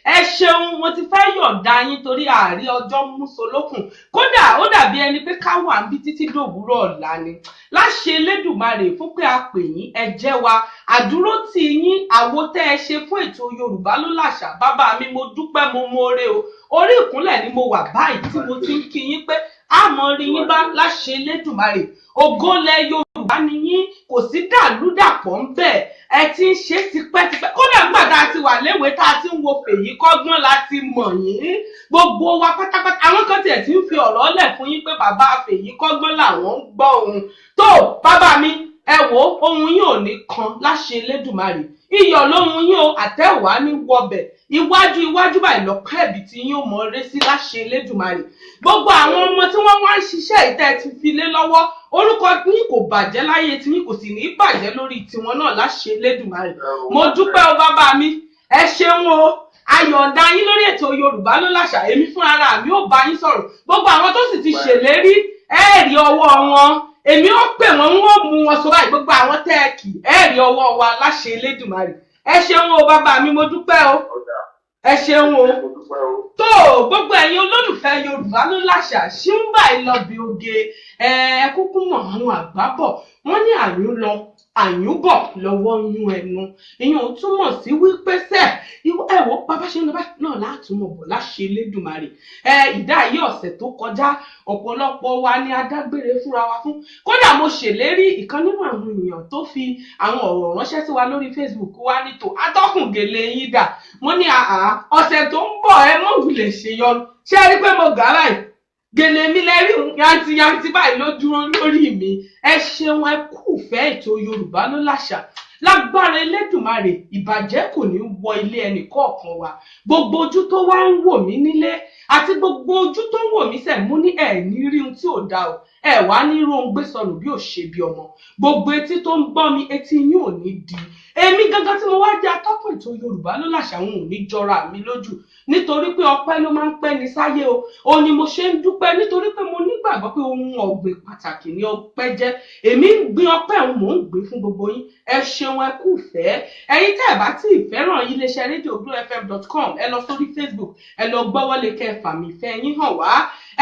ẹ ṣeun mo ti fẹ́ yọ̀ǹda yín torí àárí ọjọ́ músolókùn kódà ó dàbí ẹni pé ká wà níbi títí dòwúrọ̀ ọ̀la ni láṣẹ Elédùmarè fún pé a pè yín ẹ jẹ́ wa àdúró tì yín àwo tẹ́ ẹ ṣe fún ètò Yorùbá ló làṣà bàbá mi mo dúpẹ́ mo mọ̀ọ́rẹ́ o orí ìkúnlẹ̀ ni mo wà báyìí tí mo ti ń kí yín pé àmọ́ rí yín bá láṣẹ Elédùmarè ògólẹ̀ Yorùbá ni yín kò sí dàlúdàpọ̀ ń bẹ̀ ẹ ti ń ṣe tipẹ́tipẹ́ kódà nígbà tá a ti wà léwe tá a ti ń wo Fèyí Kọ́gbọ́n láti mọ̀ yín gbogbo wa pátápátá àwọn kan tiẹ̀ ti ń fi ọ̀rọ̀ lẹ̀ fún yín pé bàbá Fèyí Kọ́gbọ́n làwọn ń gbọ́ ohun tó bàbá mi ẹ wò ohun yín ò ní kan láṣẹ Elédùmarè iyọ̀ lóhun yín o àtẹ̀wá ní wọbẹ̀ iwájú báyìí lọ́pọ̀ ẹ̀bì tí yín ò mọ̀ rẹ́ sí láṣẹ Elédùmarè gbogbo àwọn ọmọ tí wọ́n wá ń ṣiṣẹ́ ìtẹ́ ti fi lé lọ́wọ́ orúkọ yín kò bàjẹ́ láyé tí yín kò sì ní bàjẹ́ lórí tiwọn náà láṣẹ Elédùmarè mo dúpẹ́ o bàbá mi ẹ ṣeun o ayọ̀ǹda yín lórí ètò Yorùbá ló làṣà èmi fún ara mi ò bá yín sọ̀rọ̀ gbogbo àwọn tó sì ti ṣèlérí ẹ̀ẹ́rì ọwọ́ wọn èmi ó pè wọ́n wọ́n mú wọn sọ báyìí gbogbo àwọn tẹ́ẹ̀kì ẹ̀ẹ́rì ọwọ́ wa láṣẹ Elédùmarè ẹ ṣeun o bàbá mi mo dúpẹ́ o ẹ ṣeun o tó gbogbo ẹ̀yin olólùfẹ́ Yorùbá ló làṣà ṣíńbà ìlọbì oge kúkú mọ̀ àwọn àgbà bọ̀ wọ́n ní àyún lọ àyún bọ̀ lọ́wọ́ yún ẹnu ìyẹn ò túmọ̀ sí wípé sẹ́ ẹ̀wọ̀ bàbá ṣe ń lọ báyìí náà látúmọ̀ bọ̀ láṣẹ Elédùmarè ìdá ayé ọ̀sẹ̀ tó kọjá ọ̀pọ̀lọpọ̀ wa ni adágbére fúnra wa fún kódà mo ṣèlérí ìkan nínú àwọn èèyàn tó fi àwọn ọ̀rọ̀ ránṣẹ́ sí wa lórí Facebook wa ní tò atọ́kùn gèlè yín dà mo ní ọ̀sẹ̀ tó ń bọ̀ ẹ mọ̀ wulẹ̀ ṣe yọnu ṣé ẹ rí pé mo gà báyìí gèlè mi lẹ́rí yantiyanti báyìí ló dúró lórí mi ẹ ṣeun ẹ kúfẹ́ ètò Yorùbá ló làṣà lágbára Elédùmarè ìbàjẹ́ kò ní wọ ilé ẹnì kọ̀ọ̀kan wa gbogbo ojú tó wá ń wò mí nílé àti gbogbo ojú tó ń wò mí sẹ̀ mú ní ẹ̀ ní rí ohun tí ò dáa o ẹ wá ní róńgbé sọnù bí ò ṣe bí ọmọ. Gbogbo etí tó ń gbọ́ mi, etí yín ò ní di. Èmi gangan tí mo wá jẹ́ atọ́kùn ètò Yorùbá ló làṣà, wọn ò ní jọra mi lójú nítorí pé ọpẹ́ ló máa ń pẹ́ ní sáyé o. Ó ní mo ṣe ń dúpẹ́ nítorí pé mo nígbàgbọ́ pé ohun ọ̀gbìn pàtàkì ni ọpẹ́ jẹ́. Èmi ń gbin ọpẹ́ òun, mò ń gbé fún gbogbo yín. Ẹ ṣeun, ẹ kú ìfẹ́. Ẹ̀yin tẹ́ ẹ bá tí ì fẹ́ràn iléeṣẹ́ rédíò glowfm.com, ẹ lọ sórí Facebook, ẹ lọ gbọ́wọ́lé kẹfà mi ìfẹ́ yín hàn wá.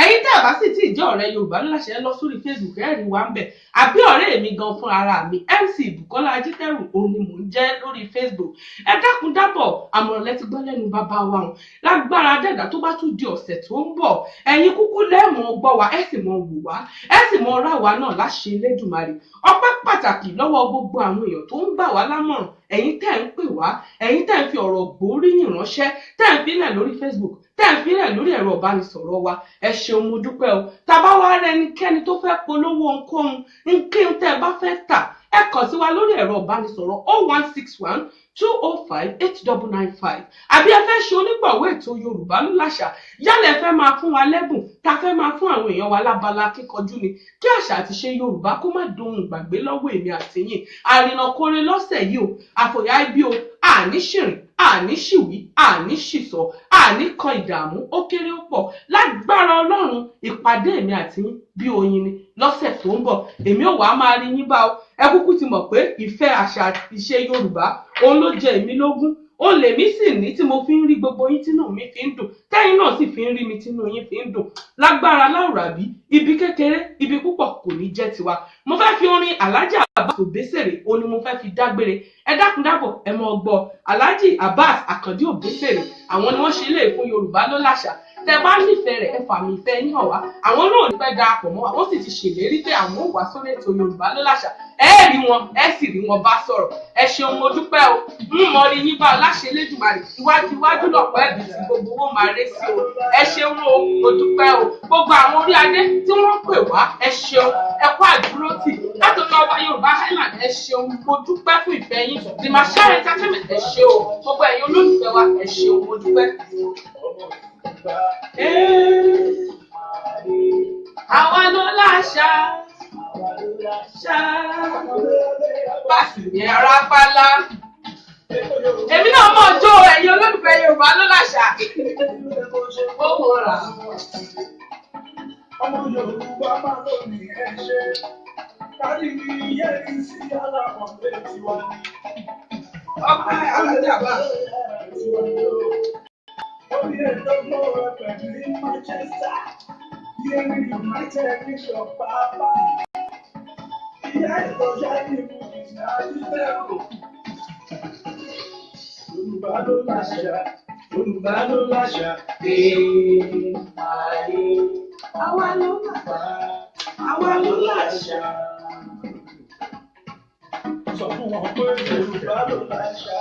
Ẹ̀yin tẹ́ ẹ bá sì tí ì jẹ́ ọ̀rẹ́ Yorùbá ló làṣà, ẹ lọ sórí Facebook, ẹ rí wa ń bẹ̀. Àbí ọ̀rẹ́ mi gan fún ara mi, MC Bukola Ajiteru, òun ni mò ń jẹ́ lórí Facebook. Ẹ dákun dábọ̀, àmọ̀ràn lẹ ti gbọ́ lẹ́nu bàbá wa hàn. Lágbára dẹ́dà tó bá tún di ọ̀sẹ̀ tó ń bọ̀, ẹ̀yin kúkú lẹ́mọ̀ gbọ́ wa, ẹ sì mọ̀ wò wá, ẹ sì mọ̀ ra wa náà láṣẹ Elédùmarè. Ọpẹ́ pàtàkì lọ́wọ́ gbogbo àwọn èèyàn tó ń gbà wá lámọ̀ràn. Ẹ̀yin tẹ́ ń pè wá, ẹ̀yin tẹ́ ń fi ọ̀rọ̀ gbóríyìn ránṣẹ́, tẹ́ ń filẹ̀ lórí Facebook, tẹ́ ń filẹ̀ lórí ẹ̀rọ ìbánisọ̀rọ̀ wa. Ẹ ṣeun, mo dúpẹ́ o. Tá bá wá rẹ ẹnikẹ́ni tó fẹ́ polówó ohunkóhun, nkíhun tẹ́ ẹ bá fẹ́ tà, ẹ kàn sí wa lórí ẹ̀rọ ìbánisọ̀rọ̀ 0161 205 8995. Àbí ẹ fẹ́ ṣe onígbọ̀wọ́ ètò Yorùbá ló làṣà, yálẹ̀ ẹ fẹ́ máa fún wa lẹ́bùn, tá fẹ́ máa fún àwọn èèyàn wa lábala kíkanjú ni, kí àṣà àti ṣe Yorùbá kó má dohun gbàgbé lọ́wọ́ èmi àti yín. Àrìnàkóre lọ́sẹ̀ yìí o, àfòyà ibi o, àní ṣìrìn, àní ṣìwí, àní ṣìsọ, àní kan ìdààmú ó kéré ó pọ̀. Lágbára Ọlọ́run, ìpàdé èmi àti yín bí oyin ni lọ́sẹ̀ tó ń bọ̀. Èmi ò wá máa rí yín bá o. Ẹ kúkú ti mọ̀ pé ìfẹ́ àṣà ìṣe Yorùbá òun ló jẹ èmi lógún. Ó lèmi sì ní tí mo fi ń rí gbogbo yín tínú mi fi ń dùn, tẹ́yin náà sì fi ń rí mi tínú yín fi ń dùn. Lágbára Láùràbí, ibi kékeré ibi púpọ̀ kò ní jẹ́ tiwa. Mo fẹ́ fi orin Alhaji Abbas Obesere, òun ni mo fẹ́ fi dágbére. Ẹ dákun dábọ̀, ẹ mọ̀ gbọ́. Alhaji Abbas Akande Obesere, àwọn ni wọ́n ṣe lè fún Yorùbá ló làṣà. Tẹ́ bá nífẹ̀ẹ́ rẹ̀, ẹ fàmì ìfẹ́ yín hàn wá. Àwọn náà ní pẹ́ darapọ̀ mọ́ wa, wọ́n sì ti ṣèlérí pé àwọn ò wá sórí ètò Yorùbá ló làṣà. Ẹ rí wọn, ẹ sì rí wọn bá sọ̀rọ̀. Ẹ ṣeun, mo dúpẹ́ o. Mọ rí yín bá láṣẹ Elédùmarè. Iwájú lọ̀pọ̀ ẹ̀bì tí gbogbo owó máa ré sí o. Ẹ ṣeun o, mo dúpẹ́ o. Gbogbo àwọn orí adé tí wọ́n pè wá, ẹ ṣeun. Ẹ kú àdúrótì. Látọ̀dọ̀ ọba Yorùbá Highland, ẹ ṣeun. Mo dúpẹ́ fún ìfẹ́ yín. The Marshal Entertainment, ẹ ṣe o. Gbogbo ẹ̀yin olólùfẹ́ wa, ẹ ṣeun, mo dúpẹ́. Àwa ló láṣà, báàsì ní ara pálá. Èmi náà mọ̀ jó ẹ̀yin olólùfẹ́ Yorùbá ló làṣà. Ó wọ̀ra. Ọmọ Yorùbá máa lò ní ẹ̀ṣẹ̀. Káàdì ní yẹ́rì sí aláwọ̀ létí wa ní. Ọkọ̀ Alhaji Abbas. Orí ètò gbọ́rọ̀ pẹ̀lú ní Manchester. Yẹ́rì United Nation pàápàá. Ìyá ìtọ́jà ìlú ìsìn àdìsẹ́kù. Yorùbá ló láṣà, Yorùbá ló láṣà. Àwa ló láṣà, àwa ló láṣà. Sọ fún wọn pé Yorùbá ló láṣà.